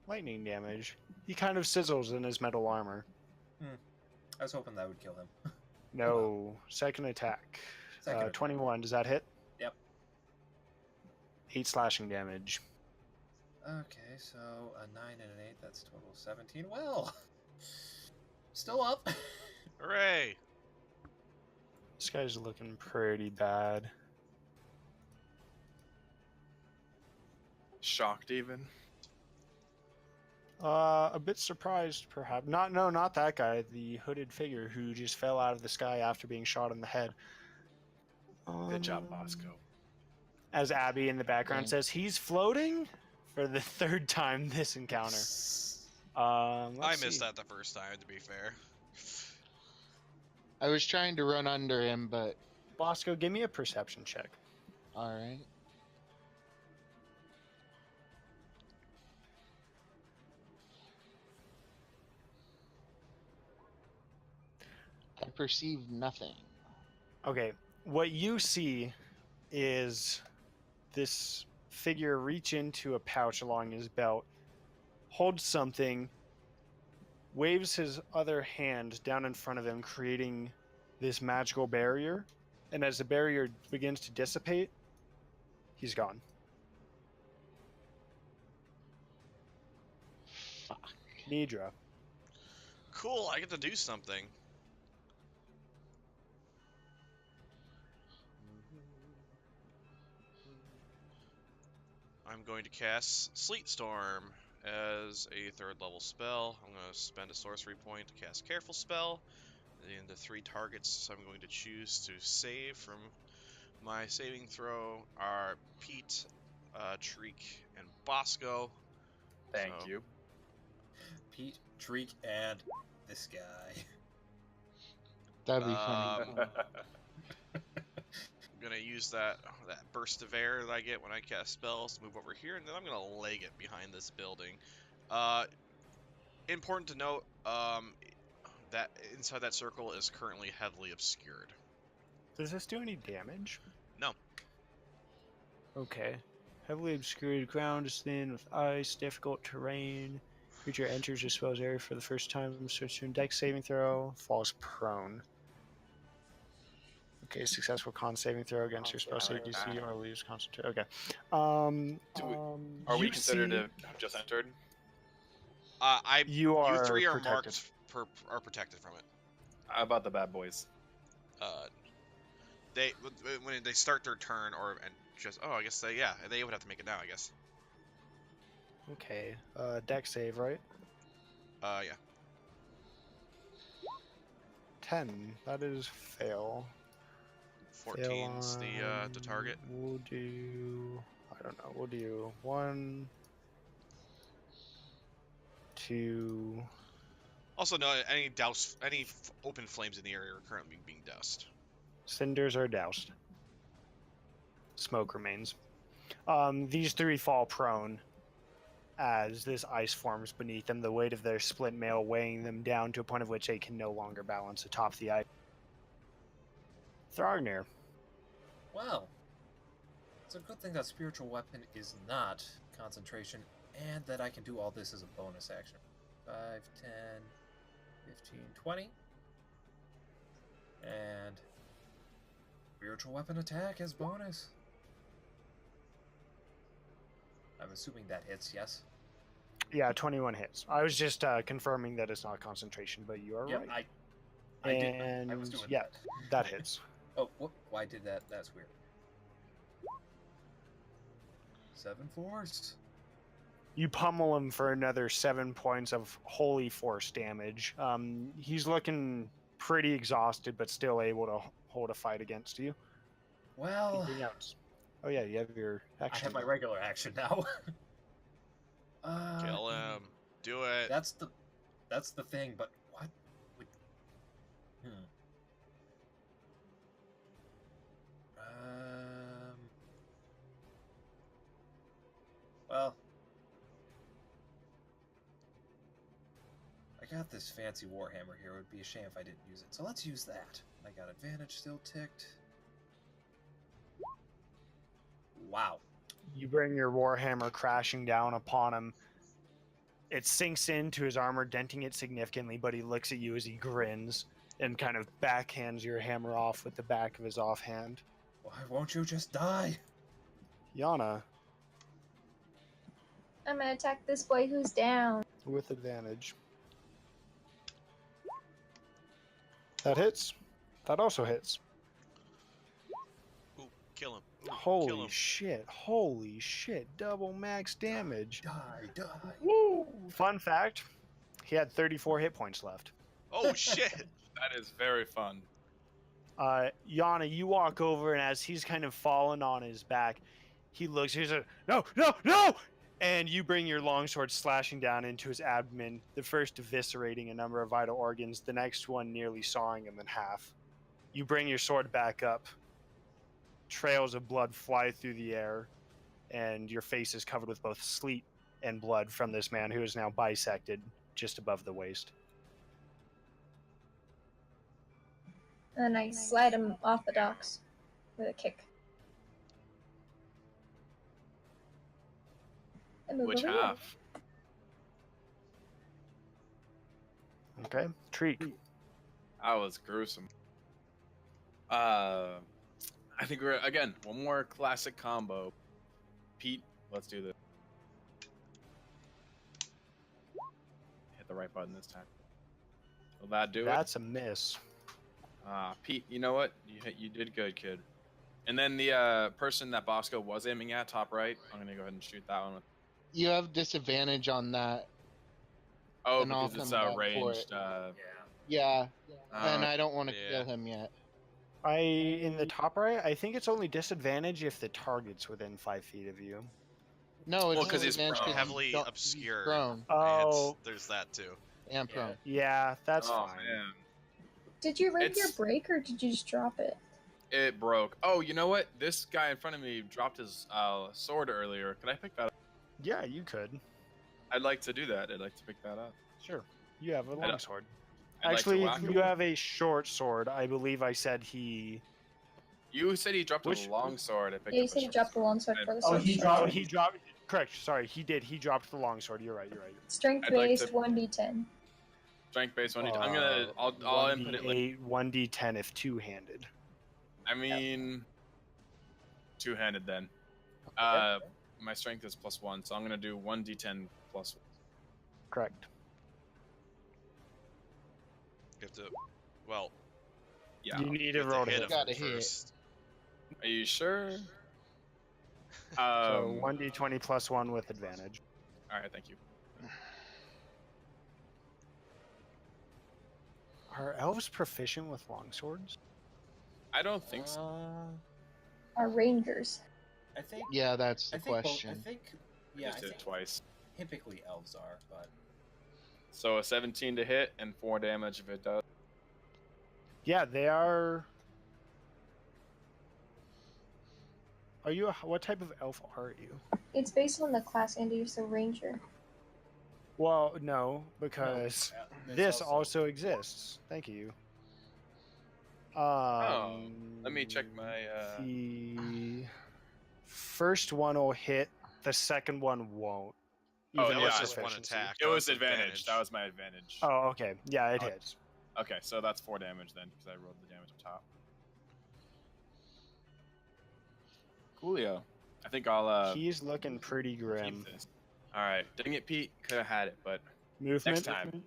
Lightning damage. He kind of sizzles in his metal armor. I was hoping that would kill him. No. Second attack. Second attack. 21. Does that hit? Yep. 8 slashing damage. Okay, so a 9 and an 8, that's total 17. Well, still up. Hooray! This guy's looking pretty bad. Shocked even. A bit surprised, perhaps. Not that guy. The hooded figure who just fell out of the sky after being shot in the head. Good job, Bosco. As Abby in the background Yeah. says, he's floating for the third time this encounter. I Let's missed see. that the first time, to be fair. I was trying to run under him, but Bosco, give me a perception check. all right. I perceive nothing. Okay, what you see is this figure reach into a pouch along his belt, holds something, waves his other hand down in front of him, creating this magical barrier. And as the barrier begins to dissipate, he's gone. Fuck. Nidra. Cool, I get to do something. I'm going to cast Sleet Storm as a 3rd level spell. I'm going to spend a sorcery point to cast Careful Spell. And the 3 targets I'm going to choose to save from my saving throw are Pete, Treek, and Bosco. Thank So- you. Pete, Treek, and this guy. That'd be funny. I'm gonna use that burst of air that I get when I cast spells to move over here, and then I'm gonna leg it behind this building. Important to note, that inside that circle is currently heavily obscured. Does this do any damage? No. Okay. Heavily obscured ground is thin with ice, difficult terrain. Creature enters your spell's area for the first time, switch to a dex saving throw, falls prone. Okay, successful con saving throw against your spell save DC or lose concentration. Okay. Are we you considered see- to have just entered? You are 3 are protected. marked are protected from it. How about the bad boys? They when they start their turn I guess they would have to make it now, I guess. Okay. Dex save, right? Yeah. 10. That is fail. 14's the target. We'll do. I don't know. We'll do 1, 2. Also, no, any open flames in the area are currently being doused. Cinders are doused. Smoke remains. These 3 fall prone as this ice forms beneath them, the weight of their split mail weighing them down to a point of which they can no longer balance atop the ice. Throgner. Well, it's a good thing that spiritual weapon is not concentration, and that I can do all this as a bonus action. 5, 10, 15, 20. And spiritual weapon attack as bonus. I'm assuming that hits, yes? Yeah, 21 hits. I was just confirming that it's not concentration, but you are Yep, right. I did. And I was doing yeah, that. that hits. Oh, why did that? That's weird. 7 force. You pummel him for another 7 points of holy force damage. He's looking pretty exhausted, but still able to hold a fight against you. Well, Anything else? Oh yeah, you have your I action. have my regular action now. Kill him. Do it. That's the thing. But what would? Well, I got this fancy warhammer here. It would be a shame if I didn't use it. So let's use that. I got advantage still ticked. Wow. You bring your warhammer crashing down upon him. It sinks into his armor, denting it significantly, but he looks at you as he grins and kind of backhands your hammer off with the back of his offhand. Why won't you just die? Yana, I'm gonna attack this boy who's down. with advantage. That hits. That also hits. Ooh, kill him. Ooh, kill Holy him. shit. Holy shit. Double max damage. Die. Woo! Fun fact, he had 34 hit points left. Oh shit! That is very fun. Yana, you walk over, and as he's kind of fallen on his back, he looks, he's like, no, no, no! And you bring your longsword slashing down into his abdomen, the first eviscerating a number of vital organs, the next one nearly sawing him in half. You bring your sword back up, trails of blood fly through the air, and your face is covered with both sleet and blood from this man who is now bisected just above the waist. And then I slide him off the docks with a kick. And move Which over here. half? Okay, Treek. That was gruesome. I think we're again one more classic combo. Pete, let's do this. Hit the right button this time. Will that do it? That's a miss. Pete, you know what? You did good, kid. And then the person that Bosco was aiming at, top right, I'm gonna go ahead and shoot that one. You have disadvantage on that. Oh, And I'll because it's come back for ranged. Yeah. Yeah, and I don't want to yeah. kill him yet. In the top right, I think it's only disadvantage if the target's within 5 feet of you. No, it's Well, 'cause he's disadvantage prone. 'cause Heavily he's obscured. prone Oh, There's that too. and prone. yeah, that's Oh fine. man, Did you rapier It's- break or did you just drop it? it broke. Oh, you know what? This guy in front of me dropped his sword earlier. Could I pick that up? Yeah, you could. I'd like to do that. I'd like to pick that up. Sure. You have a don't- longsword. I'd like to Actually, whack him. you have a short sword. I believe I said he. You said he dropped Which- a long sword. I picked Yeah, you up said a you dropped the short longsword sword. for the Oh, sword. he shot. dropped- Oh, he dropped. Correct. Sorry, he did. He dropped the longsword. You're right. You're right. Strength I'd like based to- 1d10. Strength base one. I'm gonna. I'll input it. Like, 1d8, 1d10 if two-handed. I mean, two-handed then. My strength is +1, so I'm gonna do 1d10 +1. Correct. You have to. Well, Yeah. You need you to have roll to to hit hit. him Gotta hit. first. Are you sure? So 1d20 plus 1 with advantage. All right. Thank you. Are elves proficient with longswords? I don't think so. Our rangers. I think. Yeah, that's the I think. question. I think. I Yeah, I just did think it twice. typically elves are, but So a 17 to hit and 4 damage if it does. Yeah, they are. Are you? What type of elf are you? It's based on the class, Andy. You're a ranger. Well, no, because there's this also exists. Thank you. Let me check my. The first one will hit. The second one won't. Oh, even that with was just one proficiency. attack. It That was advantage. That was my advantage. Oh, okay. Yeah, it Oh. hits. Okay, so that's 4 damage then, because I rolled the damage up top. Coolio. I think I'll He's looking pretty grim. keep this. All right, dang it, Pete. Could have had it, but Movement. time.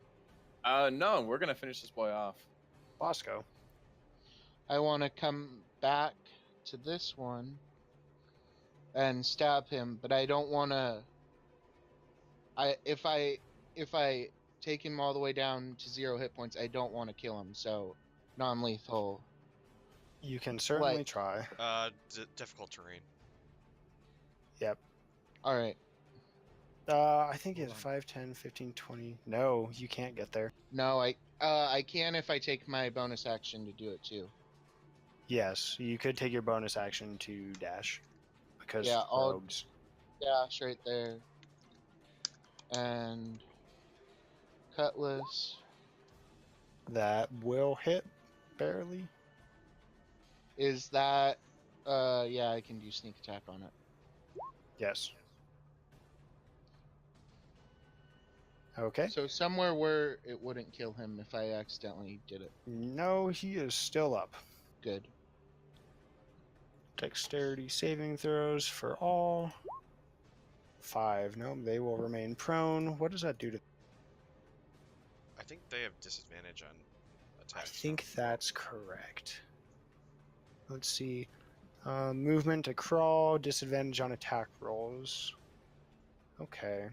no, we're gonna finish this boy off. Bosco. I want to come back to this one and stab him, but I don't want to. If I take him all the way down to 0 hit points, I don't want to kill him. So non-lethal. You can certainly Like- try. Difficult terrain. Yep. All right. I think Hold it's on. 5, 10, 15, 20. No, you can't get there. No, I can if I take my bonus action to do it too. Yes, you could take your bonus action to dash. Because Yeah, I'll rogues. dash right there. And cutlass That will hit, barely. is that. Yeah, I can do sneak attack on it. Yes. Okay. So somewhere where it wouldn't kill him if I accidentally did it. No, he is still up. Good. Dexterity saving throws for all. 5. No, they will remain prone. What does that do to? I think they have disadvantage on I attacks. think that's correct. Let's see. Movement to crawl, disadvantage on attack rolls. Okay.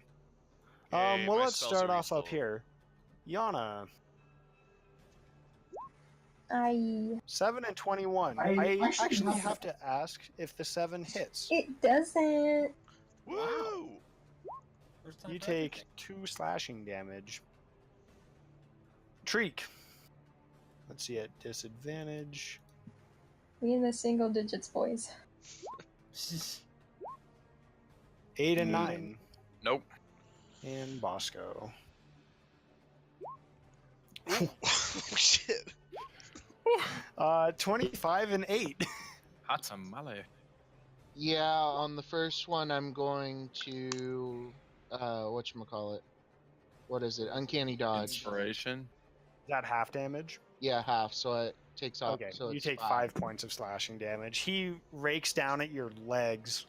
Yay, Well, my let's spells start are off up useful. here. Yana, I. 7 and 21. I I actually actually have have to ask if the 7 hits. It doesn't. Woo! First time You for take everything. 2 slashing damage. Treek. Let's see at disadvantage. We in the single digits, boys. 8 and Mm. 9. Nope. And Bosco. Ooh. Shit. 25 and 8. Hot tamale. Yeah, on the first one, I'm going to whatchamacallit. What is it? Uncanny dodge. Inspiration. Is that half damage? Yeah, half. So it takes off. Okay, So you it's take 5 points of slashing damage. He rakes down at your legs.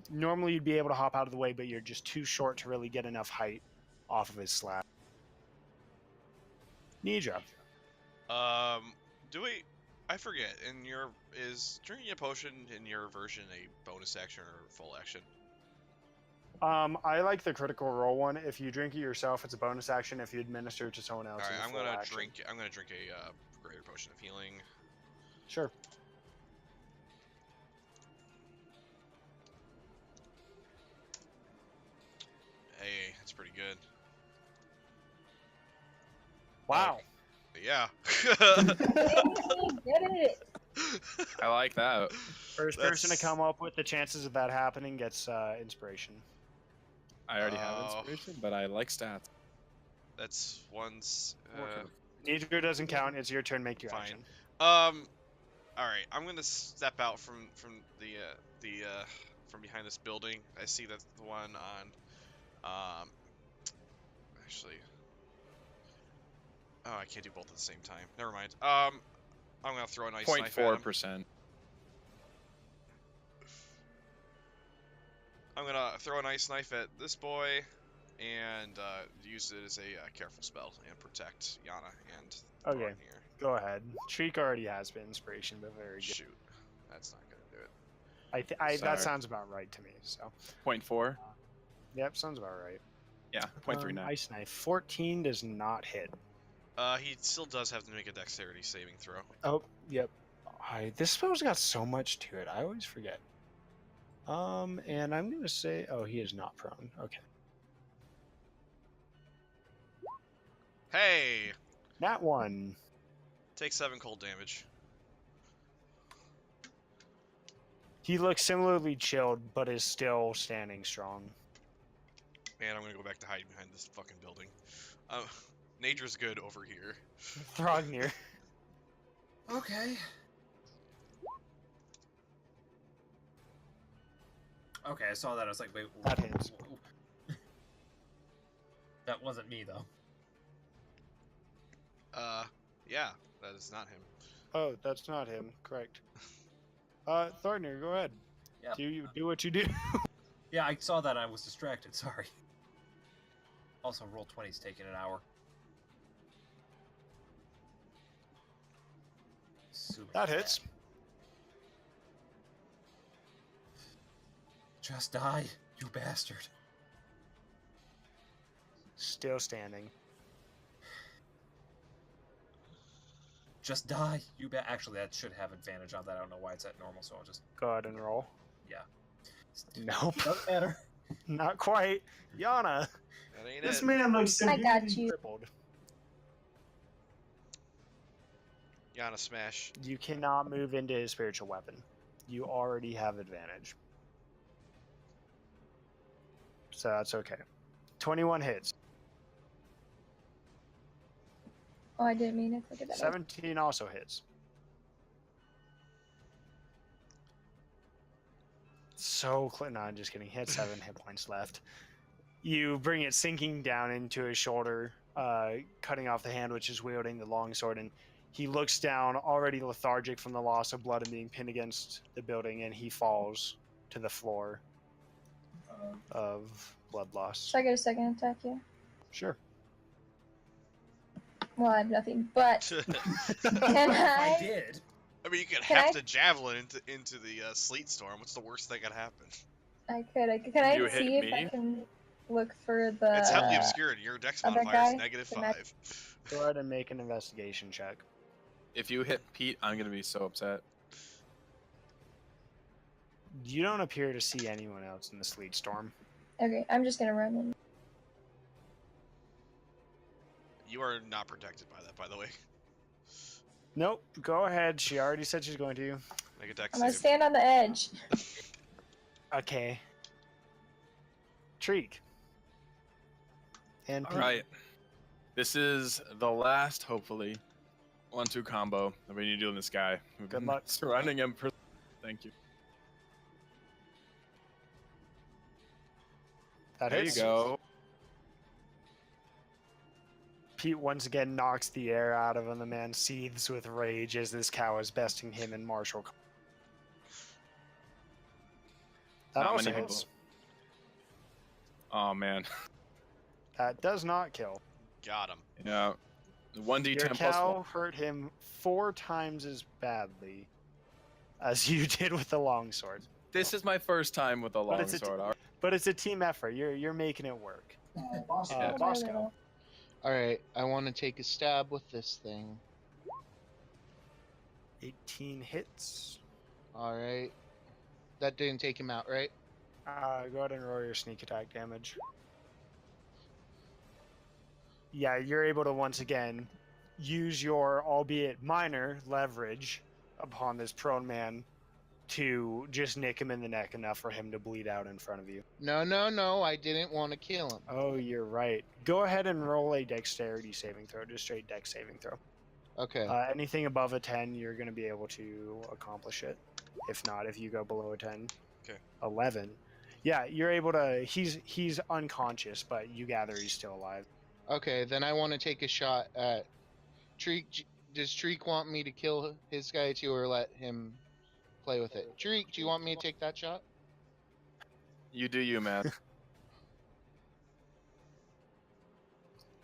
Normally you'd be able to hop out of the way, but you're just too short to really get enough height off of his slash. Nidra. Do we? I forget. Is drinking a potion in your version a bonus action or full action? I like the critical roll one. If you drink it yourself, it's a bonus action. If you administer it to someone else, All right, it's a I'm full gonna action. drink. I'm gonna drink a greater potion of healing. Sure. Hey, that's pretty good. Wow. Yeah. Get it! I like that. First person to come up with the chances of that happening gets inspiration. I already have Oh. inspiration, but I like stats. That's once. Nidra doesn't count. It's your turn. Make your Fine. action. All right. I'm gonna step out from the from behind this building. I see that the one on. Actually. Oh, I can't do both at the same time. Never mind. I'm gonna throw a nice knife at him. 0.4%. I'm gonna throw a nice knife at this boy, and use it as a careful spell and protect Yana and Okay. here. Go ahead. Shriek already has been inspiration, but very good. Shoot, that's not gonna do it. That Sorry. sounds about right to me. So, 0.4. yep, sounds about right. Yeah, 0.39. Ice knife. 14 does not hit. He still does have to make a dexterity saving throw. Oh, yep. This spell's got so much to it. I always forget. And I'm gonna say, oh, he is not prone. Okay. Hey, That one. take 7 cold damage. He looks similarly chilled, but is still standing strong. Man, I'm gonna go back to hiding behind this fucking building. Nature's good over here. Thrognir. Okay. Okay, I saw that. I was like, wait. That hits. That wasn't me, though. Yeah, that is not him. Oh, that's not him. Correct. Thornir, go ahead. Yeah. Do what you do. Yeah, I saw that. And I was distracted. Sorry. Also, roll 20's taking an hour. Assuming That hits. Just die, you bastard. Still standing. Just die, you Actually, that should have advantage on that. I don't know why it's at normal, so I'll just... Go ahead and roll. Yeah. Nope. Doesn't matter. Not quite. Yana, That ain't This it. man looks so I got you. crippled. Yana smash. You cannot move into his spiritual weapon. You already have advantage. So that's okay. 21 hits. Oh, I didn't mean to look at that. 17 also hits. So close. No, I'm just kidding. He had 7 hit points left. You bring it sinking down into his shoulder, cutting off the hand which is wielding the longsword, and he looks down, already lethargic from the loss of blood and being pinned against the building, and he falls to the floor of blood loss. So I get a second attack, yeah? Sure. Well, I have nothing, but can I I? did. I mean, you could Can I- heft a javelin into the sleet storm. What's the worst that could happen? I could. Can I You hit see if me? I can look for the? It's heavily obscured. Your dex other modifier is guy, negative the mag- 5. Go ahead and make an investigation check. If you hit Pete, I'm gonna be so upset. You don't appear to see anyone else in the sleet storm. Okay, I'm just gonna run in. You are not protected by that, by the way. Nope. Go ahead. She already said she's going to. Make a dex I'm gonna save. stand on the edge. Okay. Treek. And All Pete. right. This is the last, hopefully, 1-2 combo that we need to do in this guy. We've Good been luck. surrounding him for. Thank you. That There hits. you go. Pete once again knocks the air out of him. The man seethes with rage as this cow is besting him in martial combat. That Not also many hits. people. Oh man. That does not kill. Got him. Yeah. The 1d10 Your plus cow 1. hurt him 4 times as badly as you did with the longsword. This is my first time with a But it's a longsword. All right. But it's a team effort. You're making it work. Yeah. Bosco. Alright, I want to take a stab with this thing. 18 hits. Alright. That didn't take him out, right? Go ahead and roll your sneak attack damage. Yeah, you're able to once again use your, albeit minor, leverage upon this prone man to just nick him in the neck enough for him to bleed out in front of you. No, no, no, I didn't want to kill him. Oh, you're right. Go ahead and roll a dexterity saving throw, just straight dex saving throw. Okay. Anything above a 10, you're going to be able to accomplish it. If not, if you go below a 10. Okay. 11. Yeah, you're able to. He's unconscious, but you gather he's still alive. Okay, then I want to take a shot at Treek. Does Treek want me to kill his guy too, or let him play with it? Treek, do you want me to take that shot? You do you, man.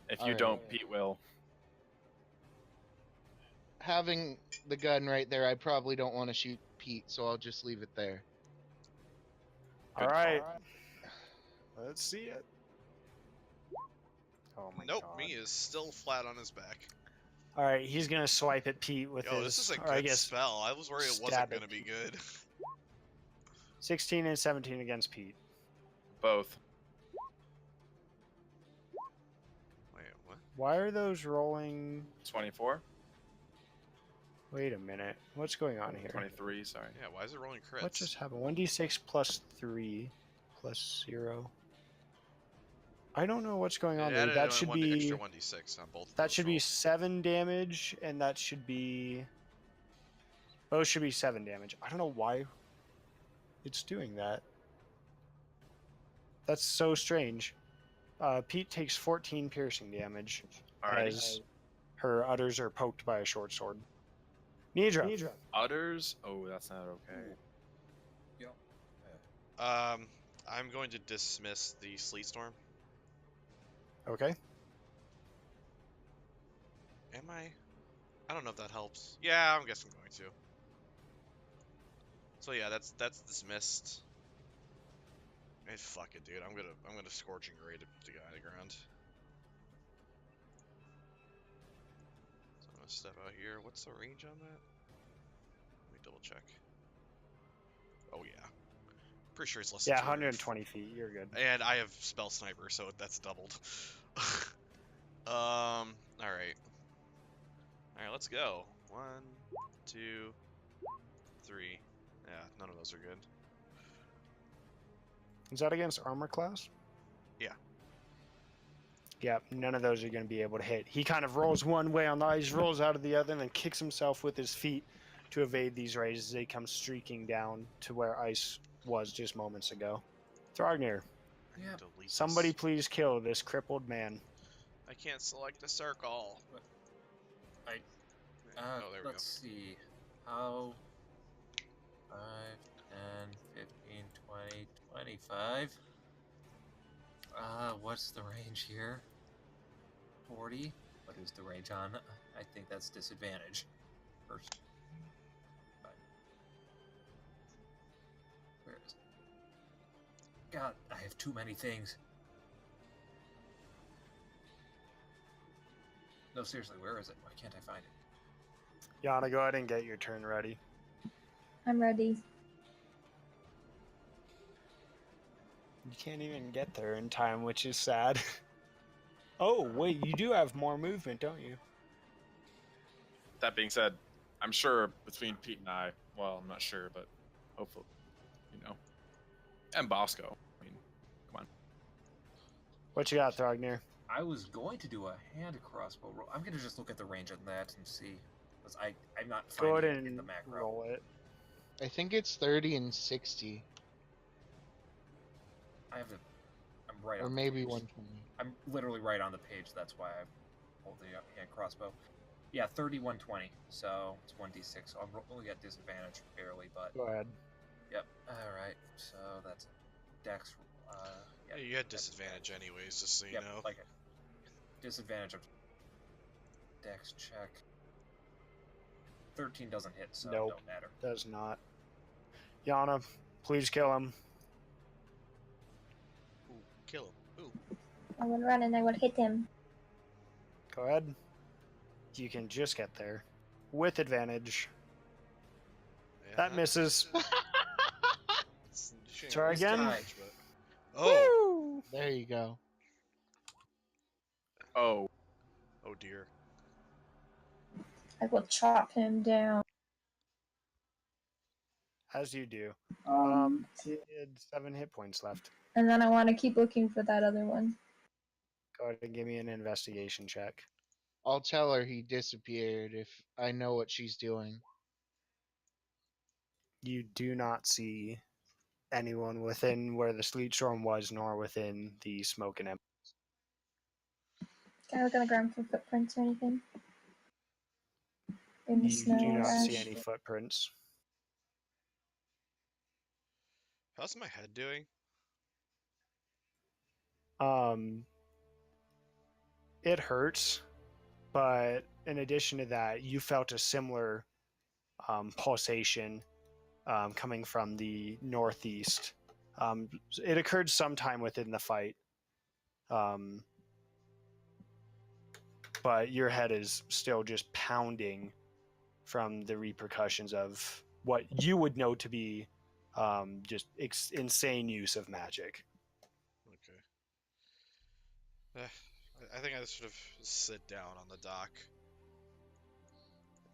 If you Alright. don't, Pete will. Having the gun right there, I probably don't want to shoot Pete, so I'll just leave it there. All right. Let's see it. Oh my Nope, god. me is still flat on his back. All right, he's gonna swipe at Pete with Yo, his. this is a or I good guess spell. I was worried it wasn't stab going to at be good. 16 and 17 against Pete. Both. Wait, what? Why are those rolling? 24? Wait a minute. What's going on here? 23, sorry. Yeah, why is it rolling crits? What just happened? 1d6 plus 3 plus 0. I don't know what's going on It there. added That an should one be extra 1d6 on both. of that those should be rolls. 7 damage, and that should be both should be 7 damage. I don't know why it's doing that. That's so strange. Pete takes 14 piercing damage Alrighty. as her udders are poked by a short sword. Nidra. Udders? Oh, that's not okay. I'm going to dismiss the sleet storm. Okay. Am I? I don't know if that helps. Yeah, I'm guessing I'm going to. So yeah, that's dismissed. Hey, fuck it, dude. I'm gonna scorching ray the guy on the ground. So I'm gonna step out here. What's the range on that? Let me double check. Oh yeah. Pretty sure it's less Yeah, than 200. 120 feet. You're good. And I have spell sniper, so that's doubled. All right. All right, let's go. 1, 2, 3. Yeah, none of those are good. Is that against armor class? Yeah. Yeah, none of those are going to be able to hit. He kind of rolls one way on the ice, rolls out of the other, and then kicks himself with his feet to evade these rays as they come streaking down to where ice was just moments ago. Throgner, I need Yeah. to delete somebody this. please kill this crippled man. I can't select a circle. Oh, there we go. Let's see. How? 5, 10, 15, 20, 25. What's the range here? 40? What is the range on? I think that's disadvantage. First. Where is it? God, I have too many things. No, seriously, where is it? Why can't I find it? Yana, go ahead and get your turn ready. I'm ready. You can't even get there in time, which is sad. Oh, wait, you do have more movement, don't you? That being said, I'm sure between Pete and I, well, I'm not sure, but hopefully, and Bosco. I mean, come on. What you got, Throgner? I was going to do a hand crossbow roll. I'm gonna just look at the range on that and see, because I'm not Go finding ahead it in and the macro. roll it. I think it's 30 and 60, I have to. I'm right or on. maybe the page. 120. I'm literally right on the page. That's why I hold the hand crossbow. Yeah, 30, 120. So it's 1d6. So I'm only at disadvantage barely, but Go ahead. yep. All right. So that's dex. Yeah, you had disadvantage anyways, just so you Yep, know. like a disadvantage of dex check. 13 doesn't hit, so Nope. it don't matter. Does not. Yana, please kill him. Ooh, kill him. Ooh. I will run and I will hit him. Go ahead. You can just get there. With advantage. Yeah, That misses. you shouldn't Try have again. disadvantage, but- Oh! Woo! There you go. Oh, Oh dear. I will chop him down. As you do. He had 7 hit points left. And then I want to keep looking for that other one. Go ahead and give me an investigation check. I'll tell her he disappeared if I know what she's doing. You do not see anyone within where the sleet storm was, nor within the smoke and Can I look on the ground for footprints or anything? In the you snow do or not ash? see any footprints. How's my head doing? It hurts, but in addition to that, you felt a similar pulsation coming from the northeast. It occurred sometime within the fight, but your head is still just pounding from the repercussions of what you would know to be just insane use of magic. Okay. I think I should have sit down on the dock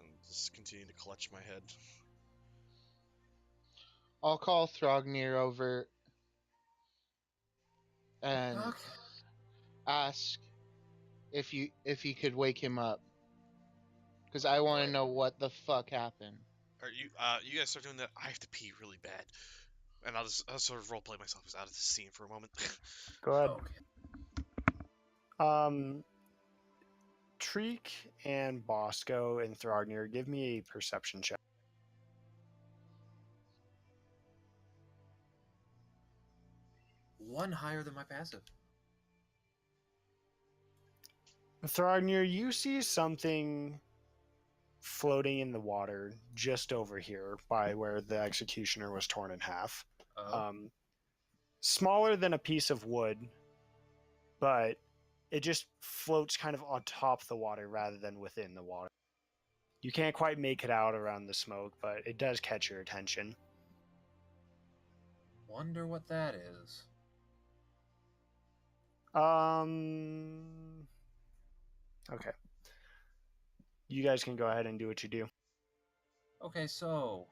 and just continue to clutch my head. I'll call Thrognir over and Okay. ask if he could wake him up, because I want to know what the fuck happened. Are you you guys start doing that? I have to pee really bad, and I'll sort of roleplay myself as out of the scene for a moment. Go ahead. Okay. Treek and Bosco and Thrognir, give me a perception check. One higher than my passive. Thrognir, you see something floating in the water just over here by where the executioner was torn in half. Oh. Smaller than a piece of wood, but it just floats kind of on top of the water rather than within the water. You can't quite make it out around the smoke, but it does catch your attention. Wonder what that is. Okay. You guys can go ahead and do what you do. Okay, so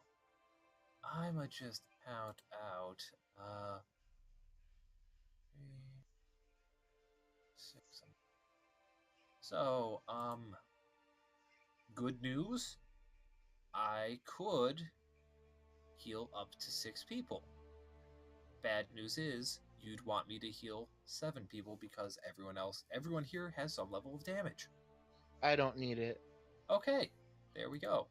I'ma just count out 3, 6. So, good news. I could heal up to 6 people. Bad news is you'd want me to heal 7 people because everyone here has some level of damage. I don't need it. Okay, there we go.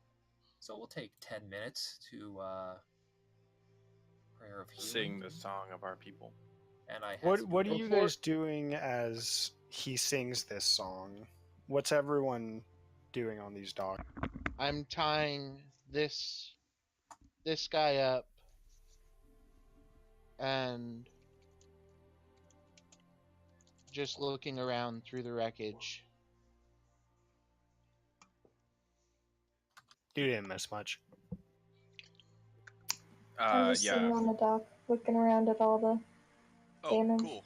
So we'll take 10 minutes to prayer of healing. Sing the song of our people. And I have What are some you Before- guys doing as he sings this song? What's everyone doing on these docks? I'm tying this guy up and just looking around through the wreckage. You didn't miss much. I'm just sitting Yeah. on the dock, looking around at all the Oh, damage. cool.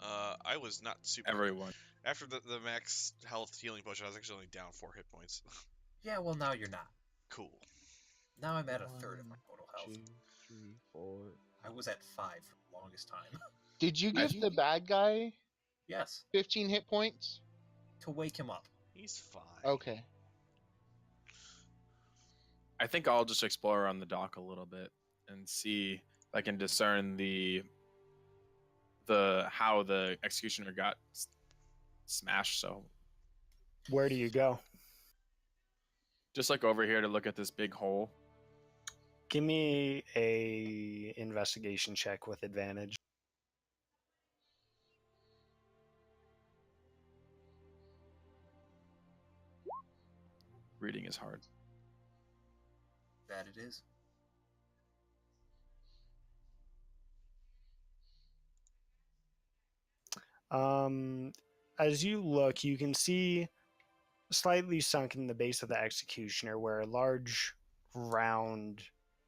I was not super. Everyone. After the max health healing potion, I was actually only down 4 hit points. Yeah, well, now you're not. Cool. Now I'm at a third of my total health. 2, 3, 4. I was at 5 for the longest time. Did you give the bad guy Yes, 15 hit points? to wake him up. He's fine. Okay. I think I'll just explore on the dock a little bit and see if I can discern the how the executioner got smashed. So Where do you go? just like over here to look at this big hole. Give me a investigation check with advantage. Reading is hard. That it is. As you look, you can see slightly sunk in the base of the executioner where a large, round,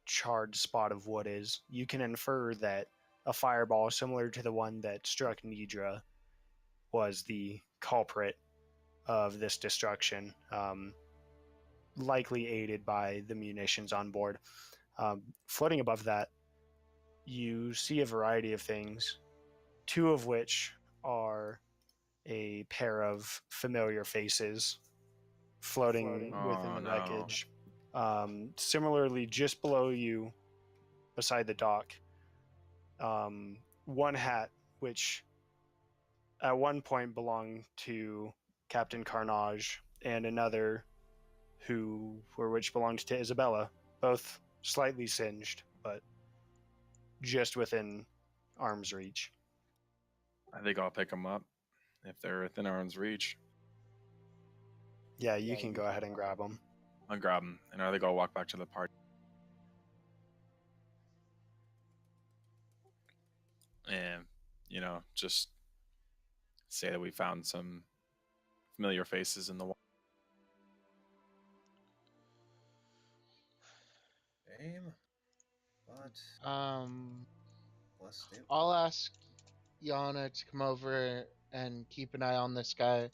charred spot of wood is. You can infer that a fireball similar to the one that struck Nidra was the culprit of this destruction, likely aided by the munitions on board. Floating above that, you see a variety of things, two of which are a pair of familiar faces floating within the Oh, no. wreckage. Similarly, just below you, beside the dock, one hat, which at one point belonged to Captain Carnage, and another which belonged to Isabella, both slightly singed, but just within arm's reach. I think I'll pick them up if they're within arm's reach. Yeah, you can go ahead and grab them. I'll grab them, and I think I'll walk back to the party. And, just say that we found some familiar faces in the water. Aim. But let's do. I'll ask Yana to come over and keep an eye on this guy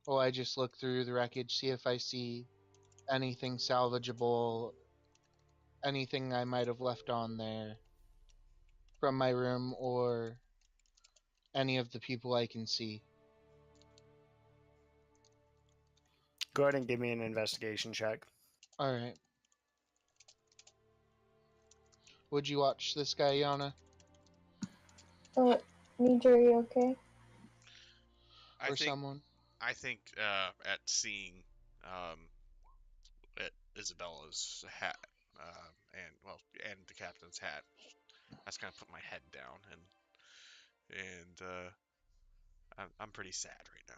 while I just look through the wreckage, see if I see anything salvageable, anything I might have left on there from my room, or any of the people I can see. Go ahead and give me an investigation check. Alright. Would you watch this guy, Yana? Oh, Nidra, are you okay? Or someone? I think at seeing at Isabella's hat and the captain's hat, I just kind of put my head down and I'm pretty sad right now.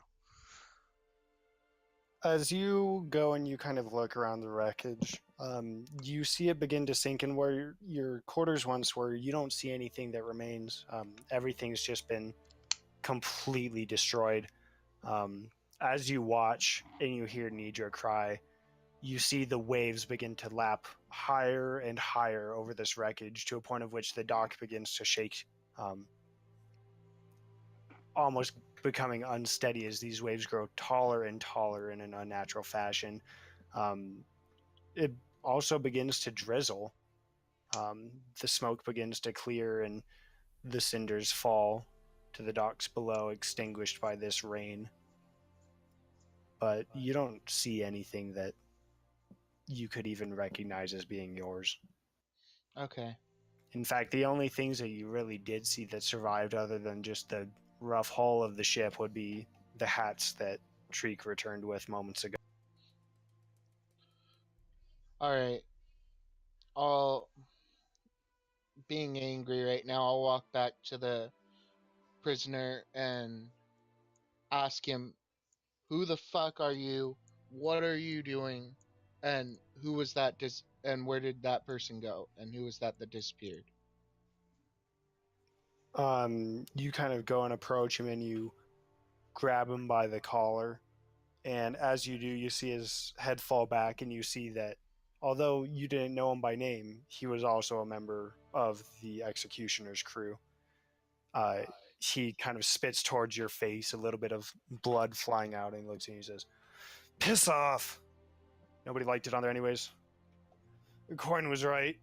As you go and you kind of look around the wreckage, you see it begin to sink in where your quarters once were. You don't see anything that remains. Everything's just been completely destroyed. As you watch and you hear Nidra cry, you see the waves begin to lap higher and higher over this wreckage to a point of which the dock begins to shake, almost becoming unsteady as these waves grow taller and taller in an unnatural fashion. It also begins to drizzle. The smoke begins to clear and the cinders fall to the docks below, extinguished by this rain. But you don't see anything that you could even recognize as being yours. Okay. In fact, the only things that you really did see that survived, other than just the rough hull of the ship, would be the hats that Treek returned with moments ago. All right. I'll being angry right now. I'll walk back to the prisoner and ask him, "Who the fuck are you? What are you doing? And who was that? And where did that person go? And who was that disappeared?" You kind of go and approach him and you grab him by the collar. And as you do, you see his head fall back, and you see that although you didn't know him by name, he was also a member of the executioner's crew. He kind of spits towards your face, a little bit of blood flying out, and looks at you and says, "Piss off! Nobody liked it on there anyways. The coin was right."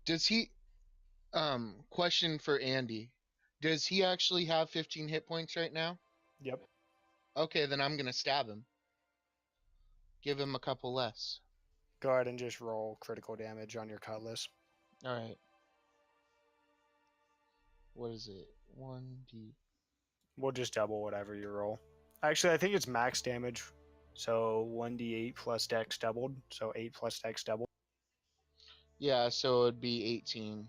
Does he question for Andy. Does he actually have 15 hit points right now? Yep. Okay, then I'm going to stab him. Give him a couple less. Go ahead and just roll critical damage on your cutlass. All right. What is it? 1d. We'll just double whatever you roll. Actually, I think it's max damage. So 1d8 plus dex doubled. So 8 plus dex doubled. Yeah, so it would be 18.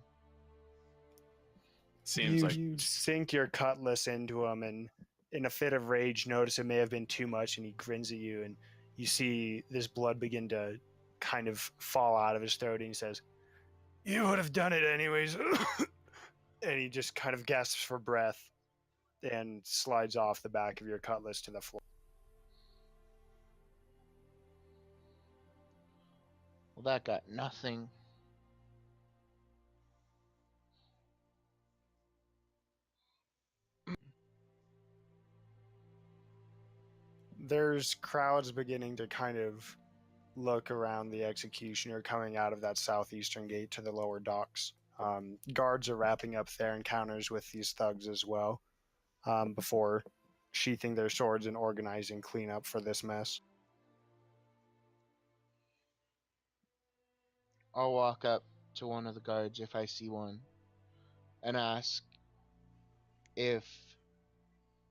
Seems like You sink your cutlass into him, and in a fit of rage, notice it may have been too much, and he grins at you, and you see this blood begin to kind of fall out of his throat, and he says, "You would have done it anyways." And he just kind of gasps for breath and slides off the back of your cutlass to the floor. Well, that got nothing. There's crowds beginning to kind of look around the executioner coming out of that southeastern gate to the lower docks. Guards are wrapping up their encounters with these thugs as well, before sheathing their swords and organizing cleanup for this mess. I'll walk up to one of the guards if I see one and ask if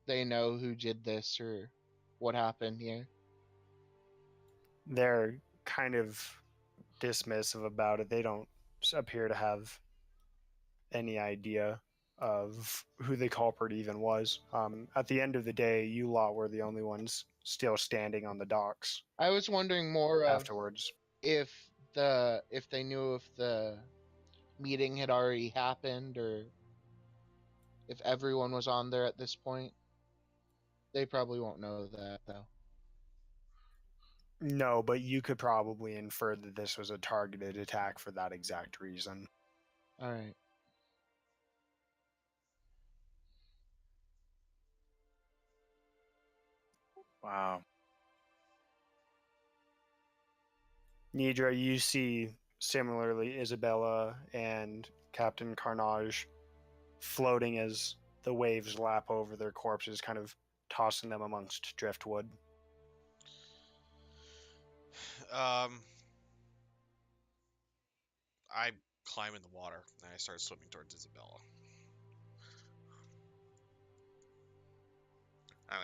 they know who did this or what happened here. They're kind of dismissive about it. They don't appear to have any idea of who the culprit even was. At the end of the day, you lot were the only ones still standing on the docks I was wondering more of afterwards. if they knew if the meeting had already happened or if everyone was on there at this point. They probably won't know that though. No, but you could probably infer that this was a targeted attack for that exact reason. All right. wow. Nidra, you see similarly Isabella and Captain Carnage floating as the waves lap over their corpses, kind of tossing them amongst driftwood. I climb in the water and I start swimming towards Isabella.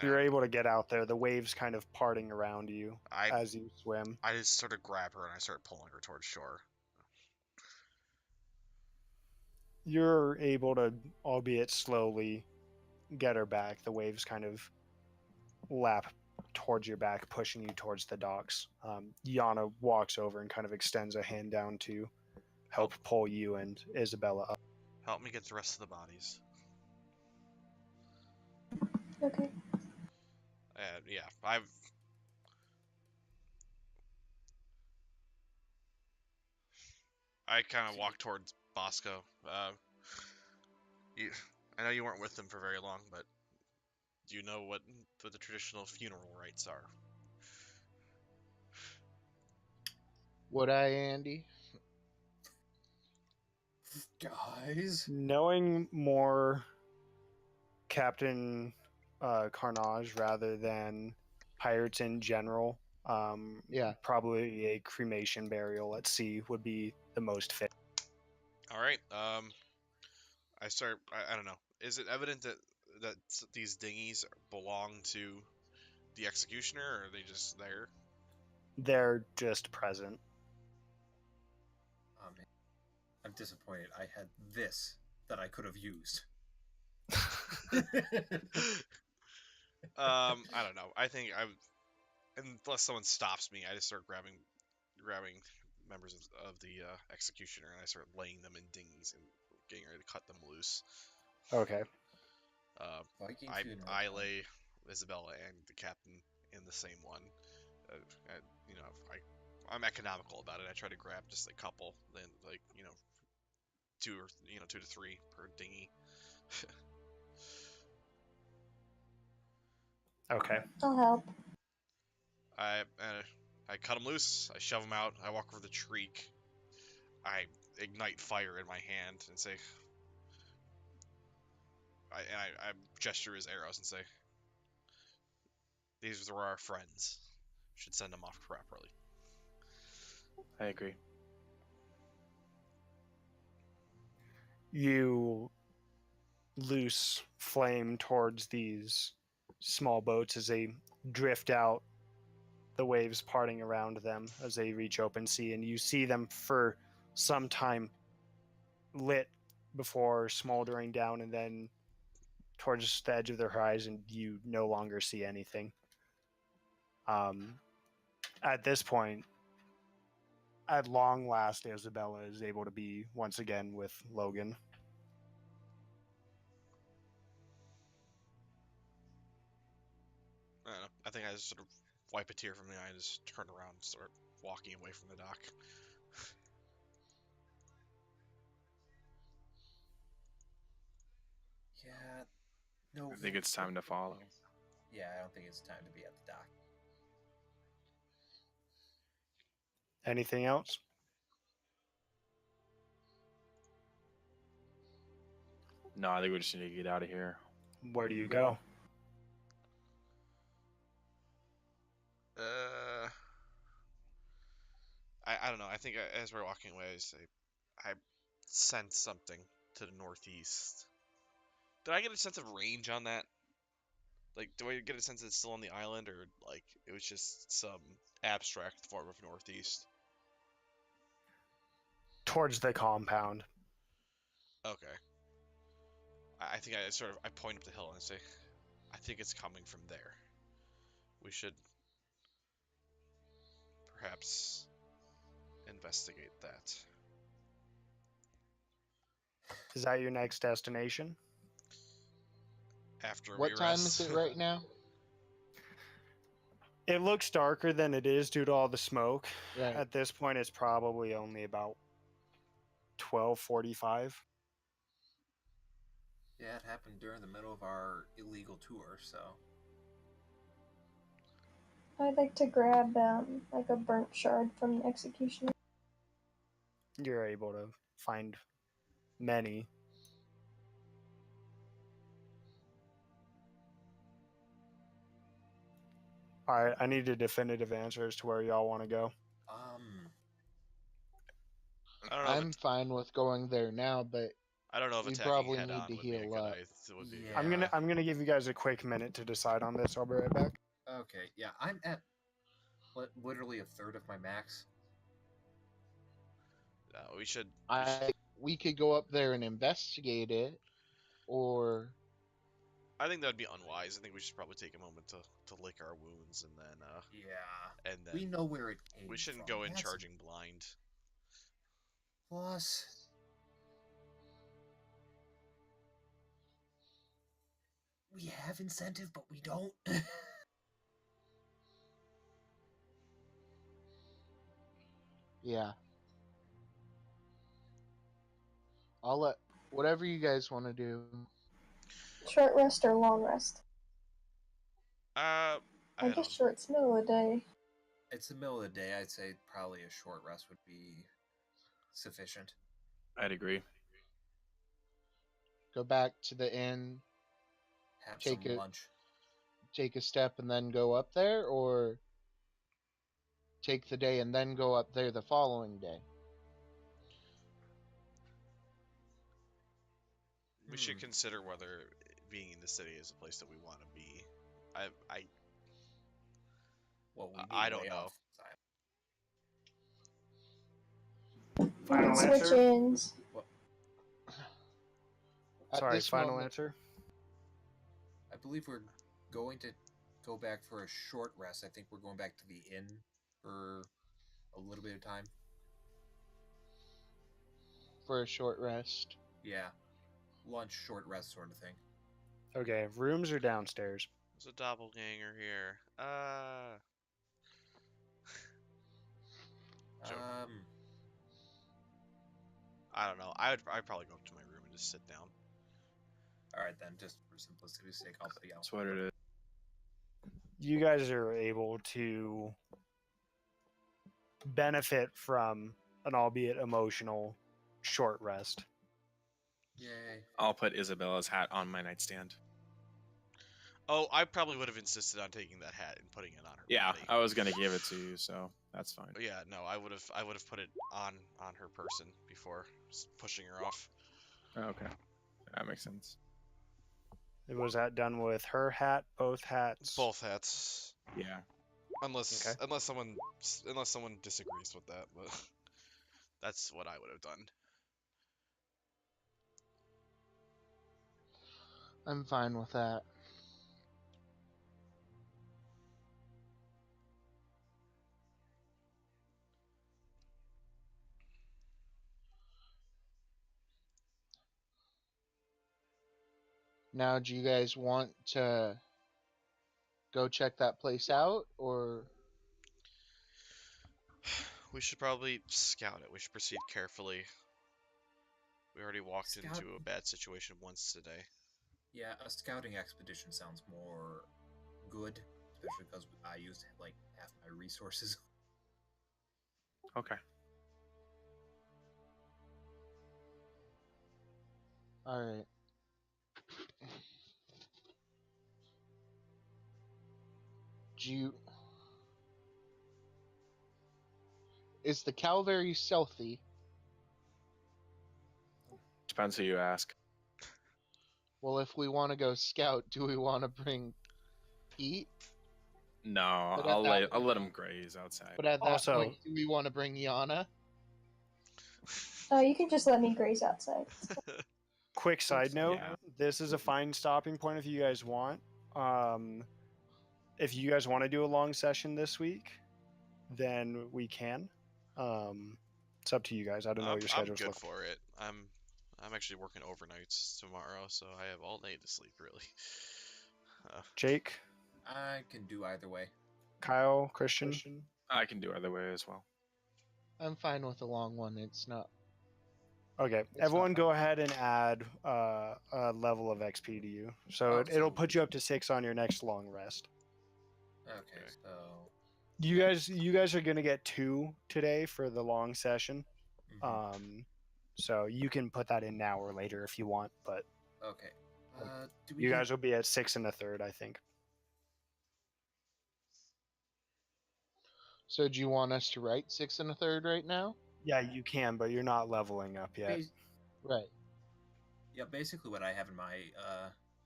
You're able to get out there, the waves kind of parting around you as you swim. I just sort of grab her and I start pulling her towards shore. You're able to, albeit slowly, get her back. The waves kind of lap towards your back, pushing you towards the docks. Yana walks over and kind of extends a hand down to help pull you and Isabella up. Help me get the rest of the bodies. Okay. And yeah, I kind of walk towards Bosco. You, I know you weren't with them for very long, but do you know what the traditional funeral rites are? Would I, Andy? Guys, Knowing more Captain Carnage rather than pirates in general, Yeah. probably a cremation burial at sea would be the most fit. All right. I start. I don't know. Is it evident that these dinghies belong to the executioner, or are they just there? They're just present. oh man, I'm disappointed. I had this that I could have used. I don't know. I think unless someone stops me, I just start grabbing members of the executioner, and I start laying them in dinghies and getting ready to cut them loose. Okay. Viking I funeral I time. lay Isabella and the captain in the same one. I, you know, I'm economical about it. I try to grab just a couple, then like two or 2 to 3 per dinghy. Okay. I'll help. I cut them loose. I shove them out. I walk over the treek. I ignite fire in my hand and say, I gesture his arrows and say, "These were our friends. Should send them off properly." I agree. You loose flame towards these small boats as they drift out, the waves parting around them as they reach open sea, and you see them for some time lit before smoldering down, and then towards the edge of the horizon you no longer see anything. At this point, at long last, Isabella is able to be once again with Logan. I don't know. I think I just sort of wipe a tear from the eye and just turn around and start walking away from the dock. Yeah, no. I think it's time to follow. Yeah, I don't think it's time to be at the dock. Anything else? No, I think we just need to get out of here. Where do you go? I don't know. I think as we're walking away, I sense something to the northeast. Did I get a sense of range on that? Like, do I get a sense it's still on the island, or like it was just some abstract form of northeast? Towards the compound. Okay. I think I sort of I point up the hill and I say, I think it's coming from there. We should perhaps investigate that. Is that your next destination? After we What time is rest. it right now? It looks darker than it is due to all the smoke. Right. At this point, it's probably only about 12:45. Yeah, it happened during the middle of our illegal tour, so. I'd like to grab like a burnt shard from the executioner. You're able to find many. All right, I need a definitive answer as to where y'all want to go. I don't know. I'm fine with going there now, but I don't know if we attacking probably head need on to would be a heal good up. would be a good Yeah. I'm gonna give you guys a quick minute to decide on this. I'll be right back. Okay, yeah, I'm at literally a third of my max. We should. We could go up there and investigate it, or I think that'd be unwise. I think we should probably take a moment to lick our wounds and then Yeah. and then We know where it came we shouldn't from. go in That's- charging blind. Plus, we have incentive, but we don't. Yeah. I'll let whatever you guys want to do. Short rest or long rest? I I don't guess know. short's middle of the day. It's the middle of the day. I'd say probably a short rest would be sufficient. I'd agree. Go back to the inn, Have Take some it. lunch. take a step, and then go up there, or take the day and then go up there the following day. We should consider whether being in the city is a place that we want to be. I Well, we need I a don't way know. off. Final Switch answer? ins. At Sorry, this final moment, answer? I believe we're going to go back for a short rest. I think we're going back to the inn for a little bit of time. for a short rest. Yeah. Lunch, short rest sort of thing. Okay, rooms are downstairs. There's a doppelganger here. Joke. I don't know. I'd probably go up to my room and just sit down. Alright then, just for simplicity's sake, I'll be out. That's what it is. You guys are able to benefit from an albeit emotional short rest. Yay. I'll put Isabella's hat on my nightstand. Oh, I probably would have insisted on taking that hat and putting it on her Yeah, body. I was gonna give it to you, so that's fine. But yeah, no, I would have put it on her person before pushing her off. Okay, that makes sense. Was that done with her hat, both hats? Both hats. Yeah. Unless Okay. unless someone disagrees with that, but that's what I would have done. I'm fine with that. Now, do you guys want to go check that place out, or We should probably scout it. We should proceed carefully. We already walked Scout- into a bad situation once today. Yeah, a scouting expedition sounds more good, especially because I used like half my resources. Okay. all right? Do you? Is the cow very stealthy? Depends who you ask. Well, if we want to go scout, do we want to bring Pete? No, But at I'll that- let him graze outside. But at that Also- point, do we want to bring Yana? You can just let me graze outside. Quick side note, Yeah. this is a fine stopping point if you guys want. If you guys want to do a long session this week, then we can. It's up to you guys. I don't know what your I'm schedule's good look like. for it. I'm actually working overnights tomorrow, so I have all night to sleep really. Jake, I can do either way. Kyle, Christian. I can do either way as well. I'm fine with a long one. It's not. Okay, It's everyone not go ahead and add a level of XP to you. So Oh, it'll so- put you up to 6 on your next long rest. Okay, so You guys are gonna get 2 today for the long session. mhm. So you can put that in now or later if you want, but Okay. Do we you do- guys will be at 6 1/3, I think. So, do you want us to write 6 1/3 right now? Yeah, you can, but you're not leveling up yet. bas- Right. Yeah, basically what I have in my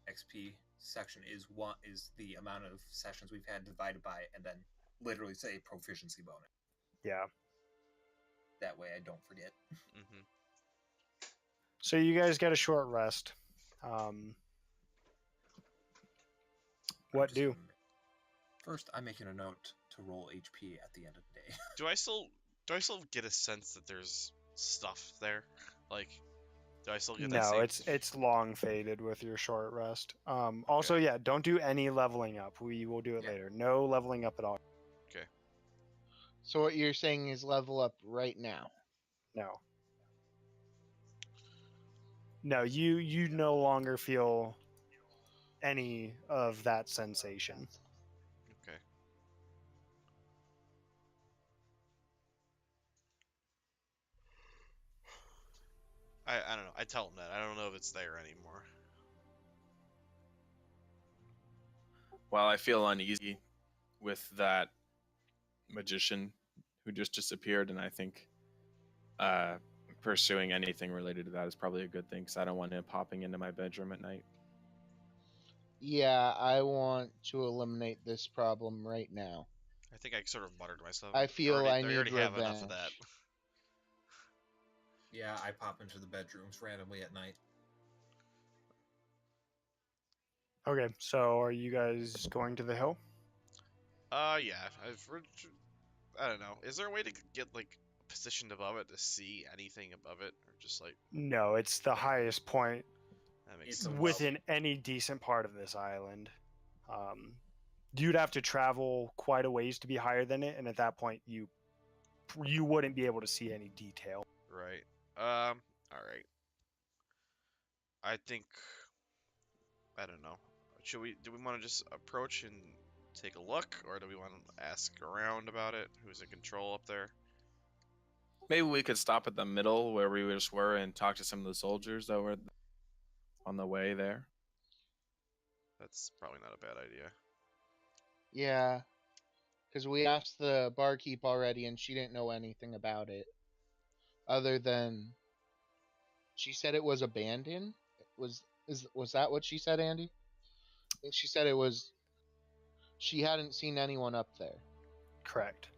XP section is the amount of sessions we've had divided by, and then literally say proficiency bonus. Yeah. That way I don't forget. hmm So you guys get a short rest. What Just, do? First, I'm making a note to roll HP at the end of the day. Do I still get a sense that there's stuff there? Like, do I still get that No, same? it's long faded with your short rest. Also, yeah, don't do any leveling up. We will do it Yeah. later. No leveling up at all. So what you're saying is level up right now. No. No, you no longer feel any of that sensation. Okay. I don't know. I tell him that. I don't know if it's there anymore. Well, I feel uneasy with that magician who just disappeared, and I think pursuing anything related to that is probably a good thing because I don't want him popping into my bedroom at night. Yeah, I want to eliminate this problem right now. I think I sort of muttered to myself. I Like, feel I they need already have enough of that. revenge. Yeah, I pop into the bedrooms randomly at night. Okay, so are you guys going to the hill? Yeah. I don't know. Is there a way to get like positioned above it to see anything above it, or just like No, it's the highest point that makes It's a sense? within any decent part of this island. You'd have to travel quite a ways to be higher than it, and at that point, you wouldn't be able to see any detail. Right. All right. I think I don't know. Do we want to just approach and take a look, or do we want to ask around about it? Who's in control up there? Maybe we could stop at the middle where we just were and talk to some of the soldiers that were on the way there. That's probably not a bad idea. Yeah, because we asked the barkeep already, and she didn't know anything about it, other than she said it was abandoned. Was that what she said, Andy? I think she said it was. She hadn't seen anyone up there. Correct.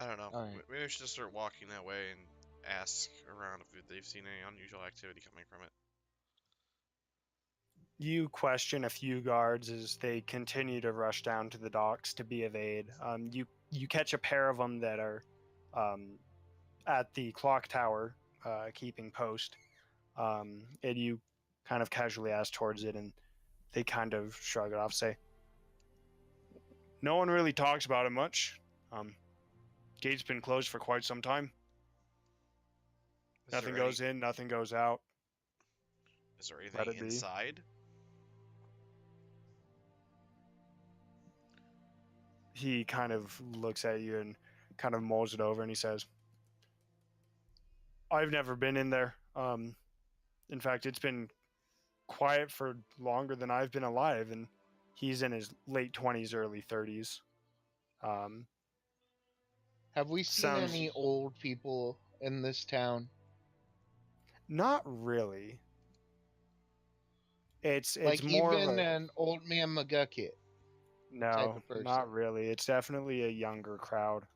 I don't know. All right. Maybe we should just start walking that way and ask around if they've seen any unusual activity coming from it. You question a few guards as they continue to rush down to the docks to be of aid. You catch a pair of them that are at the clock tower keeping post, and you kind of casually ask towards it, and they kind of shrug it off, say, "No one really talks about it much. Gate's been closed for quite some time. Is Nothing there goes in, nothing goes out. Is there Let anything it be." inside? He kind of looks at you and kind of mulls it over, and he says, "I've never been in there. In fact, it's been quiet for longer than I've been alive," and he's in his late 20s, early 30s. Have we seen Sounds any old people in this town? not really. It's Like more of even a an old man McGucket type no, of person? not really. It's definitely a younger crowd.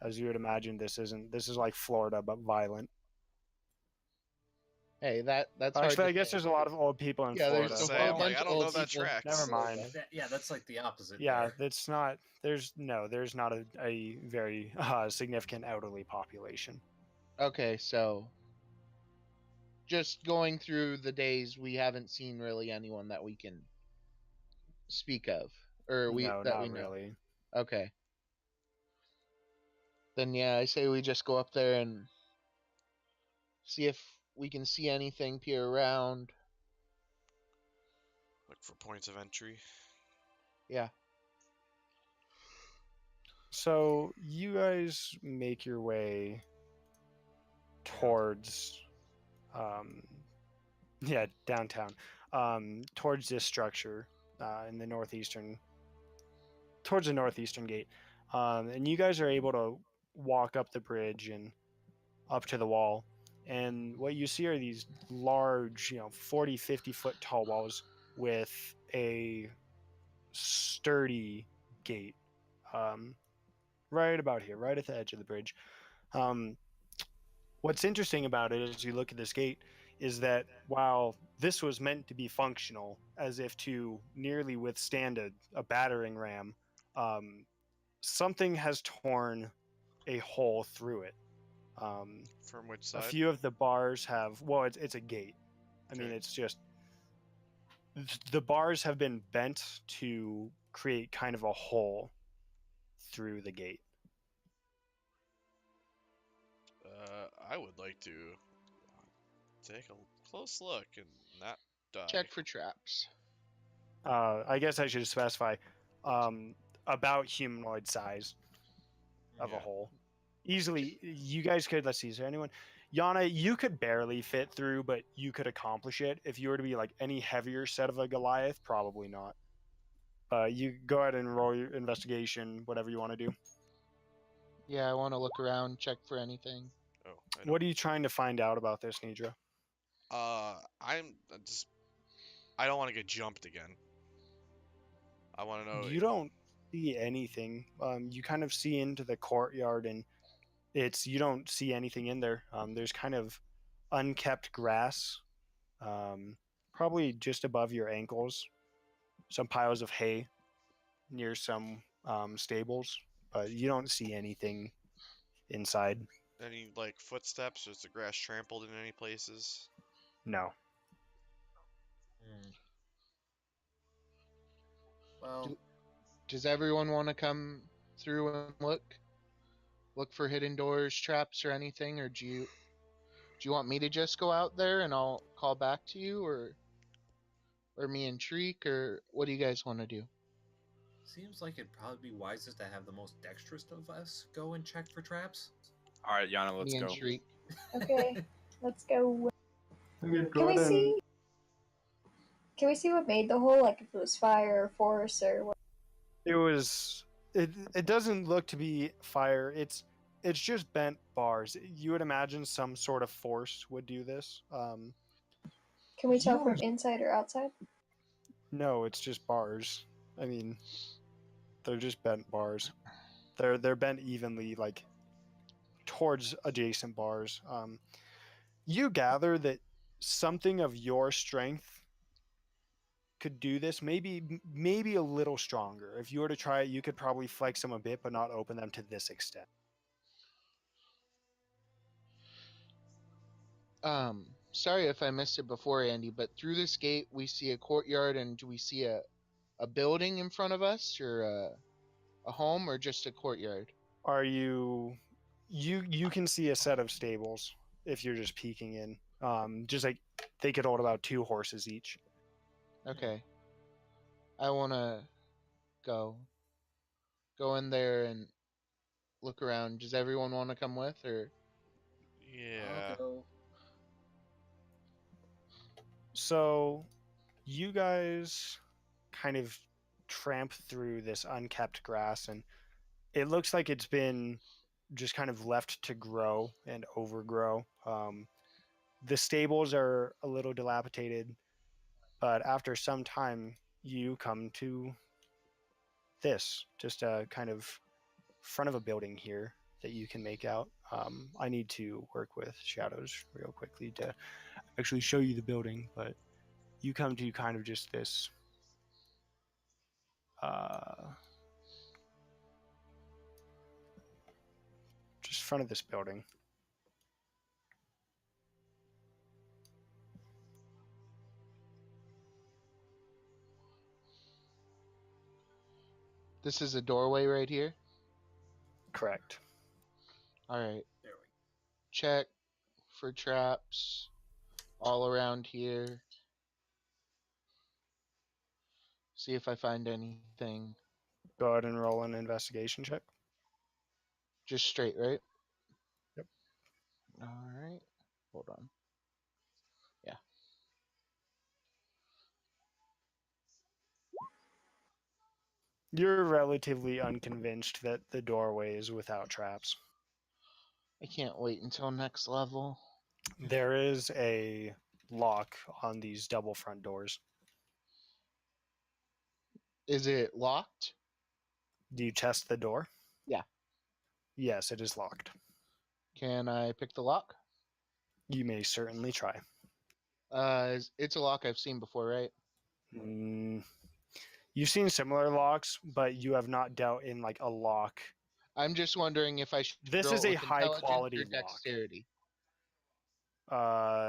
As you would imagine, this is like Florida but violent. Hey, that's hard Actually, to I guess say. there's a lot of old people in Yeah, I there's was Florida. gonna a say, whole I'm like, bunch I of don't know old if that people. tracks. Never mind. Yeah, that's like the opposite. Yeah, there. it's not. There's not a very significant elderly population. Okay, so just going through the days, we haven't seen really anyone that we can speak of, or No, that we not know. really. Okay. Then yeah, I say we just go up there and see if we can see anything peer around. Look for points of entry. Yeah. So you guys make your way towards, downtown, towards this structure in the northeastern, towards the northeastern gate, and you guys are able to walk up the bridge and up to the wall, and what you see are these large, 40, 50 foot tall walls with a sturdy gate, right about here, right at the edge of the bridge. Um, what's interesting about it as you look at this gate is that while this was meant to be functional, as if to nearly withstand a battering ram, something has torn a hole through it. From which A side? few of the bars have, well, it's a gate. I mean, Okay. it's just the bars have been bent to create kind of a hole through the gate. I would like to take a close look and not die. Check for traps. I guess I should specify about humanoid size of a Yeah. hole. Easily, you guys could. Let's see. Is there anyone? Yana, you could barely fit through, but you could accomplish it. If you were to be like any heavier set of a Goliath, probably not. You go ahead and roll your investigation, whatever you want to do. Yeah, I want to look around, check for anything. Oh, What are you trying to find out about this, Nidra? I'm just. I don't want to get jumped again. I want to know. You don't see anything. You kind of see into the courtyard, and you don't see anything in there. There's kind of unkept grass, probably just above your ankles. Some piles of hay near some stables, but you don't see anything inside. Any like footsteps? Or is the grass trampled in any places? No. Hmm. Well, Does everyone want to come through and look for hidden doors, traps, or anything, or do you want me to just go out there and I'll call back to you, or me and Shriek, or what do you guys want to do? seems like it'd probably be wisest to have the most dexterous of us go and check for traps. All right, Yana, let's me and go. Shriek. Okay, let's go. Okay, Can we see? Can we see what made the hole? Like if it was fire or force or what? It was. It doesn't look to be fire. It's just bent bars. You would imagine some sort of force would do this. Can we tell You from are- inside or outside? No, it's just bars. I mean, they're just bent bars. They're bent evenly, like towards adjacent bars. You gather that something of your strength could do this. Maybe a little stronger. If you were to try it, you could probably flex them a bit, but not open them to this extent. Sorry if I missed it before, Andy, but through this gate we see a courtyard, and do we see a building in front of us, or a home, or just a courtyard? Are you? You can see a set of stables if you're just peeking in. Just like they could hold about 2 horses each. Okay. I want to go in there and look around. Does everyone want to come with, or Yeah. I'll go. So, you guys kind of tramp through this unkept grass, and it looks like it's been just kind of left to grow and overgrow. The stables are a little dilapidated, but after some time, you come to this, just a kind of front of a building here that you can make out. I need to work with shadows real quickly to actually show you the building, but you come to kind of just this just front of this building. this is a doorway right here? Correct. All right. There we Check for traps all around here. See if I find anything. Go ahead and roll an investigation check. Just straight, right? Yep. All right. Hold on. Yeah. You're relatively unconvinced that the doorway is without traps. I can't wait until next level. There is a lock on these double front doors. Is it locked? Do you test the door? Yeah. Yes, it is locked. Can I pick the lock? You may certainly try. It's a lock I've seen before, right? You've seen similar locks, but you have not dealt in like a lock. I'm just wondering if I should. This roll is it a with high intelligence quality or lock. dexterity.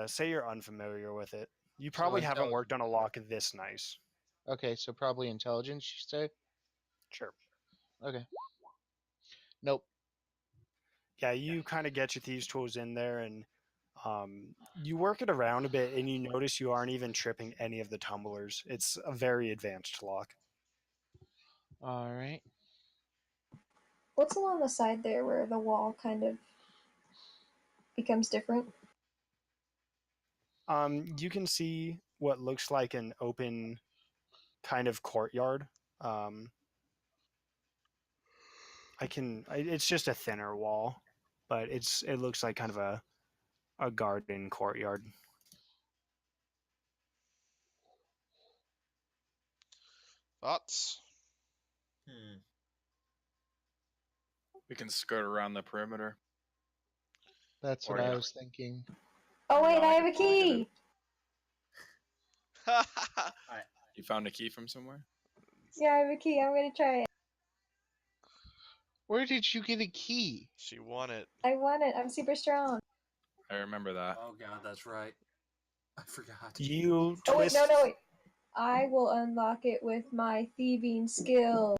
Say you're unfamiliar with it. You probably haven't worked on a lock this nice. Okay, so probably intelligence, you say? Sure. Okay. Nope. Yeah, you kind of get your thieves' tools in there, and you work it around a bit, and you notice you aren't even tripping any of the tumblers. It's a very advanced lock. All right. What's along the side there where the wall kind of becomes different? You can see what looks like an open kind of courtyard. It's just a thinner wall, but it looks like kind of a garden courtyard. Thoughts? Hmm. We can skirt around the perimeter. That's what Or I not. was thinking. Oh wait, Yeah, I I have a could probably get key! You found a key from somewhere? Yeah, I have a key. I'm gonna try it. Where did you get a key? She won it. I want it. I'm super strong. I remember that. Oh god, that's right. I forgot. You Oh wait, twist. no, wait. I will unlock it with my thieving skill.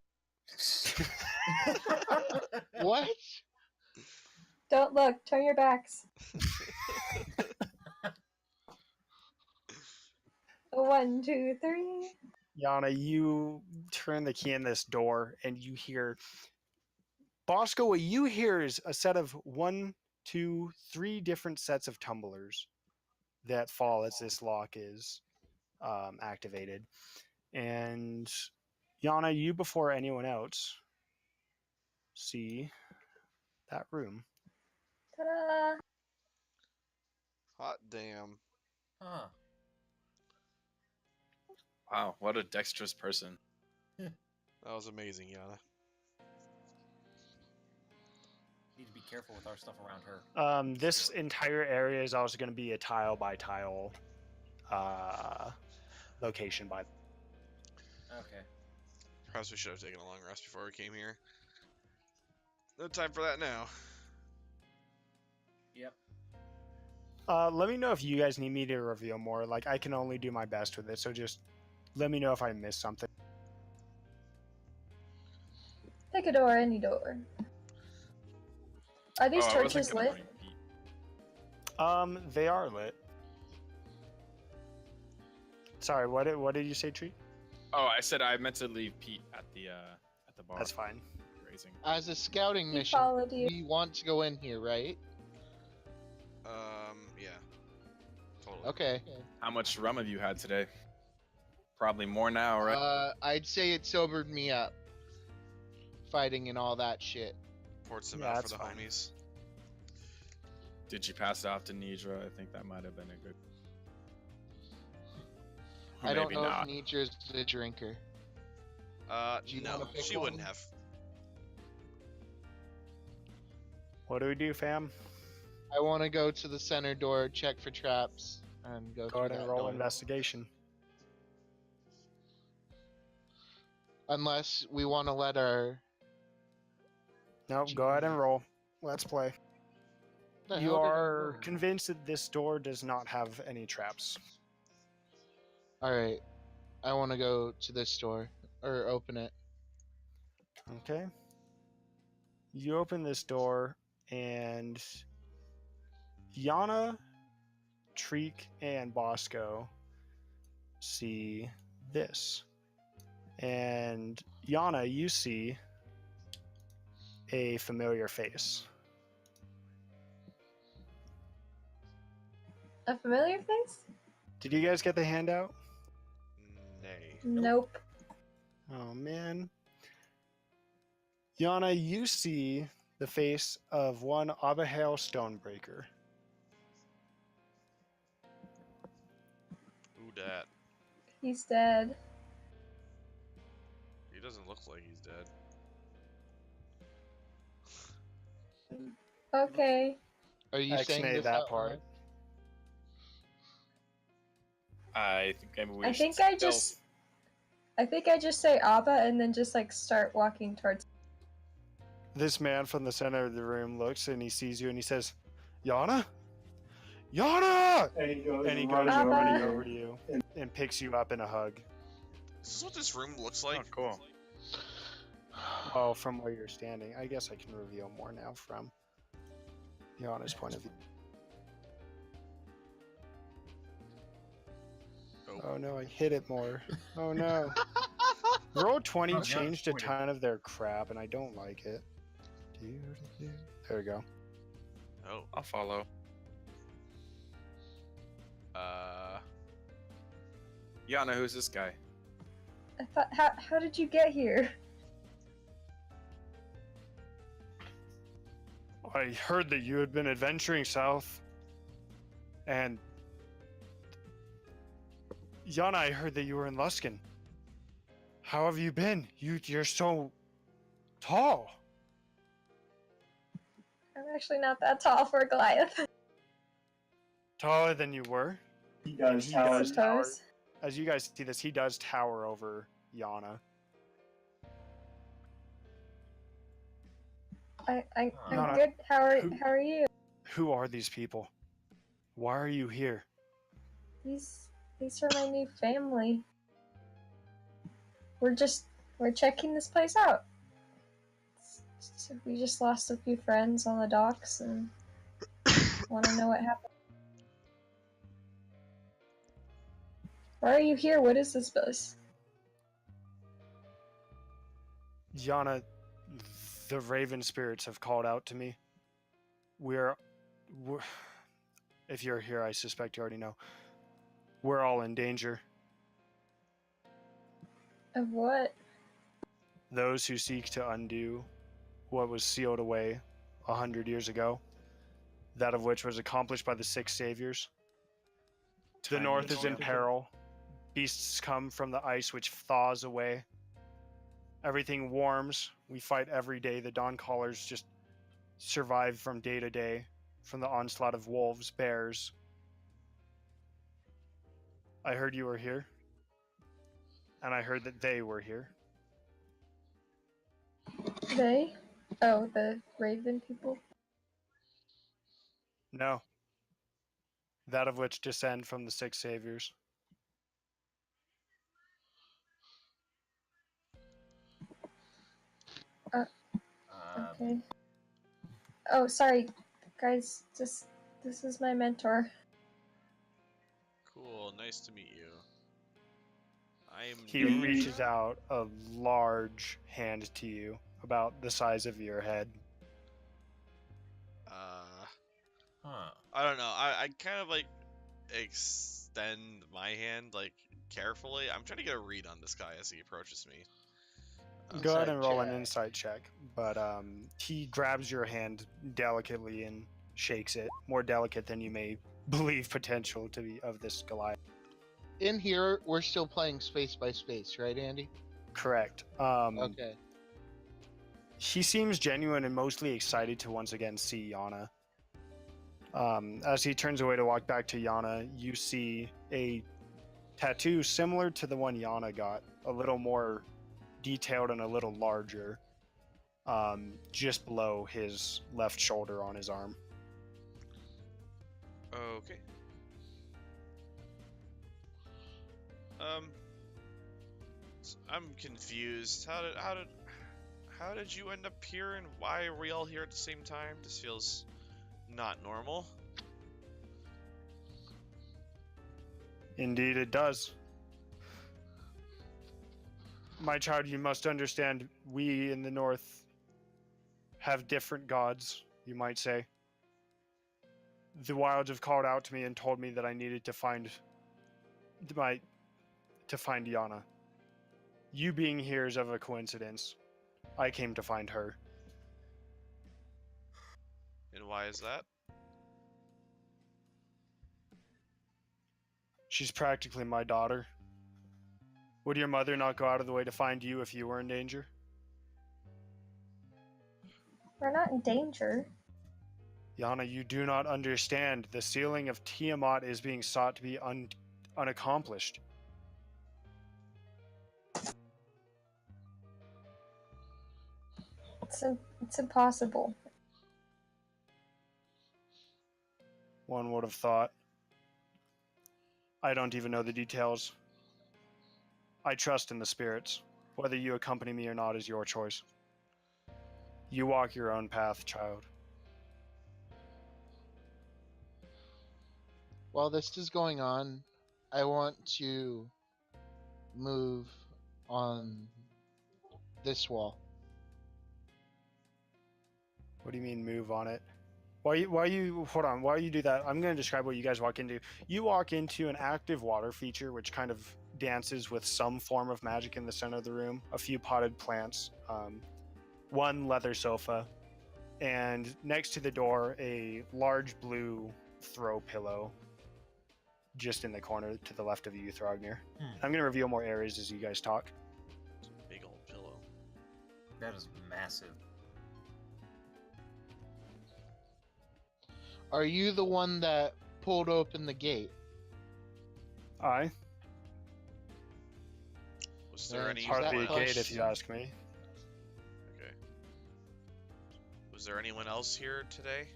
What? Don't look. Turn your backs. 1, 2, 3. Yana, you turn the key in this door, and you hear Bosco. What you hear is a set of 1, 2, 3 different sets of tumblers that fall as this lock is activated. And Yana, you before anyone else see that room. Ta-da! Hot damn. Huh. Wow, what a dexterous person. That was amazing, Yana. Need to be careful with our stuff around her. This Sure. entire area is also going to be a tile by tile location by. Okay. Perhaps we should have taken a long rest before we came here. No time for that now. Yep. Let me know if you guys need me to reveal more. Like, I can only do my best with it, so just let me know if I missed something. Pick a door, any door. Are these I wasn't torches gonna lit? bring Pete. They are lit. Sorry, what did you say, Treat? Oh, I said I meant to leave Pete at the bar. That's fine. Grazing. As a scouting He mission, followed you. we want to go in here, right? Yeah. Totally. Okay. How much rum have you had today? Probably more now, right? I'd say it sobered me up. Fighting and all that shit. Poured some Yeah, out for that's the fine. homies. Did you pass it off to Nidra? I think that might have been a good. Or I don't maybe know not. if Nietzsche's a drinker. Do you No, wanna pick she wouldn't one? have. What do we do, fam? I want to go to the center door, check for traps, and go Go through ahead and that roll door. investigation. Unless we want to let our. Nope, go ahead and roll. Let's play. The You hell did I are roll? convinced that this door does not have any traps. All right, I want to go to this door or open it. Okay. You open this door, and Yana, Treek, and Bosco see this. And Yana, you see a familiar face. A familiar face? Did you guys get the handout? Nay. Nope. Oh man. Yana, you see the face of one Abihail Stonebreaker. Who dat? He's dead. He doesn't look like he's dead. Okay. Are you saying X-nay this that out part. loud? I think maybe we I should think I stealth. just say Abba and then just like start walking towards. This man from the center of the room looks and he sees you and he says, Yana? Yana! And he goes, And he goes running Abba. running over over to you and picks you up in a hug. Is this what this room looks like? Oh, cool. Well, from where you're standing, I guess I can reveal more now from Yana's point of view. Oh no, I hit it more. Oh no. Roll 20 Oh, no, changed a pointed. ton of their crap, and I don't like it. There we go. Oh. I'll follow. Yana, who's this guy? I thought, how did you get here? I heard that you had been adventuring south, and Yana, I heard that you were in Luskin. How have you been? You're so tall. I'm actually not that tall for a Goliath. Taller than you were. He does he tower. does tower. Suppose. As you guys see this, he does tower over Yana. I'm No, no. good. How Who- are you? Who are these people? Why are you here? These are my new family. We're checking this place out. We just lost a few friends on the docks and want to know what happened. Why are you here? What is this place? Yana, the Raven spirits have called out to me. We're if you're here, I suspect you already know. We're all in danger. Of what? Those who seek to undo what was sealed away 100 years ago, that of which was accomplished by the six saviors. The north is in peril. Beasts come from the ice which thaws away. Everything warms. We fight every day. The Dawn Callers just survive from day to day, from the onslaught of wolves, bears. I heard you were here, and I heard that they were here. They? Oh, the Raven people? No. That of which descend from the six saviors. Okay. Oh, sorry, guys. This is my mentor. Cool. Nice to meet you. I'm. He reaches out a large hand to you, about the size of your head. Huh. I don't know. I kind of like extend my hand like carefully. I'm trying to get a read on this guy as he approaches me. Go ahead and roll an check. insight check. But he grabs your hand delicately and shakes it, more delicate than you may believe potential to be of this Goliath. In here, we're still playing space by space, right, Andy? Correct. Okay. He seems genuine and mostly excited to once again see Yana. As he turns away to walk back to Yana, you see a tattoo similar to the one Yana got, a little more detailed and a little larger, just below his left shoulder on his arm. Okay. I'm confused. How did you end up here, and why are we all here at the same time? This feels not normal. Indeed, it does. My child, you must understand, we in the North have different gods, you might say. The Wilds have called out to me and told me that I needed to find Yana. You being here is of a coincidence. I came to find her. And why is that? She's practically my daughter. Would your mother not go out of the way to find you if you were in danger? We're not in danger. Yana, you do not understand. The sealing of Tiamat is being sought to be unaccomplished. It's impossible. One would have thought. I don't even know the details. I trust in the spirits. Whether you accompany me or not is your choice. You walk your own path, child. While this is going on, I want to move on this wall. What do you mean move on it? Why you hold on, while you do that, I'm going to describe what you guys walk into. You walk into an active water feature which kind of dances with some form of magic in the center of the room, a few potted plants, one leather sofa, and next to the door a large blue throw pillow just in the corner to the left of you, Throgner. I'm going to reveal more areas as you guys talk. Big old pillow. That is massive. Are you the one that pulled open the gate? Aye. Was there Yeah, any? is Hardly a that gate close? if you ask me. Okay. Was there anyone else here today?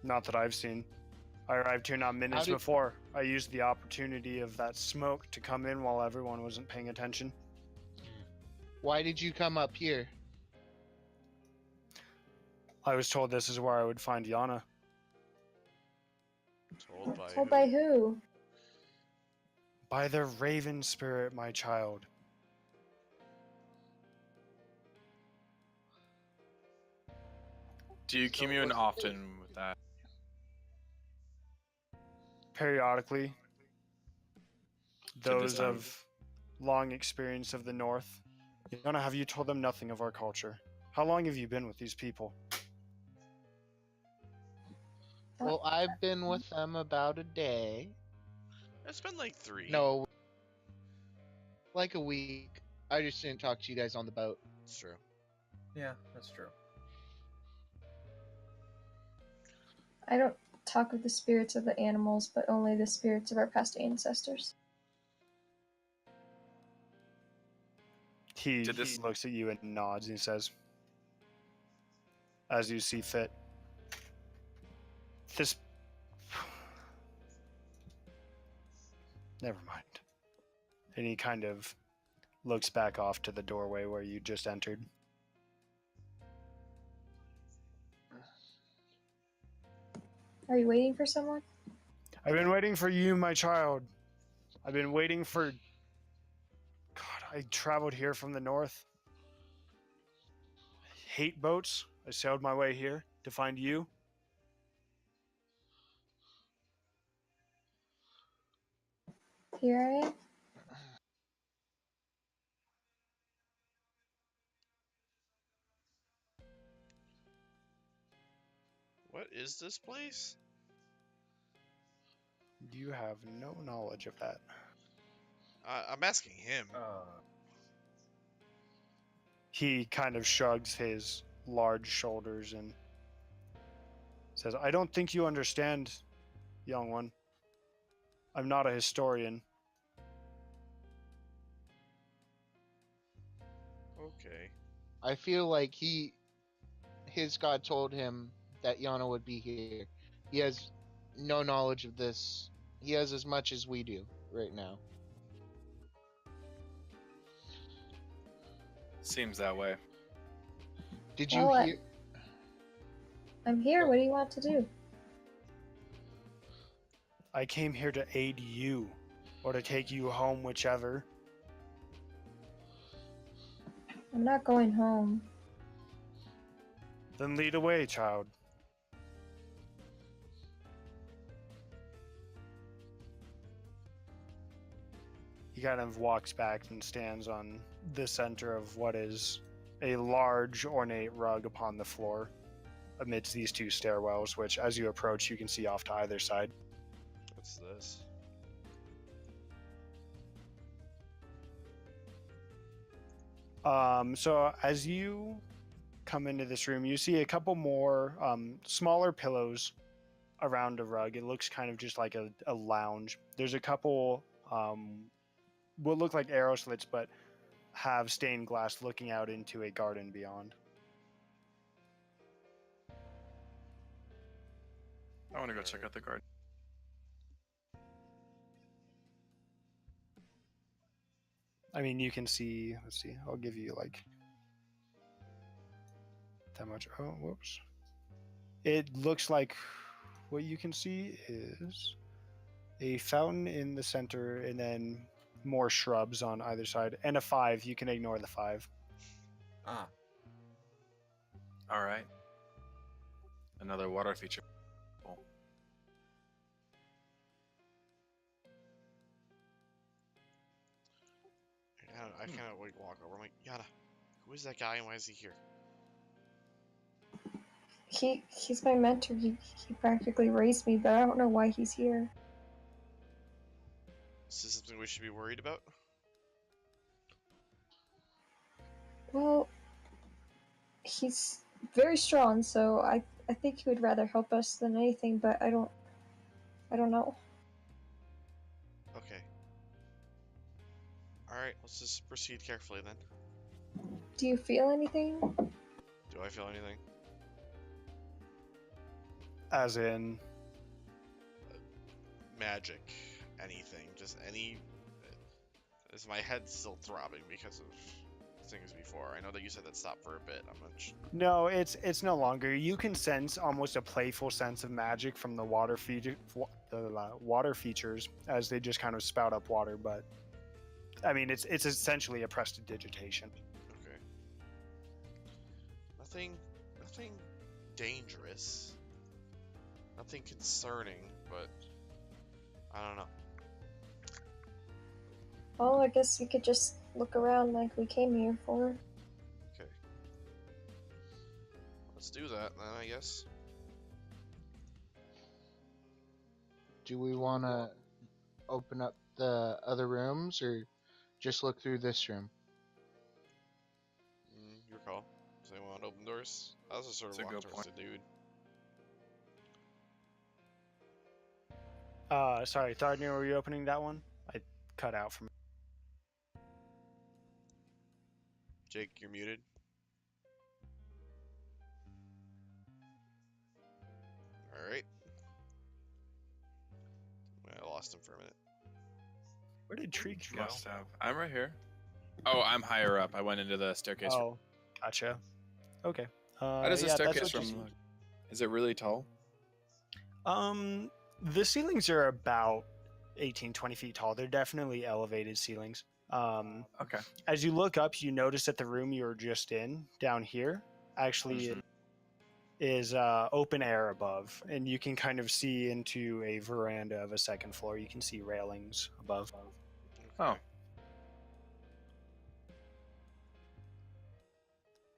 Not that I've seen. I arrived here not minutes did- before. I used the opportunity of that smoke to come in while everyone wasn't paying attention. Why did you come up here? I was told this is where I would find Yana. Told by Told who? by who? By the Raven Spirit, my child. Do you So commune was- often with that? Periodically. To Those decide. of long experience of the North. Yana, have you told them nothing of our culture? How long have you been with these people? Well, I've been with them about a day. It's been like 3. No, like a week. I just didn't talk to you guys on the boat. It's true. Yeah, that's true. I don't talk with the spirits of the animals, but only the spirits of our past ancestors. He Did this- looks at you and nods and he says, as you see fit. This... Never mind. And he kind of looks back off to the doorway where you just entered. Are you waiting for someone? I've been waiting for you, my child. I've been waiting for... God, I traveled here from the north. I hate boats. I sailed my way here to find you. Here I am. What is this place? You have no knowledge of that. I'm asking him. He kind of shrugs his large shoulders and says, I don't think you understand, young one. I'm not a historian. Okay. I feel like his god told him that Yana would be here. He has no knowledge of this. He has as much as we do right now. Seems that way. Did you Well, hear? I'm here. What do you want to do? I came here to aid you, or to take you home, whichever. I'm not going home. Then lead away, child. He kind of walks back and stands on the center of what is a large, ornate rug upon the floor amidst these two stairwells, which, as you approach, you can see off to either side. What's this? So as you come into this room, you see a couple more smaller pillows around a rug. It looks kind of just like a lounge. There's a couple what look like arrow slits, but have stained glass looking out into a garden beyond. I want to go check out the garden. I mean, you can see, let's see, I'll give you like that much. Oh, whoops. It looks like what you can see is a fountain in the center and then more shrubs on either side. And a 5. You can ignore the 5. Ah, All right. Another water feature. Cool. I kind of like walk over. I'm like, Yada, who is that guy and why is he here? He's my mentor. He practically raised me, but I don't know why he's here. Is this something we should be worried about? Well, he's very strong, so I think he would rather help us than anything, but I don't know. Okay. Alright, let's just proceed carefully then. Do you feel anything? Do I feel anything? As in, Magic. Anything. Just any... Is my head still throbbing because of things before? I know that you said that stopped for a bit. I'm not no, it's no longer. You can sense almost a playful sense of magic from the water water features as they just kind of spout up water. But I mean, it's essentially a prestidigitation. Okay. Nothing dangerous. Nothing concerning, but I don't know. Well, I guess we could just look around like we came here for. Okay. Let's do that then, I guess. Do we want to open up the other rooms or just look through this room? Your call. Does anyone want to open doors? I was just sort of That's a walking good towards the dude. Sorry, Thardnir, were you opening that one? I cut out from. Jake, you're muted. Alright. I lost him for a minute. Where did Treek go? Must have. I'm right here. Oh, I'm higher up. I went into the staircase room. Oh, gotcha. Okay. How does the yeah, that's staircase what you room see. look? Is it really tall? The ceilings are about 18, 20 feet tall. They're definitely elevated ceilings. Okay. As you look up, you notice that the room you were just in, down here, actually is open air above, and you can kind of see into a veranda of a second floor. You can see railings above. Oh.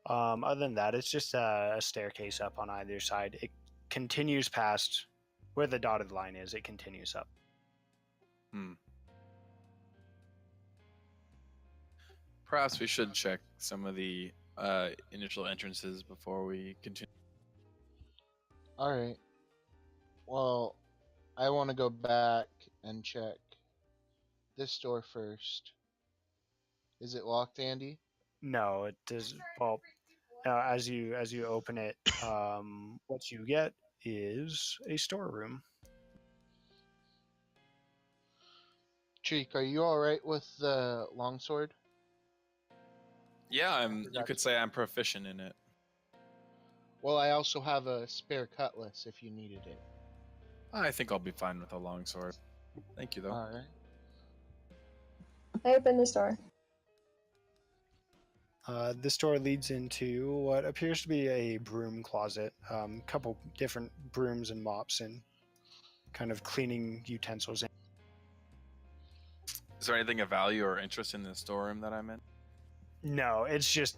Other than that, it's just a staircase up on either side. It continues past where the dotted line is. It continues up. Perhaps we should check some of the initial entrances before we continue. All right. Well, I want to go back and check this door first. Is it locked, Andy? No, it does. Well, as you open it, what you get is a storeroom. Cheek, are you all right with the longsword? Yeah, you could say I'm proficient in it. Well, I also have a spare cutlass if you needed it. I think I'll be fine with a longsword. Thank you, though. All right. I opened this door. This door leads into what appears to be a broom closet. Couple different brooms and mops and kind of cleaning utensils. Is there anything of value or interest in the storeroom that I'm in? No, it's just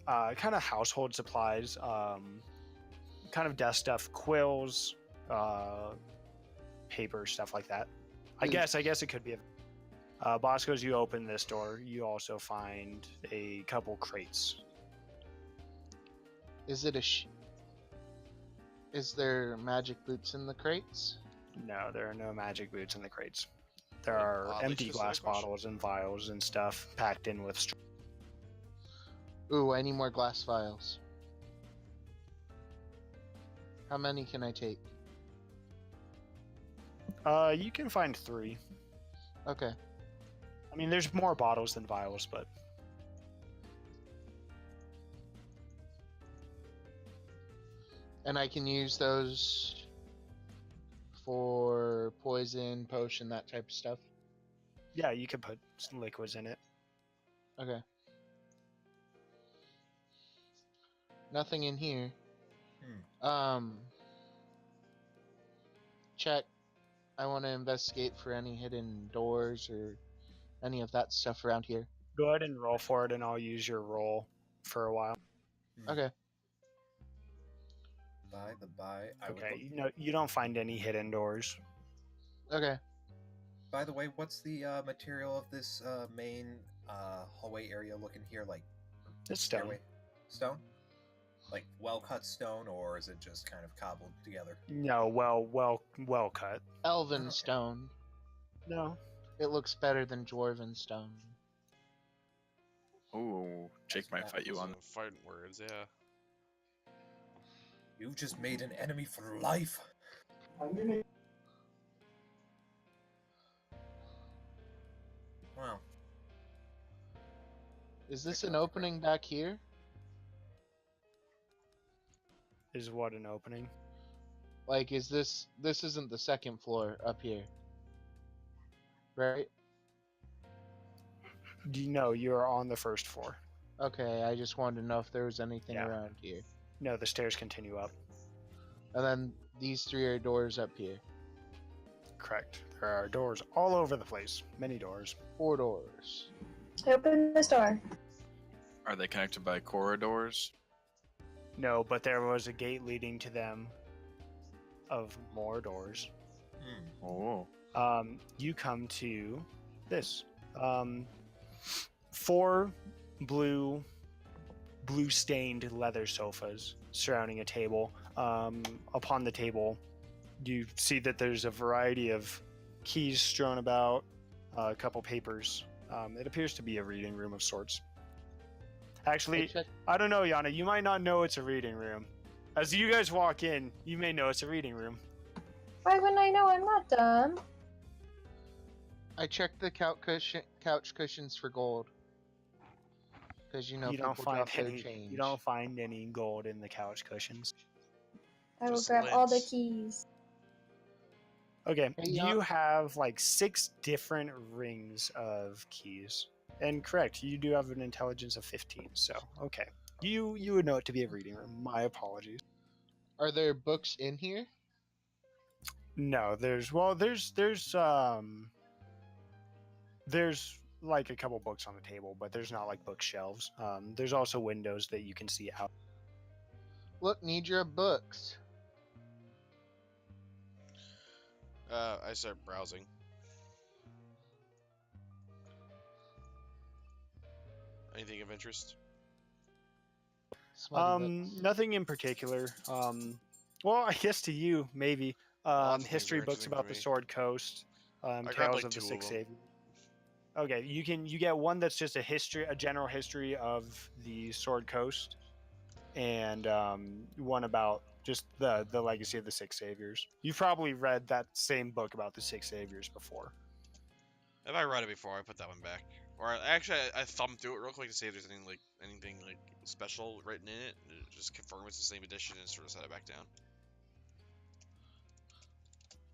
kind of household supplies, kind of desk stuff, quills, paper, stuff like that. I guess it could be. Bosco, as you open this door, you also find a couple crates. Is it Is there magic boots in the crates? No, there are no magic boots in the crates. There What an are oddly empty specific glass question. bottles and vials and stuff packed in with. Ooh, I need more glass vials. How many can I take? You can find 3. Okay. I mean, there's more bottles than vials, but And I can use those for poison, potion, that type of stuff. Yeah, you could put some liquids in it. Okay. Nothing in here. Check. I want to investigate for any hidden doors or any of that stuff around here. Go ahead and roll for it, and I'll use your roll for a while. Okay. By the by, I would Okay, look. you don't find any hidden doors. Okay. By the way, what's the material of this main hallway area looking here? Like It's stone. stairway? Stone? Like well cut stone, or is it just kind of cobbled together? No, well cut. Elven Okay. stone. No. It looks better than dwarven stone. Ooh, Jake might fight you on that. Fighting words, yeah. You've just made an enemy for life. I'm gonna. Wow. Is this an opening back here? Is what an opening? Like, is this isn't the second floor up here, right? Do you know you're on the first floor? Okay, I just wanted to know if there was anything Yeah. around here. No, the stairs continue up. And then these three are doors up here. Correct. There are doors all over the place. Many doors. 4 doors. Open this door. Are they connected by corridors? No, but there was a gate leading to them of more doors. Oh. You come to this. 4 blue stained leather sofas surrounding a table. Upon the table, you see that there's a variety of keys strewn about, a couple papers. It appears to be a reading room of sorts. Actually, Check. I don't know, Yana. You might not know it's a reading room. As you guys walk in, you may know it's a reading room. Why wouldn't I know? I'm not dumb. I checked the couch cushions for gold. Because you know you people don't find drop their any. change. You don't find any gold in the couch cushions. I will Just grab all the links. keys. Okay, Hey, you have like 6 different rings of keys. And correct, you do have an intelligence of 15. So okay, you would know it to be a reading room. My apologies. Are there books in here? No, there's like a couple books on the table, but there's not like bookshelves. There's also windows that you can see out. Look, need your books. I start browsing. Anything of interest? Smutty books. Nothing in particular. Well, I guess to you maybe. Lots of things History are books interesting about to the me. Sword Coast. grabbed, Tales like, of the 2 of Six them. Saviors. Okay, you get one that's just a general history of the Sword Coast, and one about just the legacy of the Six Saviors. You've probably read that same book about the Six Saviors before. If I read it before, I put that one back. Or I thumbed through it real quick to see if there's anything like special written in it. And just confirm it's the same edition and sort of set it back down.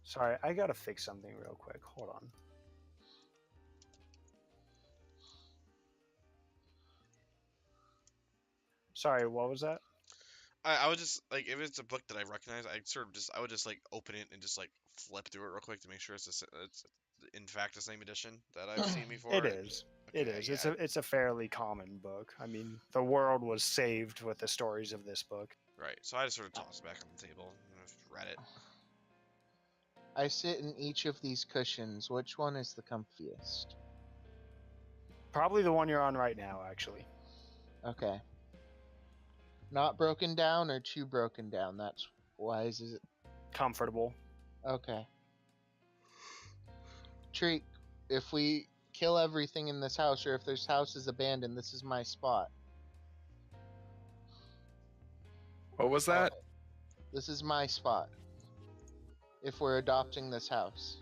Sorry, I gotta fix something real quick. Hold on. Sorry, what was that? I would just like if it's a book that I recognize, I would just like open it and just like flip through it real quick to make sure it's in fact the same edition that I've seen before. It is. It Okay, is. yeah. It's a fairly common book. I mean, the world was saved with the stories of this book. Right. So I just sort of tossed it back on the table and I've read it. I sit in each of these cushions. Which one is the comfiest? Probably the one you're on right now, actually. Okay. Not broken down or too broken down. That's why is it Comfortable. okay. Treat, if we kill everything in this house, or if this house is abandoned, this is my spot. What was that? This is my spot. If we're adopting this house.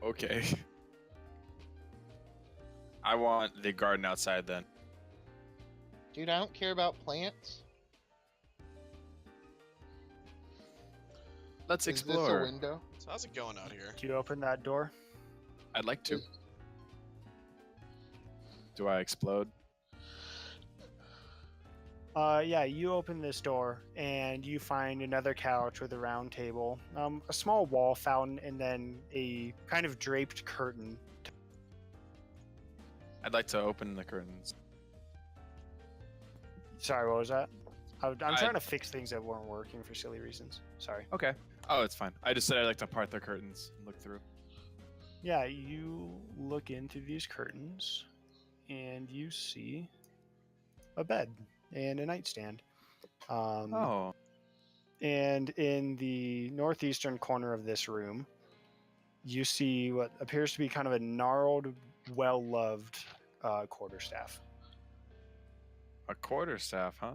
Okay. I want the garden outside then. Dude, I don't care about plants. Let's Is this a explore. window? So how's it going out here? Do you open that door? I'd like to. Is- Do I explode? Yeah, you open this door and you find another couch with a round table, a small wall fountain, and then a kind of draped curtain. I'd like to open the curtains. Sorry, what was that? I'm I- trying to fix things that weren't working for silly reasons. Sorry. Okay. Oh, it's fine. I just said I'd like to part the curtains and look through. Yeah, you look into these curtains and you see a bed and a nightstand. Oh. And in the northeastern corner of this room, you see what appears to be kind of a gnarled, well-loved quarterstaff. A quarterstaff, huh?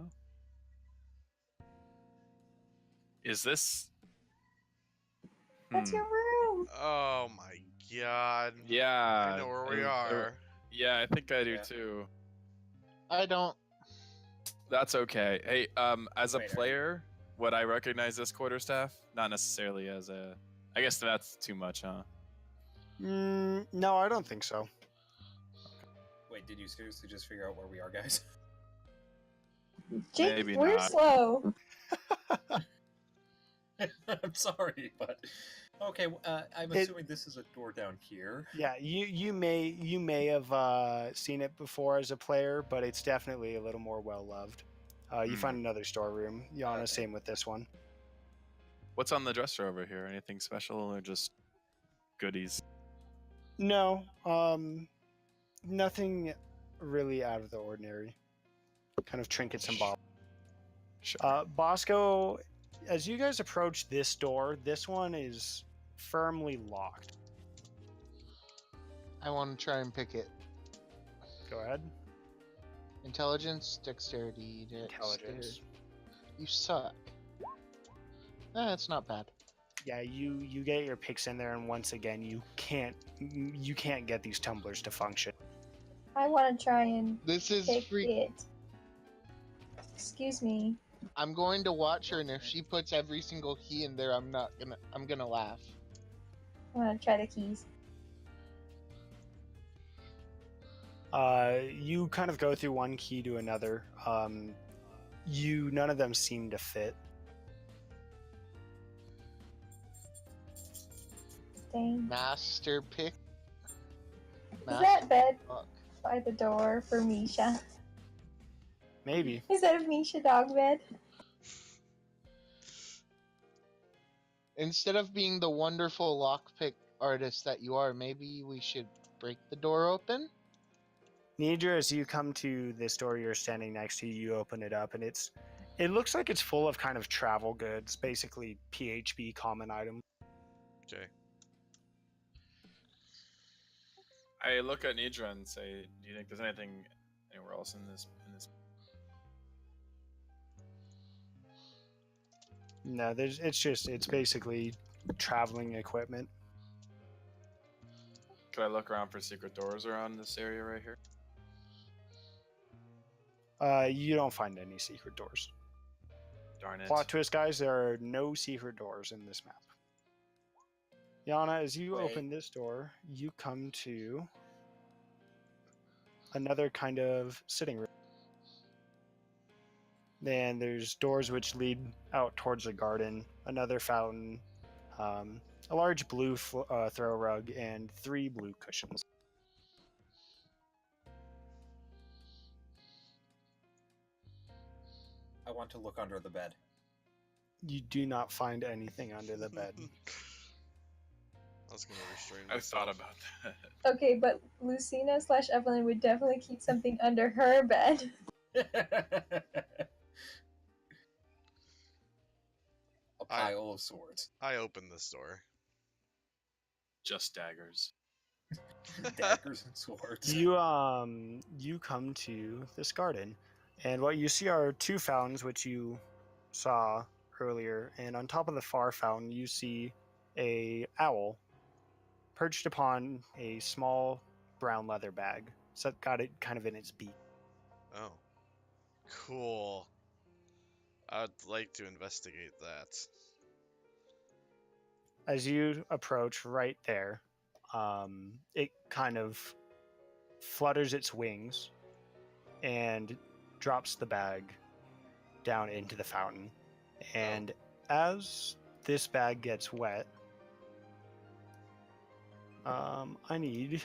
Is this? That's Hmm. your room. Oh my god. Yeah. I know where we uh, are. Yeah, I think I do Yeah. too. I don't. That's okay. Hey, as a Wait, are you- player, would I recognize this quarterstaff? Not necessarily as a. I guess that's too much, huh? No, I don't think so. Wait, did you seriously just figure out where we are, guys? Jake, Maybe we're not. slow. I'm sorry, but okay. I'm It- assuming this is a door down here. Yeah, you may have seen it before as a player, but it's definitely a little more well-loved. You find another storeroom. Yana, Okay. same with this one. What's on the dresser over here? Anything special or just goodies? No, nothing really out of the ordinary. Kind of trinkets and bottles. Sure. Bosco, as you guys approach this door, this one is firmly locked. I want to try and pick it. Go ahead. Intelligence, dexterity, Intelligence. You suck. That's not bad. Yeah, you get your picks in there, and once again, you can't get these tumblers to function. I want to try and This is pick free. it. Excuse me. I'm going to watch her, and if she puts every single key in there, I'm gonna laugh. I want to try the keys. You kind of go through one key to another. None of them seem to fit. Dang. Master pick. Is that bed Fuck. by the door for Misha? Maybe. Is that a Misha dog bed? Instead of being the wonderful lockpick artist that you are, maybe we should break the door open? Nidra, as you come to this door you're standing next to, you open it up, and it looks like it's full of kind of travel goods, basically PHB common item. Okay. I look at Nidra and say, "Do you think there's anything anywhere else in this?" No, it's basically traveling equipment. Could I look around for secret doors around this area right here? You don't find any secret doors. Darn it. Plot twist, guys, there are no secret doors in this map. Yana, as you Wait. open this door, you come to another kind of sitting room. Then there's doors which lead out towards a garden, another fountain, a large blue throw rug, and 3 blue cushions. I want to look under the bed. You do not find anything under the bed. I was gonna restrain I myself. thought about that. Okay, but Lucina/Evelyn would definitely keep something under her bed. A pile of swords. I opened this door. Just daggers. Daggers and swords. You come to this garden, and what you see are 2 fountains which you saw earlier, and on top of the far fountain you see a owl perched upon a small brown leather bag. So got it kind of in its beak. Oh. Cool. I'd like to investigate that. As you approach right there, it kind of flutters its wings and drops the bag down into the fountain. And as this bag gets wet, I need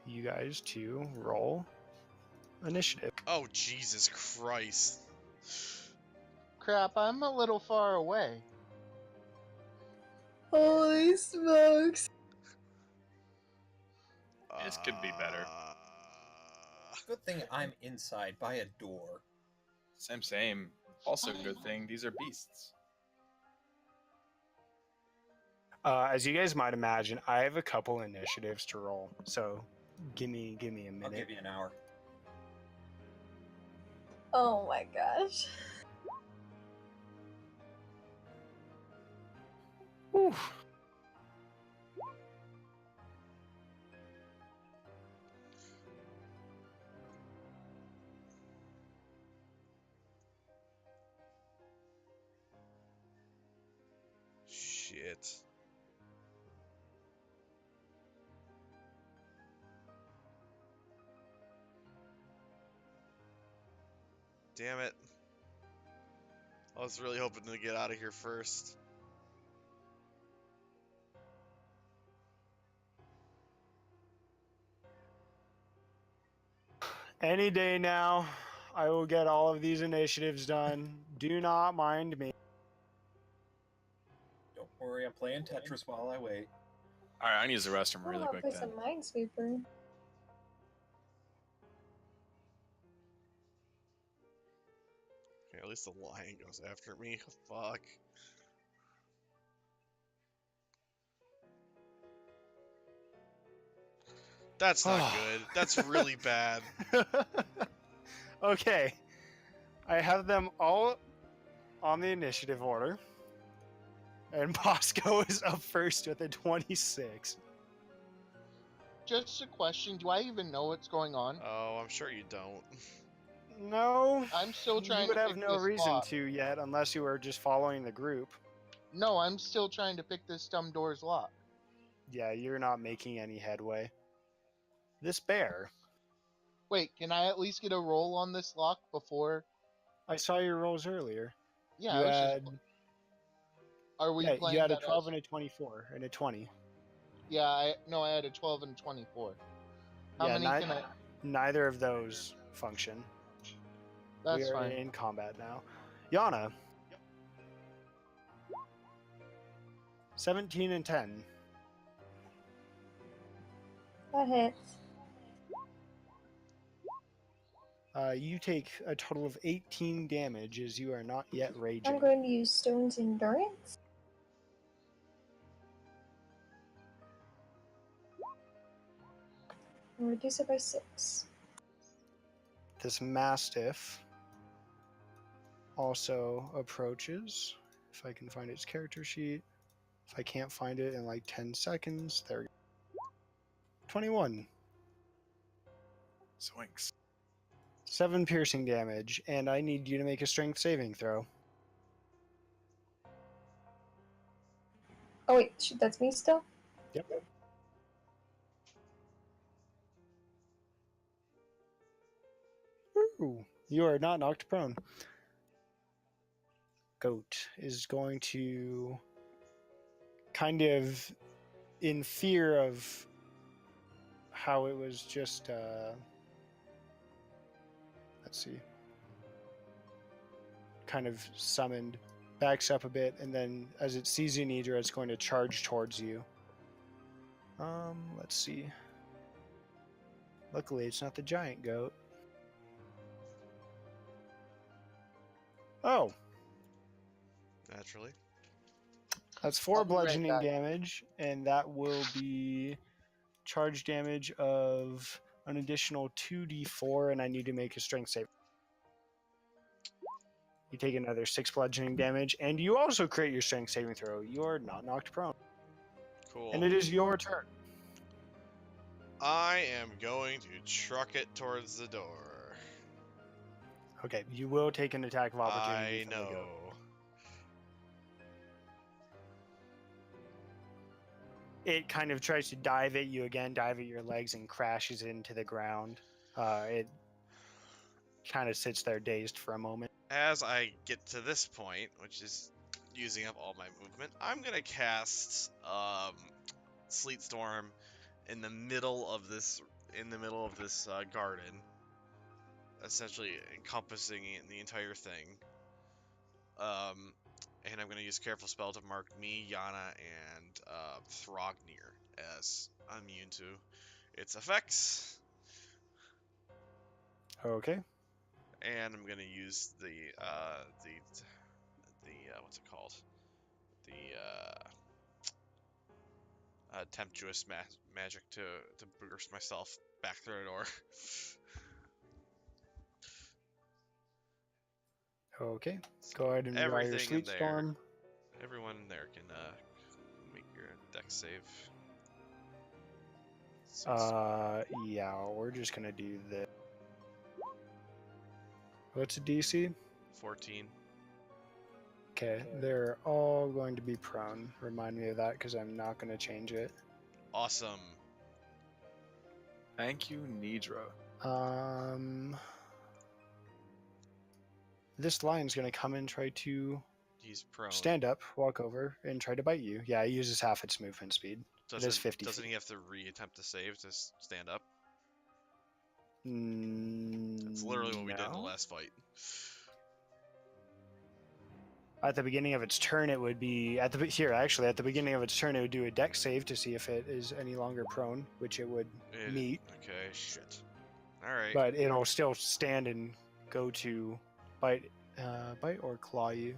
you guys to roll initiative. Oh, Jesus Christ. Crap, I'm a little far away. Holy smokes! This could be better. Good thing I'm inside by a door. Same. Also, good thing these are beasts. As you guys might imagine, I have a couple initiatives to roll, so give me a I'll minute. give you an hour. Oh my gosh. Whew. Shit. Damn it. I was really hoping to get out of here first. Any day now, I will get all of these initiatives done. Do not mind me. Don't worry, I'm playing Tetris while I wait. All right, I need to use the restroom I really want to quick play then. some Minesweeper. Okay, at least the lion goes after me. Fuck. That's not good. That's really bad. Okay. I have them all on the initiative order. And Bosco is up first with a 26. Just a question, do I even know what's going on? Oh, I'm sure you don't. No, I'm still you trying would to have pick no this reason lock. to yet unless you were just following the group. No, I'm still trying to pick this dumb door's lock. Yeah, you're not making any headway. This bear. Wait, can I at least get a roll on this lock before? I saw your rolls earlier. Yeah, you I was had, just. Are we yeah, playing you had a that 12 as- and a 24 and a 20. Yeah, I had a 12 and 24. How Yeah, many can I? neither of those function. We That's are fine. in combat now. Yana. 17 and 10. That hits. You take a total of 18 damage as you are not yet raging. I'm going to use Stone's Endurance. And reduce it by 6. This Mastiff also approaches. If I can find its character sheet. If I can't find it in like 10 seconds, there we go. 21. Swinks. 7 piercing damage, and I need you to make a strength saving throw. Oh wait, shoot, that's me still? Yep. Ooh, you are not knocked prone. Goat is going to kind of in fear of how it was just let's see, kind of summoned, backs up a bit, and then as it sees you, Nidra, it's going to charge towards you. Let's see. Luckily, it's not the giant goat. Oh, Naturally. that's I'll 4 be right bludgeoning back. damage, and that will be charge damage of an additional 2d4, and I need to make a strength save. You take another 6 bludgeoning damage, and you also create your strength saving throw. You're not knocked prone. Cool. And it is your turn. I am going to truck it towards the door. Okay, you will take an attack of opportunity I from the know. goat. it kind of tries to dive at you again, dive at your legs, and crashes into the ground. It kind of sits there dazed for a moment. As I get to this point, which is using up all my movement, I'm gonna cast Sleet Storm in the middle of this garden, essentially encompassing the entire thing. And I'm gonna use Careful Spell to mark me, Yana, and Thrognir as immune to its effects. Okay. And I'm gonna use the what's it called? The Tempestuous magic to burst myself back through the door. Okay. Go ahead and draw your Everything in Sleet there. Storm. Everyone in there can make your deck save. Yeah, we're just gonna do the. What's a DC? 14. Okay, they're all going to be prone. Remind me of that because I'm not going to change it. Awesome. Thank you, Nidra. This lion's going to come and try to He's prone. stand up, walk over, and try to bite you. Yeah, it uses half its movement speed. It is 50 Doesn't feet. he have to re-attempt to save to stand up? Mm, That's literally what we did in the no. last fight. At the beginning of its turn, it would be at the beginning of its turn, it would do a deck save to see if it is any longer prone, which it would meet. Okay, shit. All right. But it'll still stand and go to bite or claw you.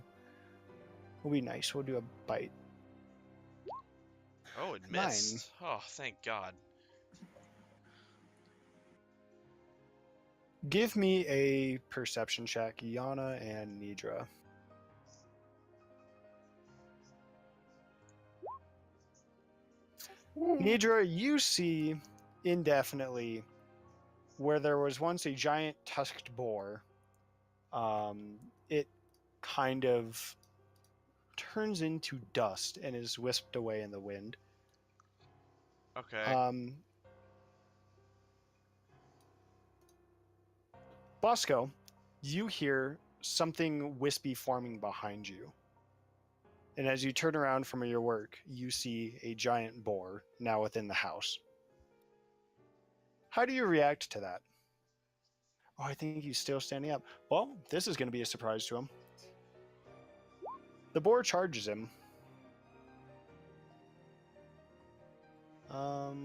Will be nice. We'll do a bite. Oh, it 9. missed. Oh, thank God. Give me a perception check, Yana and Nidra. Nidra, you see indefinitely where there was once a giant tusked boar. It kind of turns into dust and is whisked away in the wind. Okay. Bosco, you hear something wispy forming behind you. And as you turn around from your work, you see a giant boar now within the house. How do you react to that? Oh, I think he's still standing up. Well, this is going to be a surprise to him. The boar charges him.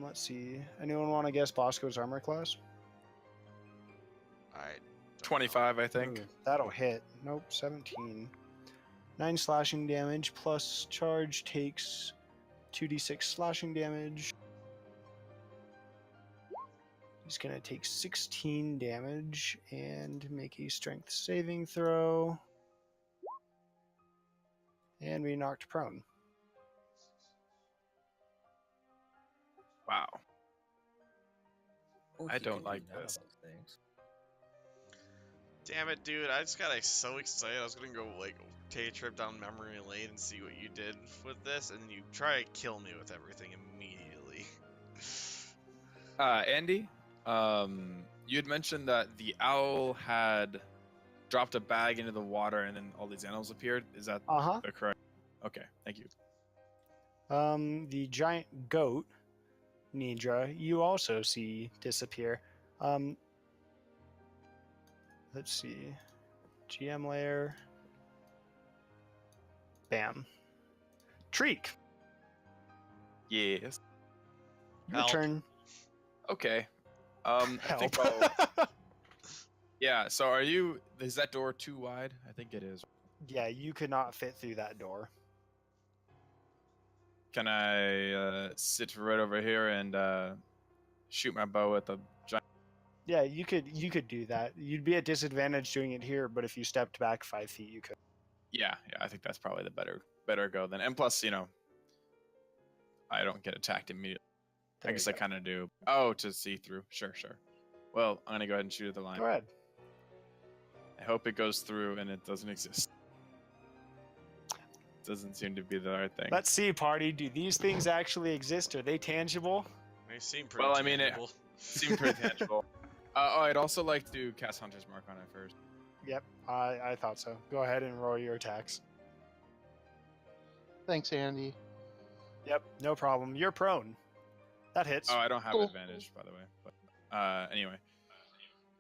Let's see. Anyone want to guess Bosco's armor class? I 25, I think. Ooh, that'll hit. Nope, 17. 9 slashing damage plus charge takes 2d6 slashing damage. He's going to take 16 damage and make a strength saving throw. And be knocked prone. Wow. Oh, I he don't could be like none of this. those things. Damn it, dude! I just got so excited. I was gonna go take a trip down memory lane and see what you did with this, and then you try to kill me with everything immediately. Andy, you had mentioned that the owl had dropped a bag into the water and then all these animals appeared. Is that the correct? Okay, thank you. The giant goat, Nidra, you also see disappear. Let's see. GM layer. Bam. Treek, Yes. your Help. turn. Okay. I think Help. yeah, so is that door too wide? I think it is. Yeah, you could not fit through that door. Can I sit right over here and shoot my bow at the giant? Yeah, you could do that. You'd be at disadvantage doing it here, but if you stepped back 5 feet, you could. Yeah, I think that's probably the better go then. And plus, I don't get attacked immediately. There I guess you I go. kind of do. Oh, to see through. Sure. Well, I'm gonna go ahead and shoot at the line. Go ahead. I hope it goes through and it doesn't exist. doesn't seem to be the right thing. Let's see, party. Do these things actually exist? Are they tangible? They seem pretty Well, I mean, it tangible. seemed pretty tangible. I'd also like to cast Hunter's Mark on it first. Yep, I thought so. Go ahead and roll your attacks. Thanks, Andy. Yep, no problem. You're prone. That hits. Oh, I don't have Cool. advantage, by the way. But anyway.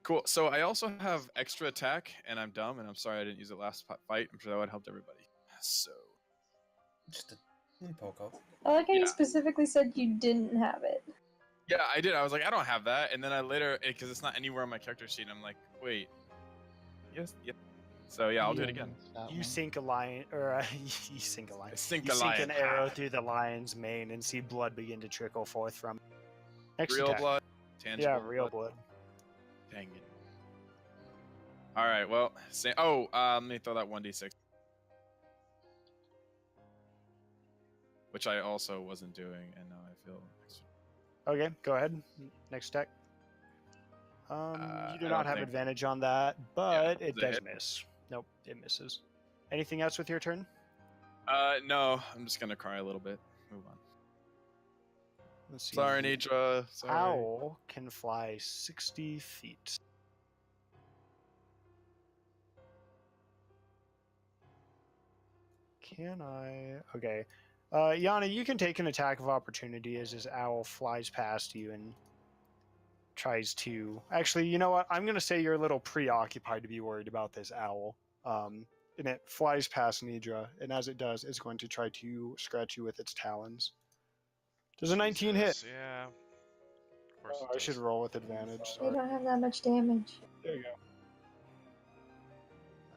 Cool. So I also have extra attack, and I'm dumb, and I'm sorry I didn't use it last fight. I'm sure that would have helped everybody. So, Just a poco. I like how Yeah. you specifically said you didn't have it. yeah, I did. I was like, I don't have that. And then I later, because it's not anywhere on my character sheet, I'm like, wait. Yes, yeah. So, yeah, I'll do it again. You sink a lion, or you sink a lion. Sink You a sink lion. an arrow through the lion's mane and see blood begin to trickle forth from it. Next Real attack. blood. Tangible Yeah, real blood. Dang it. All right, well, let me throw that 1d6. Which I also wasn't doing, and now I feel extra. Okay, go ahead. Next attack. You I do don't not have think- advantage on that, but does it it does hit? miss. Nope, it misses. Anything else with your turn? No, I'm just gonna cry a little bit. Move on. Let's see. Sorry, Nidra. Sorry. Owl can fly 60 feet. Can I? Okay. Yana, you can take an attack of opportunity as this owl flies past you and tries to. Actually, you know what? I'm going to say you're a little preoccupied to be worried about this owl. And it flies past Nidra, and as it does, it's going to try to scratch you with its talons. Does a 19 hit? Jesus, yeah. Of course Oh, it I should does. roll with advantage. They Sorry. don't have that much damage. There you go.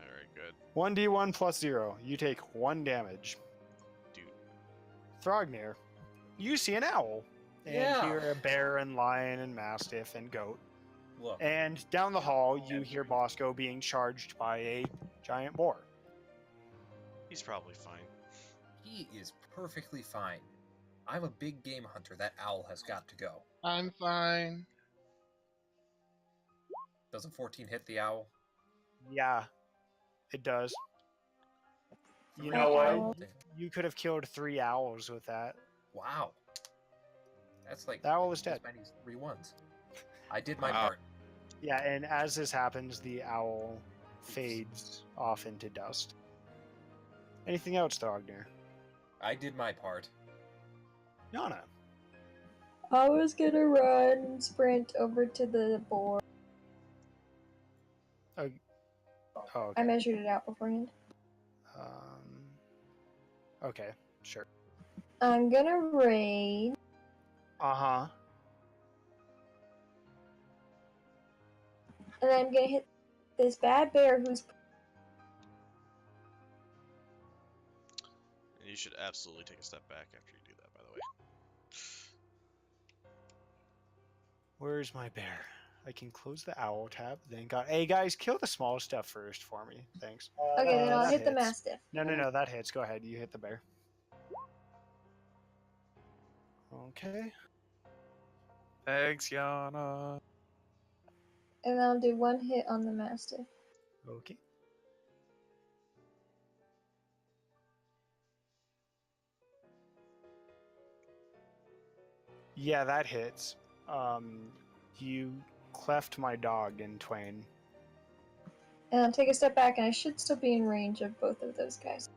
Alright, good. 1d1 plus 0. You take 1 damage. Dude. Thrognir, you see an owl. And Yeah. hear a bear and lion and mastiff and goat. Look, And down the hall, you hear Bosco being charged by a giant boar. He's probably fine. he is perfectly fine. I'm a big game hunter. That owl has got to go. I'm fine. Does a 14 hit the owl? Yeah, it does. You Hi, know what? owl. You could have killed 3 owls with that. Wow. That's like The owl is as dead. many as 3 ones. I did my Wow. part. Yeah, and as this happens, the owl fades off into dust. Anything else, Thrognir? I did my part. Yana. I was gonna run and sprint over to the boar. Oh, I okay. measured it out beforehand. Okay, sure. I'm gonna raid. Uh-huh. And I'm gonna hit this bad bear who's. And you should absolutely take a step back after you do that, by the way. Where's my bear? I can close the owl tab, then got. Hey guys, kill the small stuff first for me. Thanks. Okay, then I'll that hit the hits. mastiff. No, that hits. Go ahead, you hit the bear. Okay. Thanks, Yana. And I'll do 1 hit on the mastiff. Okay. Yeah, that hits. You cleft my dog in twain. And I'll take a step back, and I should still be in range of both of those guys.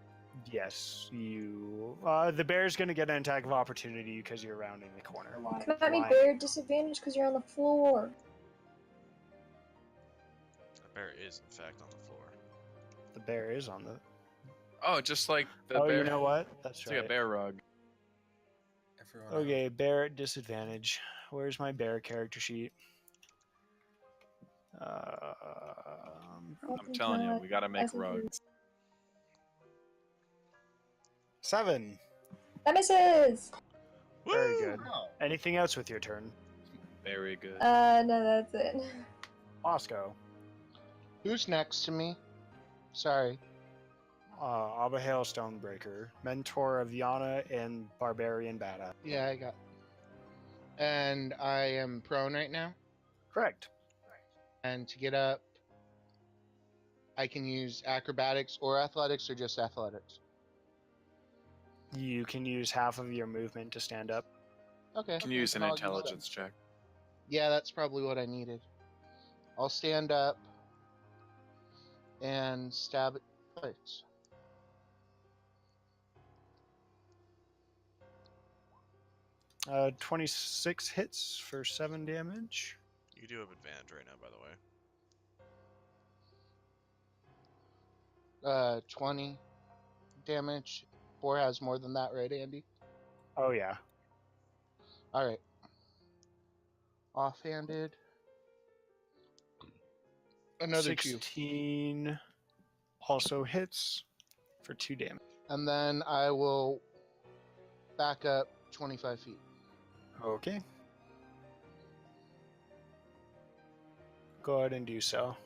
Yes, you. The bear's gonna get an attack of opportunity because you're rounding the corner. Come at me, Lion. bear. Disadvantage because you're on the floor. The bear is, in fact, on the floor. The bear is on the. Oh, just like the Oh, bear. you know what? That's It's right. like a bear rug. Everyone Okay, bear at disadvantage. Where's my bear character sheet? I'm telling you, we gotta make rugs. 7. That misses! Very Woo! good. Oh, Anything else with your turn? Very good. No, that's it. Bosco. Who's next to me? Sorry. Abihail Stonebreaker, mentor of Yana and Barbarian Bada. Yeah, I got. And I am prone right now. Correct. And to get up, I can use acrobatics or athletics or just athletics. You can use half of your movement to stand up. Okay. Can use an then I'll use that. intelligence check. Yeah, that's probably what I needed. I'll stand up and stab it twice. Uh, 26 hits for 7 damage. You do have advantage right now, by the way. 20 damage. 4 has more than that, right, Andy? Oh yeah. All right. Offhanded. Another 2. 16 also hits for 2 damage. And then I will back up 25 feet. Okay. Go ahead and do so.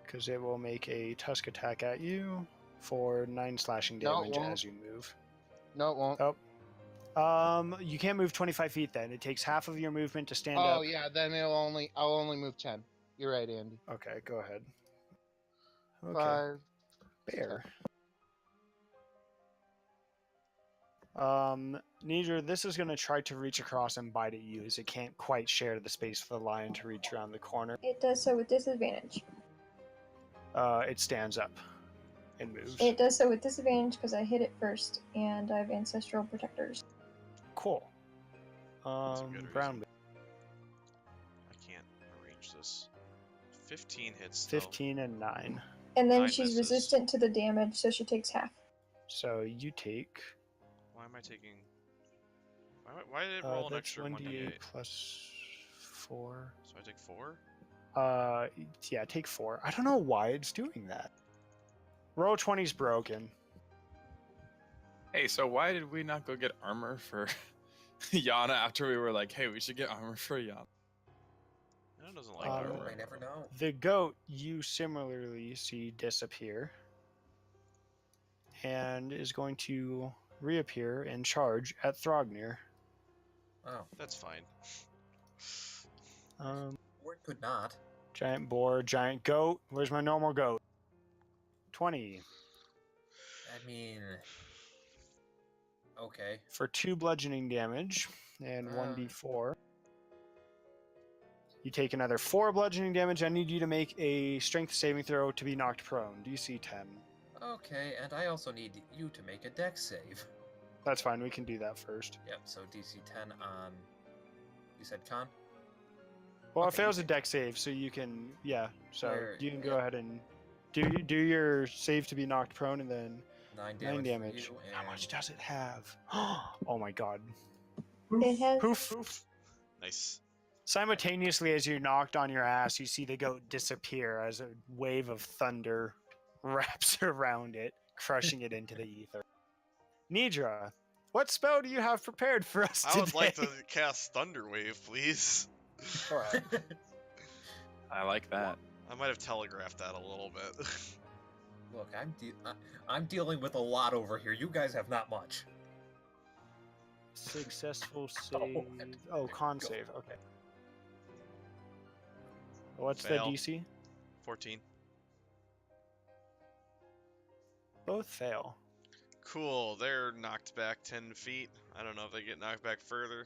Because it will make a tusk attack at you for 9 slashing No, it damage won't. as you move. No, it won't. Oh. You can't move 25 feet then. It takes half of your movement to stand up. Oh yeah, then I'll only move 10. You're right, Andy. Okay, go ahead. Okay. 5. Bear. Nidra, this is going to try to reach across and bite at you as it can't quite share the space for the lion to reach around the corner. It does so with disadvantage. It stands up and moves. It does so with disadvantage because I hit it first, and I have ancestral protectors. Cool. That's a good Brown. reason. I can't arrange this. 15 hits. Though. 15 and 9. And then 9 she's misses. resistant to the damage, so she takes half. So you take. Why am I taking? Why did it roll an That's extra 1d8 1d8? plus 4. So I take 4. Yeah, take 4. I don't know why it's doing that. Roll 20's broken. Hey, so why did we not go get armor for Yana after we were like, hey, we should get armor for Yana? Yana doesn't like Um, armor. I never know. The goat you similarly see disappear and is going to reappear and charge at Thrognir. Oh, That's fine. or it could not. Giant boar, giant goat. Where's my normal goat? 20 I mean, okay. for 2 bludgeoning damage and 1d4. You take another 4 bludgeoning damage. I need you to make a strength saving throw to be knocked prone. DC 10. Okay, and I also need you to make a dex save. That's fine. We can do that first. Yep, so DC 10 on. You said con? Well, Okay, it fails you a dex save, so you can, yeah. So Where- you can go yeah. ahead and do your save to be knocked prone, and then 9 9 damage. damage. For you, How and much does it have? Oh my god. It has. Poof. Nice. Simultaneously, as you're knocked on your ass, you see the goat disappear as a wave of thunder wraps around it, crushing it into the ether. Nidra, what spell do you have prepared for us I today? would like to cast Thunder Wave, please. Alright. I like that. I might have telegraphed that a little bit. Look, I'm dealing with a lot over here. You guys have not much. Successful Go save. ahead. Oh, con Go. save. Okay. What's Fail. the DC? 14. Both fail. Cool. They're knocked back 10 feet. I don't know if they get knocked back further.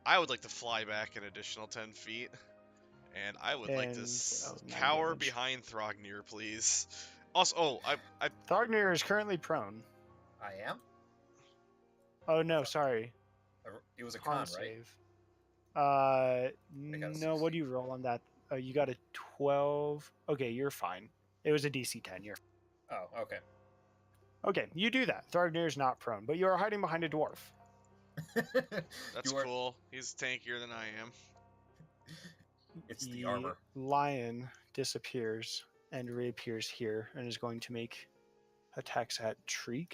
I would like to fly back an additional 10 feet. And I would like to And- 9 cower damage. behind Thrognir, please. Also, I Thrognir is currently prone. I am? Oh no, sorry. It was a Con con, right? save. got a No. What do you roll on that? You got a 12. Okay, you're fine. It was a DC 10. You're Oh, okay. okay. You do that. Thrognir is not prone, but you are hiding behind a dwarf. that's You are- cool. He's tankier than I am. It's the armor. Lion disappears and reappears here and is going to make attacks at Treek.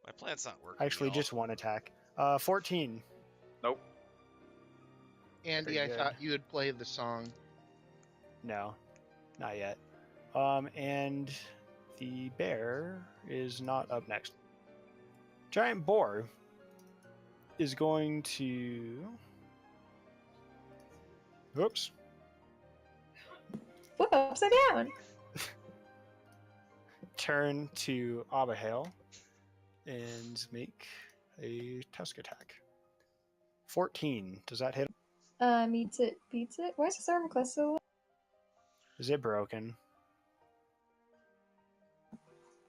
My plan's not working. Actually, y'all. just one attack. 14. Nope. Andy, Pretty I good. thought you would play the song. No, not yet. And the bear is not up next. Giant boar is going to. Oops. upside down. Turn to Abihail and make a tusk attack. 14. Does that hit? Meets it, beats it. Why is his armor class so low? Is it broken?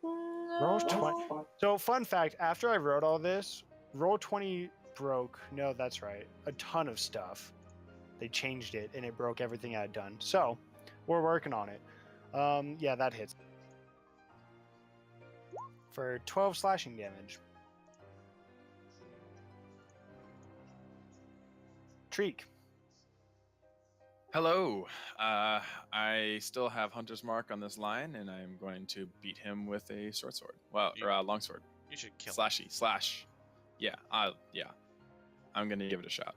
No. Roll 20. So, fun fact, after I wrote all this, roll 20 broke. No, that's right. A ton of stuff. They changed it, and it broke everything I had done. So, we're working on it. Yeah, that hits. For 12 slashing damage. Treek. Hello. I still have Hunter's Mark on this line, and I'm going to beat him with a short sword. Well, or longsword. You should kill him. Slashy. Slash. Yeah. Yeah. I'm gonna give it a shot.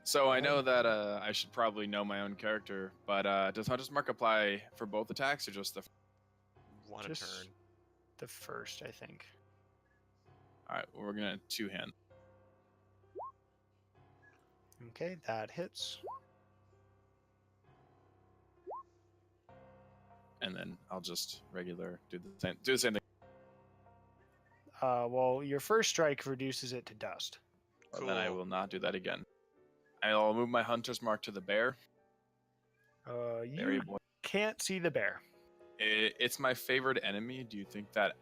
So I know that I should probably know my own character, but does Hunter's Mark apply for both attacks or just the? One a Just turn. the first, I think. All right. Well, we're gonna two-hand. Okay, that hits. And then I'll just regular do the same thing. Well, your first strike reduces it to dust. Well, then I Cool. will not do that again. I'll move my Hunter's Mark to the bear. Berry You boy. can't see the bear. It's my favorite enemy. Do you think that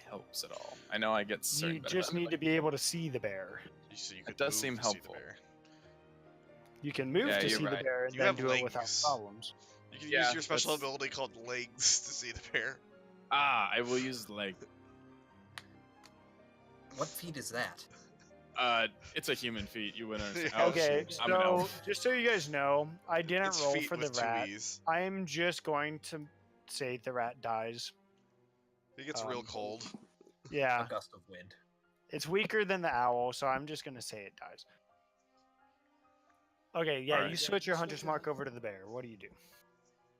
helps at all? I know I get certain. You just need to be able to see the bear. So you could does move seem to see the helpful. bear. You can move Yeah, to you're see the right. bear and You then have do it without legs. problems. You can Yeah, use your special that's- ability called legs to see the bear. I will use leg. What feat is that? It's a human feat. You wouldn't. Yeah. Oh, Okay, shoot. I'm an so elf. just so you guys know, I didn't It's roll feet for the with two rat. E's. I am just going to say the rat dies. It gets real Um, cold. Yeah, A gust of wind. it's weaker than the owl, so I'm just going to say it dies. Okay, yeah, Alright. you switch your hunter's mark over to the bear. What do you do?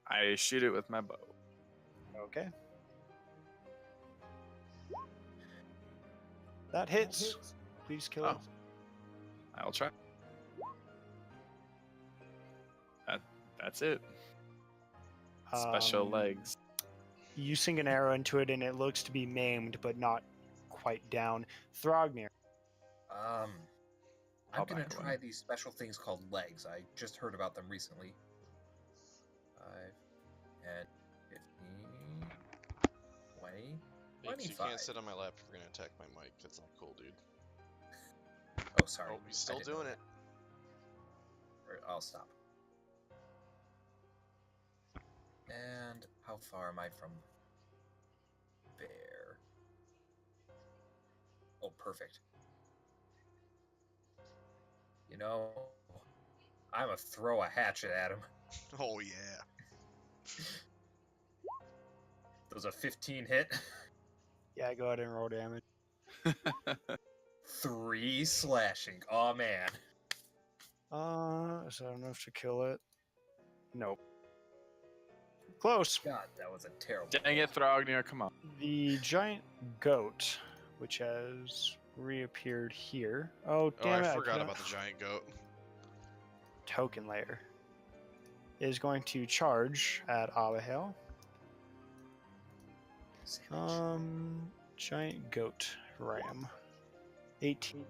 I shoot it with my bow. Okay. That hits. Please kill it. Oh. I'll try. That's it. Special Um, legs. You sink an arrow into it, and it looks to be maimed, but not quite down. Thrognir. I'm I'll gonna buy one. try these special things called legs. I just heard about them recently. 5, 10, 15, 20, Thanks, you 25. can't sit on my lap if you're gonna attack my mic. That's not cool, dude. Oh, sorry. Oh, he's still I didn't know doing it. that. I'll stop. And how far am I from bear? Oh, perfect. You know, I'm gonna throw a hatchet at him. Oh yeah. Does a 15 hit? Yeah, go ahead and roll damage. 3 slashing. Oh man. Is that enough to kill it? Nope. Close. God, that was a terrible. Dang it, Thrognir, come on. The giant goat, which has reappeared here. Oh, Oh, damn it. I forgot cannot- about the giant goat. Token layer. Is going to charge at Abihail. Savage. Giant goat ram. 18.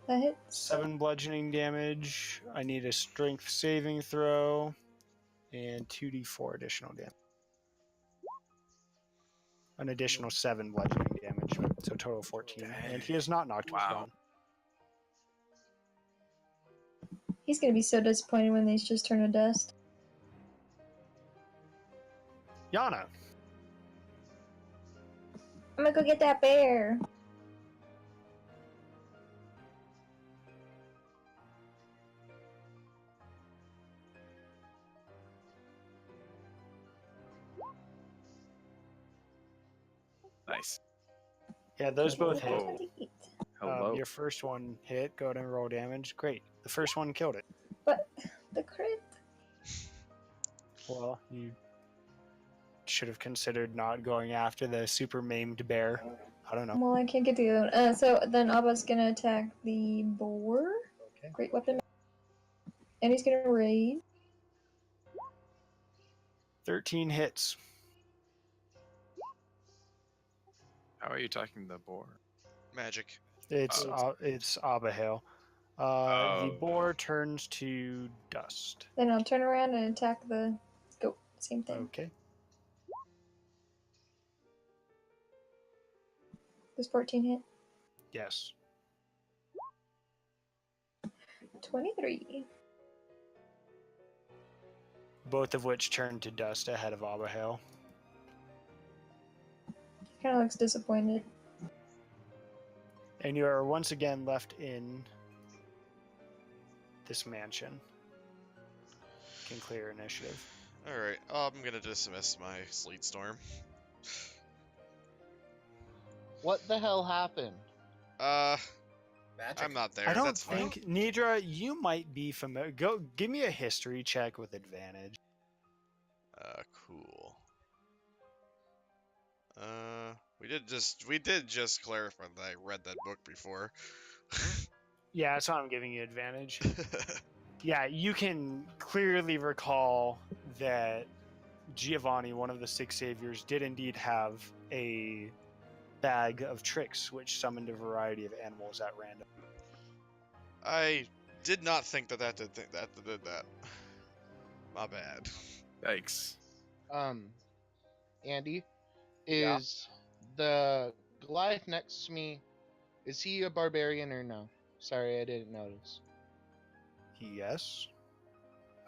That hits. 7 bludgeoning damage. I need a strength saving throw. And 2d4 additional damage. An additional 7 bludgeoning damage. So total 14. And he is not knocked Wow. down. He's gonna be so disappointed when these just turn to dust. Yana. I'm gonna go get that bear. Nice. Yeah, those both hit. Whoa. Hello. Your first one hit. Go ahead and roll damage. Great. The first one killed it. But the crit. Well, you should have considered not going after the super maimed bear. I don't know. Well, I can't get to the other one. So then Abba's gonna attack the boar. Okay. Great weapon. And he's gonna raid. 13 hits. How are you talking to the boar? Magic. It's Abihail. The Oh. boar turns to dust. Then I'll turn around and attack the goat. Same thing. Okay. Does 14 hit? Yes. 23. Both of which turn to dust ahead of Abihail. Kind of looks disappointed. And you are once again left in this mansion. Can clear initiative. Alright, I'm gonna dismiss my Sleet Storm. What the hell happened? Magic. I'm not there. I don't That's fine. think Nidra, you might be familiar. Go give me a history check with advantage. Cool. We did just clarify that I read that book before. Yeah, that's why I'm giving you advantage. Yeah, you can clearly recall that Giovanni, one of the six saviors, did indeed have a bag of tricks which summoned a variety of animals at random. I did not think that did that. My bad. Yikes. Andy, Yeah. is the Goliath next to me, is he a barbarian or no? Sorry, I didn't notice. Yes.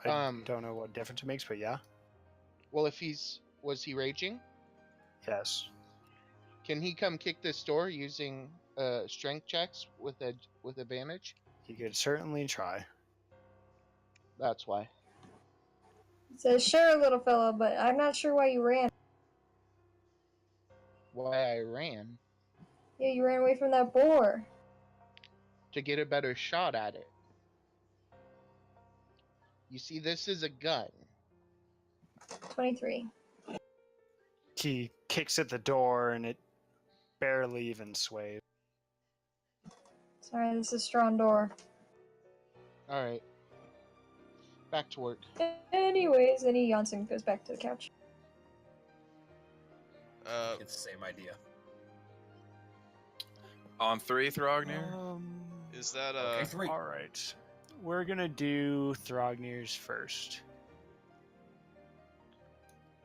I Um, don't know what difference it makes, but yeah. Well, was he raging? Yes. Can he come kick this door using strength checks with advantage? You could certainly try. That's why. He says, sure, little fellow, but I'm not sure why you ran. Why I ran Yeah, you ran away from that boar. to get a better shot at it. You see, this is a gun. 23. He kicks at the door and it barely even sways. Sorry, this is a strong door. All right, back to work. Anyways, and he yawns and goes back to the couch. It's the same idea. On 3, Thrognir? Is that Okay, 3. All right. We're going to do Thrognir's first.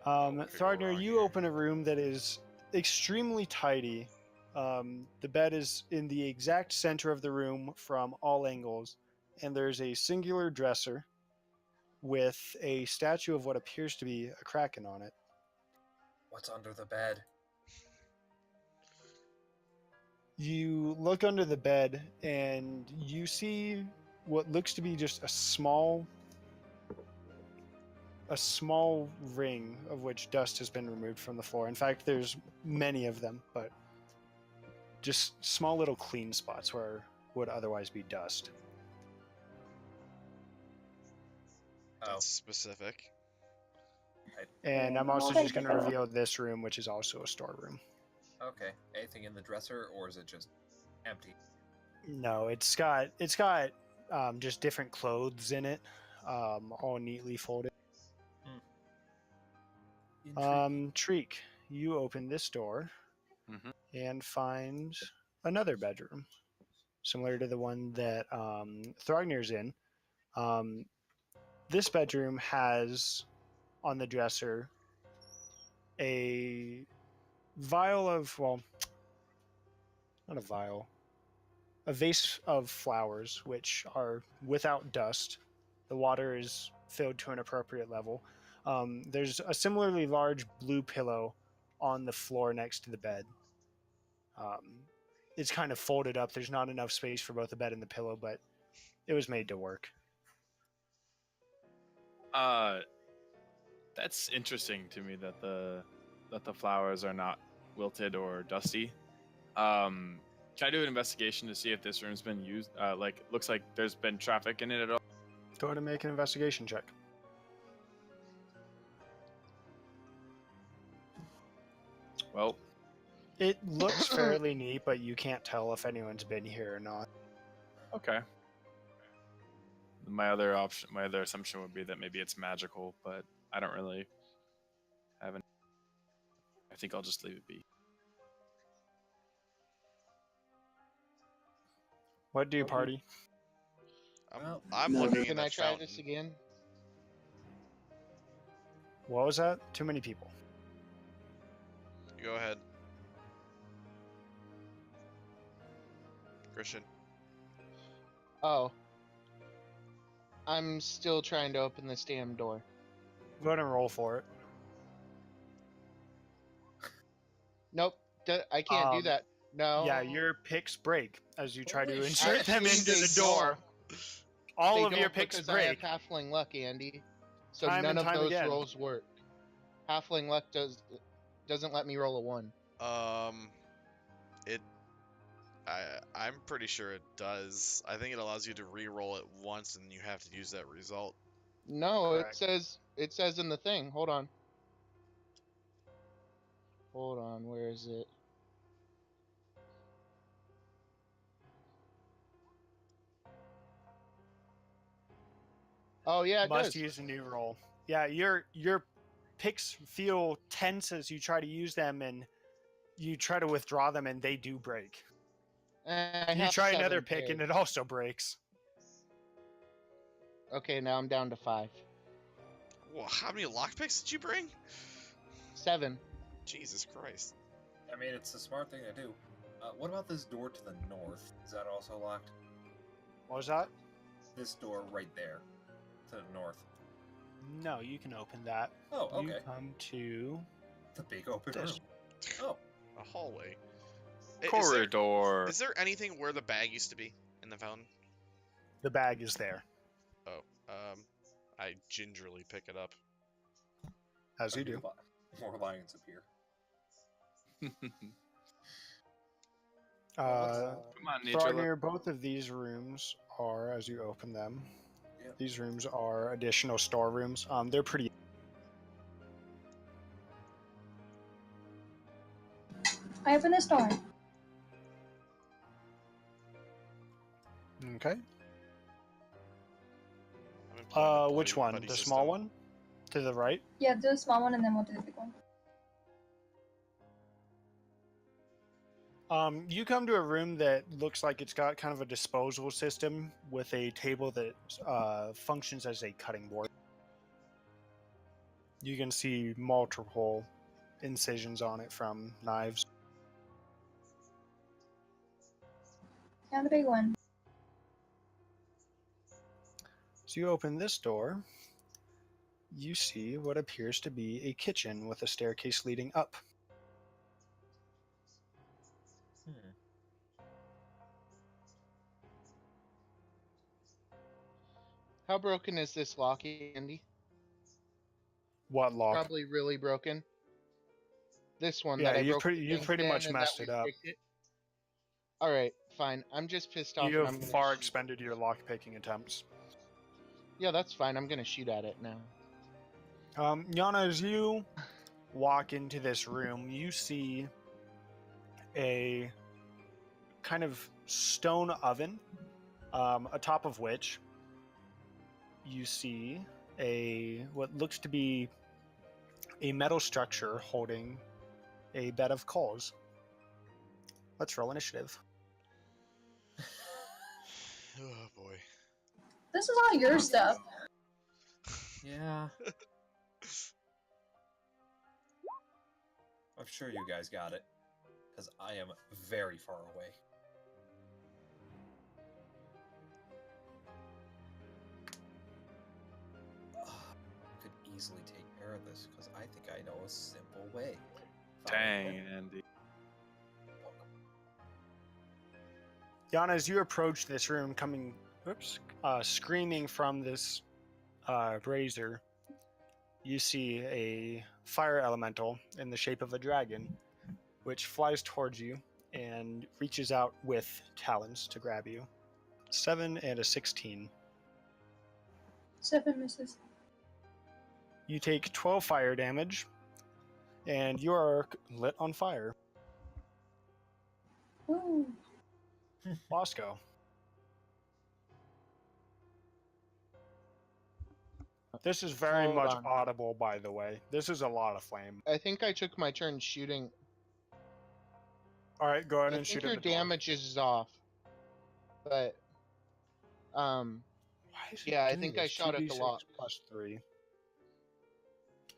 Okay, Throgner, you Thrognir. open a room that is extremely tidy. The bed is in the exact center of the room from all angles, and there's a singular dresser with a statue of what appears to be a kraken on it. What's under the bed? You look under the bed and you see what looks to be just a small ring of which dust has been removed from the floor. In fact, there's many of them, but just small little clean spots where would otherwise be dust. That's specific. And I'm also just going to reveal this room, which is also a storeroom. Okay. Anything in the dresser, or is it just empty? No, it's got just different clothes in it, all neatly folded. Treek, you open this door and find another bedroom, similar to the one that Thrognir's in. This bedroom has on the dresser a vial of, well, not a vial, a vase of flowers, which are without dust. The water is filled to an appropriate level. There's a similarly large blue pillow on the floor next to the bed. It's kind of folded up. There's not enough space for both the bed and the pillow, but it was made to work. That's interesting to me that the flowers are not wilted or dusty. Can I do an investigation to see if this room's been used? Looks like there's been traffic in it at all. Go ahead and make an investigation check. Well, It looks fairly neat, but you can't tell if anyone's been here or not. okay. My other assumption would be that maybe it's magical, but I don't really I think I'll just leave it be. What do you party? Well, I'm No, looking in Can that I try fountain. this again? What was that? Too many people. Go ahead, Christian. Oh. I'm still trying to open this damn door. Go ahead and roll for it. Nope. I can't do Um, that. No. Yeah, your picks break as you try to Holy insert shit. them Actually, into they the door. All They of your don't picks because I have break. halfling luck, Andy. So Time none and of time those again. rolls work. Halfling luck doesn't let me roll a 1. It. I'm pretty sure it does. I think it allows you to re-roll it once, and you have to use that result. No, Correct. it says in the thing. Hold on. Hold on, where is it? Oh yeah, it Must does. use a new roll. Yeah, your picks feel tense as you try to use them, and you try to withdraw them, and they do break. I You have try 7 another pick, pairs. and it also breaks. Okay, now I'm down to 5. Well, how many lockpicks did you bring? 7. Jesus Christ. I mean, it's a smart thing to do. What about this door to the north? Is that also locked? What was that? This door right there, to the north. No, you can open that. Oh, You okay. come to The big open this. room. Oh, A hallway. Is Corridor. there anything where the bag used to be in the fountain? The bag is there, Oh, I gingerly pick it up. as you do. More lions appear. Uh, Come on, nature. Frogner, both of these rooms are, as you open them, Yep. these rooms are additional storerooms. They're pretty. I open this door. Okay. I've been playing the Which one? buddy The system. small one? To the right? Yeah, do the small one and then we'll do the big one. You come to a room that looks like it's got kind of a disposal system with a table that functions as a cutting board. You can see multiple incisions on it from knives. Yeah, the big one. So you open this door, you see what appears to be a kitchen with a staircase leading up. How broken is this lock, Andy? What lock? Probably really broken. This one Yeah, that I you broke the thing pretty in much and messed that it we up. picked it. All right, fine. I'm just pissed off. You and have I'm gonna far shoot. expended your lock picking attempts. Yeah, that's fine. I'm gonna shoot at it now. Yana, as you walk into this room, you see a kind of stone oven, atop of which you see what looks to be a metal structure holding a bed of coals. Let's roll initiative. Oh boy. This is all your stuff. Yeah. I'm sure you guys got it, because I am very far away. Could easily take care of this, because I think I know a simple way. Dang, Andy. Yana, as you approach this room, screaming from this brazier, you see a fire elemental in the shape of a dragon, which flies towards you and reaches out with talons to grab you. 7 and a 16. 7 misses. You take 12 fire damage, and you are lit on fire. Ooh. Bosco. This is very Hold much on. audible, by the way. This is a lot of flame. I think I took my turn shooting. All right, go ahead I and think shoot your at the door. damage is off. But, Why is it yeah, I doing think I this? shot at the 2d6 lock. plus 3.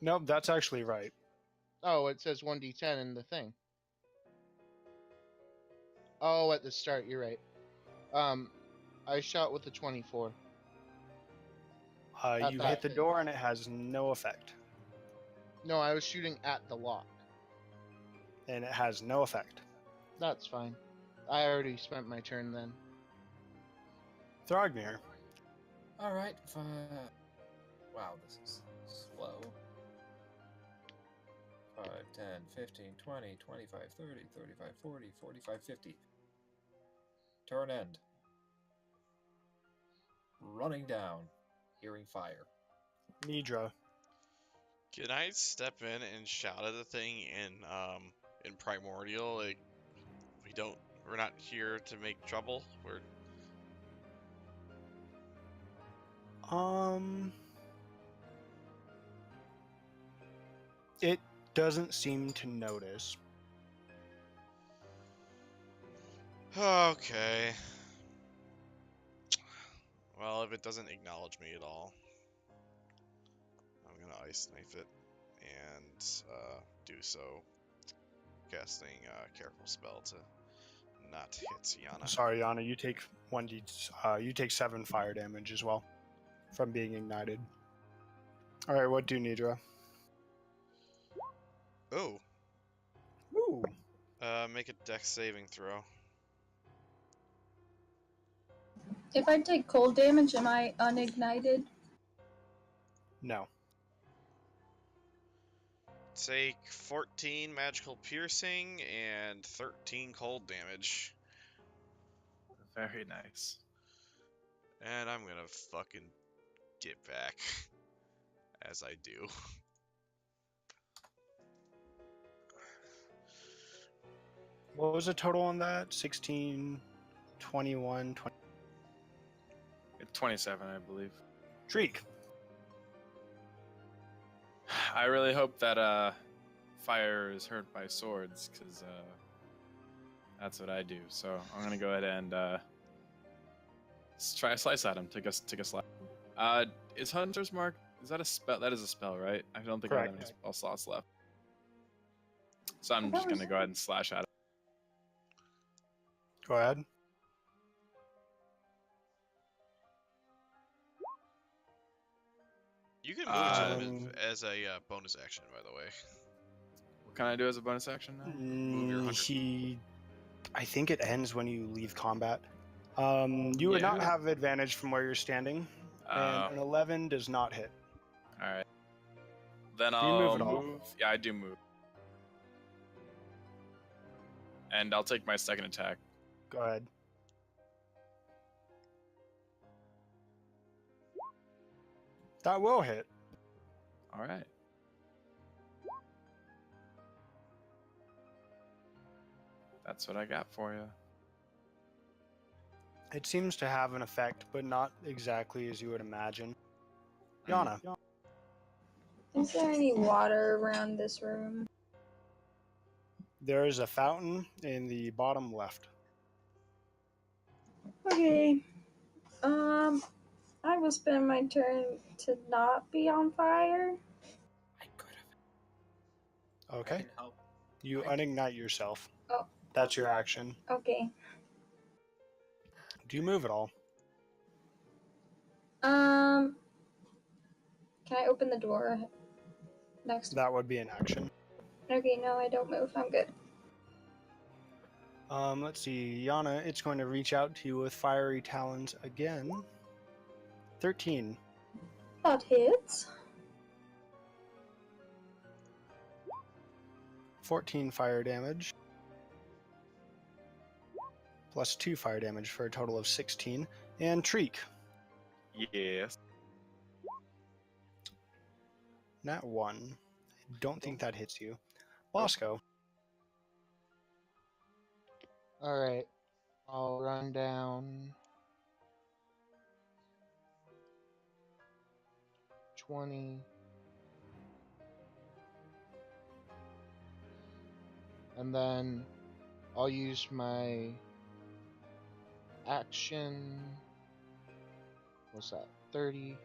Nope, that's actually right. Oh, it says 1d10 in the thing. Oh, at the start, you're right. I shot with a 24. At You that hit the thing. door and it has no effect. No, I was shooting at the lock. And it has no effect. That's fine. I already spent my turn then. Thrognir. Alright, wow, this is slow. 5, 10, 15, 20, 25, 30, 35, 40, 45, 50. Turn end. Running down. Hearing fire. Nidra. Can I step in and shout at the thing in primordial? Like, we're not here to make trouble. It doesn't seem to notice. Okay. Well, if it doesn't acknowledge me at all, I'm gonna ice knife it and do so, casting careful spell to not hit Yana. Sorry, Yana, you take 7 fire damage as well from being ignited. All right, what do Nidra? Oh, Ooh. make a dex saving throw. If I take cold damage, am I unignited? No. Take 14 magical piercing and 13 cold damage. Very nice. And I'm gonna fucking get back. As I do. What was the total on that? 16, 21, 20. 27, I believe. Shriek. I really hope that fire is hurt by swords, because that's what I do. So I'm gonna go ahead and try a slice at him. Take a slice. Is Hunter's Mark? Is that a spell? That is a spell, right? I don't think I have any spell slots left. So I'm just gonna go ahead and slash at him. Go ahead. You can move to him as a bonus action, by the way. What can I do as a bonus action now? Move your 100. I think it ends when you leave combat. You would not have advantage from where you're standing, and an 11 does not hit. All right. Then Do you I'll move at all? move. Yeah, I do move. And I'll take my second attack. Go ahead. That will hit. All right. That's what I got for you. It seems to have an effect, but not exactly as you would imagine. Yana. Is there any water around this room? There is a fountain in the bottom left. Okay. I will spend my turn to not be on fire. I could have. I Okay. can help. You unignite yourself. Oh. That's your action. Okay. Do you move at all? Can I open the door next? That would be an action. Okay, no, I don't move. I'm good. Let's see. Yana, it's going to reach out to you with fiery talons again. 13. That hits. 14 fire damage. Plus 2 fire damage for a total of 16. And Treek. Yes. Nat 1. I don't think that hits you. Bosco. Alright. I'll run down 20. And then I'll use my action. What's that? 30.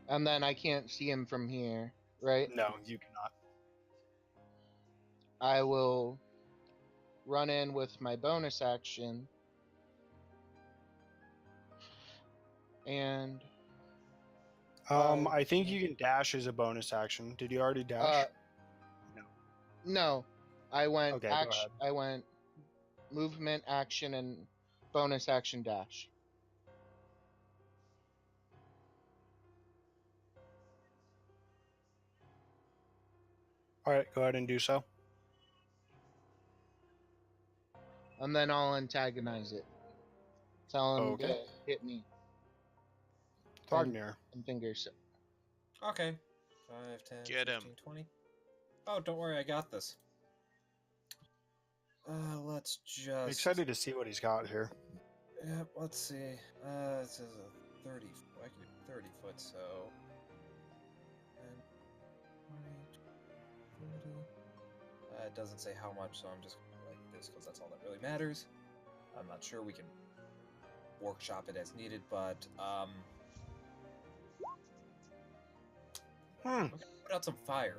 And then I can't see him from here, right? No, you cannot. I will run in with my bonus action. And I think you can dash as a bonus action. Did you already dash? no. I went Okay, go ahead. I went movement action and bonus action dash. All right, go ahead and do so. And then I'll antagonize it. Tell him Okay. to hit me. Throgner. And fingers. Okay. 5, 10, Get 15, him. 20. Oh, don't worry, I got this. Let's just... I'm excited to see what he's got here. Yep, let's see. It says a 30. I can do 30 foot, so... 10, 20, 30. It doesn't say how much, so I'm just going to like this, because that's all that really matters. I'm not sure, we can workshop it as needed, but, okay, put out some fire.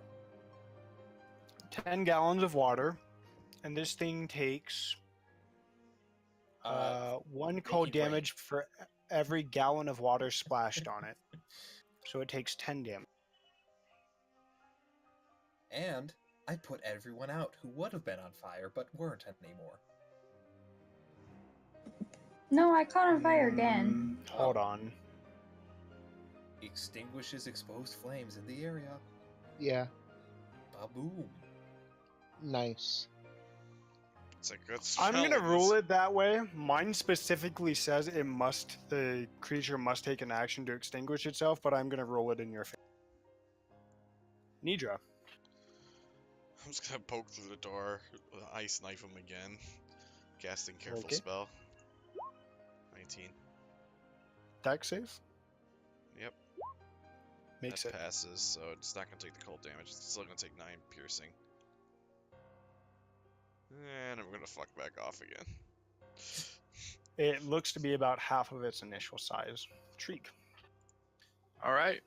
10 gallons of water, and this thing takes 1 cold making rain. damage for every gallon of water splashed on it. So it takes 10 damage. And I put everyone out who would have been on fire, but weren't anymore. No, I caught on fire again. Hold on. Extinguishes exposed flames in the area. Yeah, Ba-boom. nice. It's a good I'm gonna spell, rule it that way. Mine specifically says the creature must take an action to extinguish itself, but I'm gonna roll it in your favor. Nidra. I'm just gonna poke through the door, ice knife him again. Casting careful Okay. spell. 19. Deck save? Yep. Makes That it. passes, so it's not gonna take the cold damage. It's still gonna take 9 piercing. And I'm gonna fuck back off again. It looks to be about half of its initial size. Shriek. All right.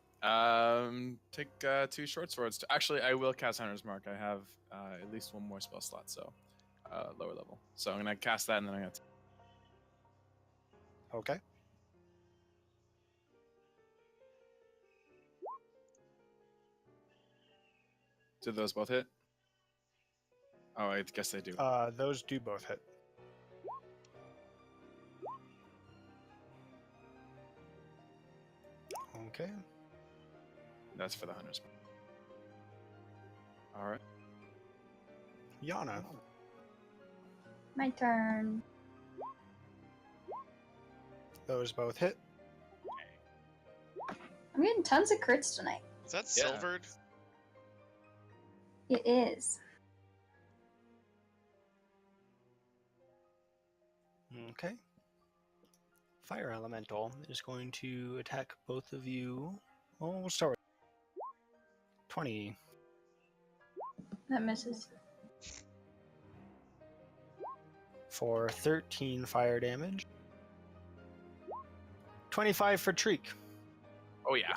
Take 2 short swords. Actually, I will cast Hunter's Mark. I have at least 1 more spell slot, so lower level. So I'm gonna cast that, and then I'm gonna. Okay. Did those both hit? Oh, I guess they do. Those do both hit. Okay. That's for the Hunter's Mark. All right. Yana. My turn. Those both hit. I'm getting tons of crits tonight. Is that Yeah. silvered? It is. Okay. Fire Elemental is going to attack both of you. Oh, we'll start with 20 That misses. for 13 fire damage. 25 for Treek Oh yeah.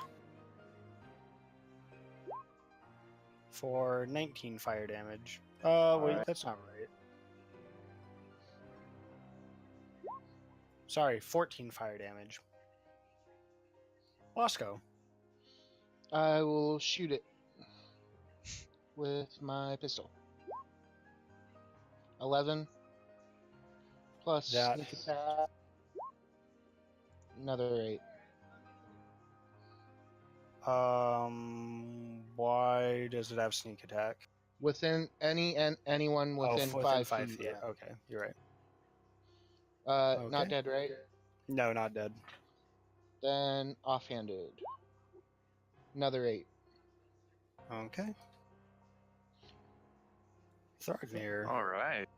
for 19 fire damage. Wait, Alright. that's not right. Sorry, 14 fire damage. Bosco. I will shoot it with my pistol. 11 plus That- sneak attack. Another 8. Why does it have sneak attack? Within anyone within within 5 5 feet. feet. Okay, you're right. Not Okay. dead, right? No, not dead. Then offhanded. Another 8. Okay. Thargnir. All right.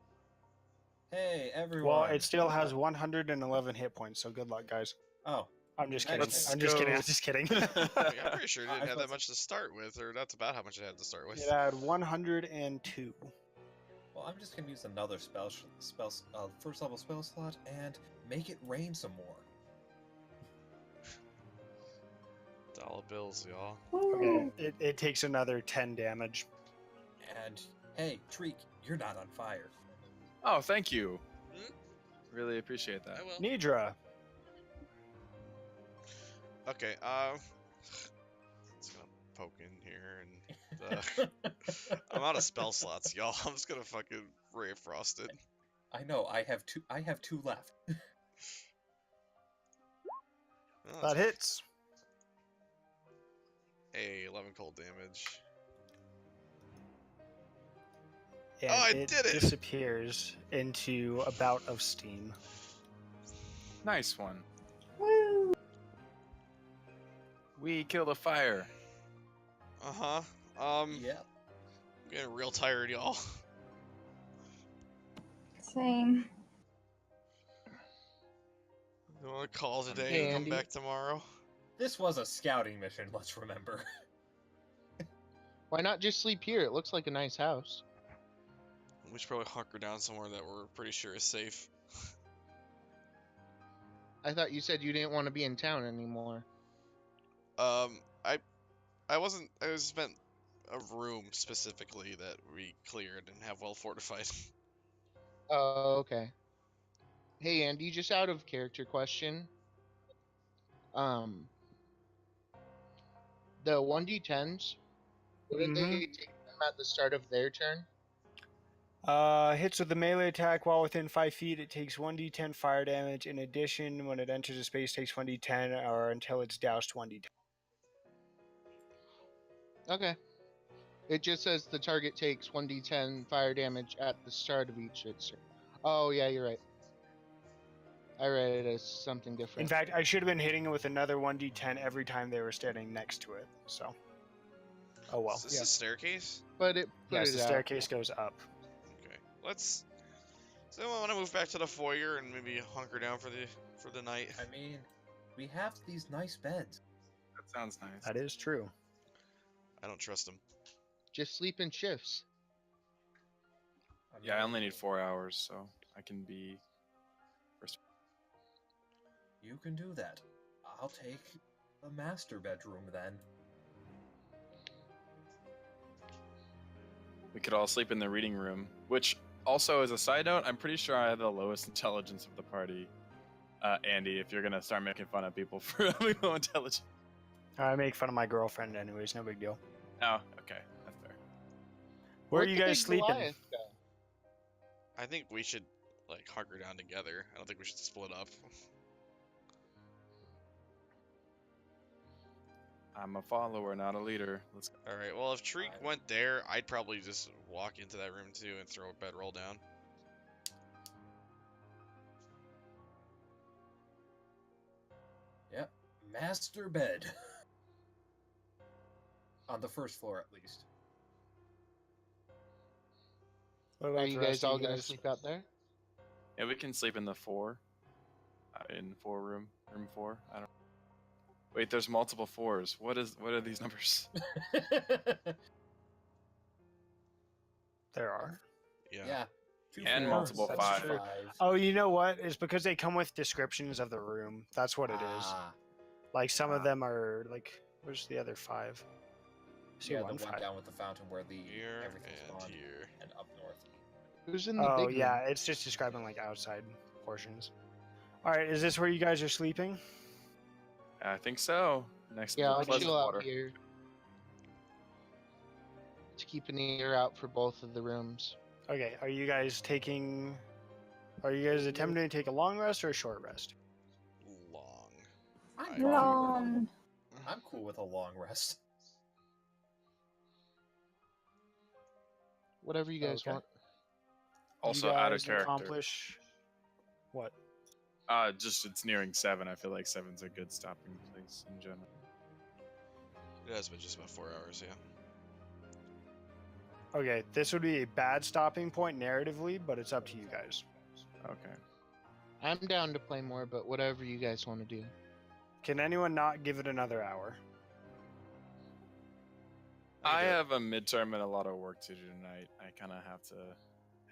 Hey, everyone. Well, it still has 111 hit points, so good luck, guys. Oh, I'm just kidding. Let's I'm just kidding. go. I'm just kidding. I mean, I'm pretty sure it I didn't was have about that much to start with, or that's about how much it had to start with. It had 102. well, I'm just gonna use another first level spell slot and make it rain some more. Dollar bills, y'all. Okay, it takes another 10 damage. And hey, Treek, you're not on fire. Oh, thank you. Hmm? Really appreciate that. I will. Nidra. Okay, let's gonna poke in here and I'm out of spell slots, y'all. I'm just gonna fucking Ray of Frosted. I know. I have two. I have two left. Oh, That hits. a 11 cold damage. And Oh, I it did it! disappears into a bout of steam. Nice one. Woo! We killed a fire. Uh-huh. Yep. I'm getting real tired, y'all. Same. You wanna call it a day Hey, and come Andy. back tomorrow? This was a scouting mission. Let's remember. Why not just sleep here? It looks like a nice house. We should probably hunker down somewhere that we're pretty sure is safe. I thought you said you didn't want to be in town anymore. I wasn't. I was meant a room specifically that we cleared and have well fortified. Oh, okay. Hey, Andy, just out of character question. The 1d10s, wouldn't Mhm. they take them at the start of their turn? Hits with the melee attack while within 5 feet. It takes 1d10 fire damage. In addition, when it enters a space, takes 1d10, or until it's doused 1d10. Okay. It just says the target takes 1d10 fire damage at the start of each its turn. Oh, yeah, you're right. I read it as something In different. fact, I should have been hitting it with another 1d10 every time they were standing next to it. So, oh well. Is this a staircase? But it put Yes, it the out. staircase goes up. Okay. Let's. Does anyone want to move back to the foyer and maybe hunker down for the night? I mean, we have these nice beds. That sounds nice. That is true. I don't trust him. Just sleep in shifts. Yeah, I only need 4 hours, so I can be. You can do that. I'll take the master bedroom then. We could all sleep in the reading room, which also, as a side note, I'm pretty sure I have the lowest intelligence of the party. Andy, if you're gonna start making fun of people for having low intelligence. I make fun of my girlfriend anyways. No big deal. Oh, okay, that's fair. Where are Where'd you the guys big sleeping? Goliath go? I think we should like hunker down together. I don't think we should split up. I'm a follower, not a leader. Let's go. All right. Well, if Treek went there, I'd probably just walk into that room too and throw a bedroll down. Yep. Master bed. On the first floor, at least. What Are about you the guys rest of all you gonna guys? sleep out there? Yeah, we can sleep in the 4. In 4 room 4. I don't. Wait, there's multiple 4s. What are these numbers? There are. Yeah. Yeah. Two And floors, multiple that's 5. five. Oh, you know what? It's because they come with descriptions of the room. That's what it is. Ah, Like some of Ah. them are like. Where's the other 5? I see yeah, the one one 5. down with the fountain where the Here everything's and spawned, here. and up north. Who's in the Oh big yeah, room? it's just describing like outside portions. All right, is this where you guys are sleeping? I think so. Next Yeah, to I'll the pleasant chill out water. here. To keep an ear out for both of the rooms. Okay, are you guys taking? Are you guys attempting to take a long rest or a short rest? Long. I'm I- cool with a Long. I'm cool with a long rest. Whatever you guys Okay. want. Also you out of guys character. accomplish what? Just it's nearing 7. I feel like 7's a good stopping place in general. It has been just about 4 hours. Yeah. Okay, this would be a bad stopping point narratively, but it's up to you guys. Okay. I'm down to play more, but whatever you guys want to do. Can anyone not give it another hour? I have a midterm and a lot of work to do tonight. I kind of have to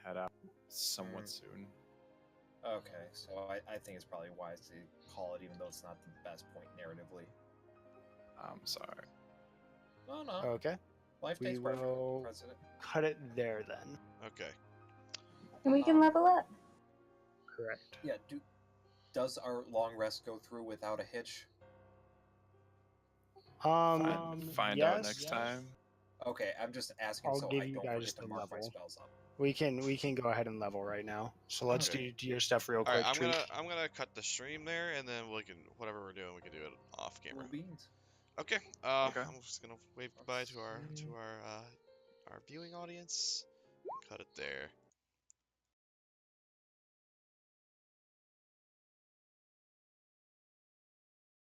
head out somewhat soon. Okay, so I think it's probably wise to call it, even though it's not the best point narratively. I'm sorry. No, no. Okay. Life We takes preference, will President. cut it there then. Okay. And we can level up. Correct. Yeah, does our long rest go through without a hitch? Find yes. out next time. Okay, I'm just asking I'll so give I you don't guys forget to the mark my level. spells up. We can go ahead and level right now. So let's Okay. do your stuff real All quick. right, Treat. I'm gonna cut the stream there, and then we can whatever we're doing, we can do it off camera. Cool beans. Okay. Okay. I'm just gonna wave goodbye to our viewing audience. Cut it there.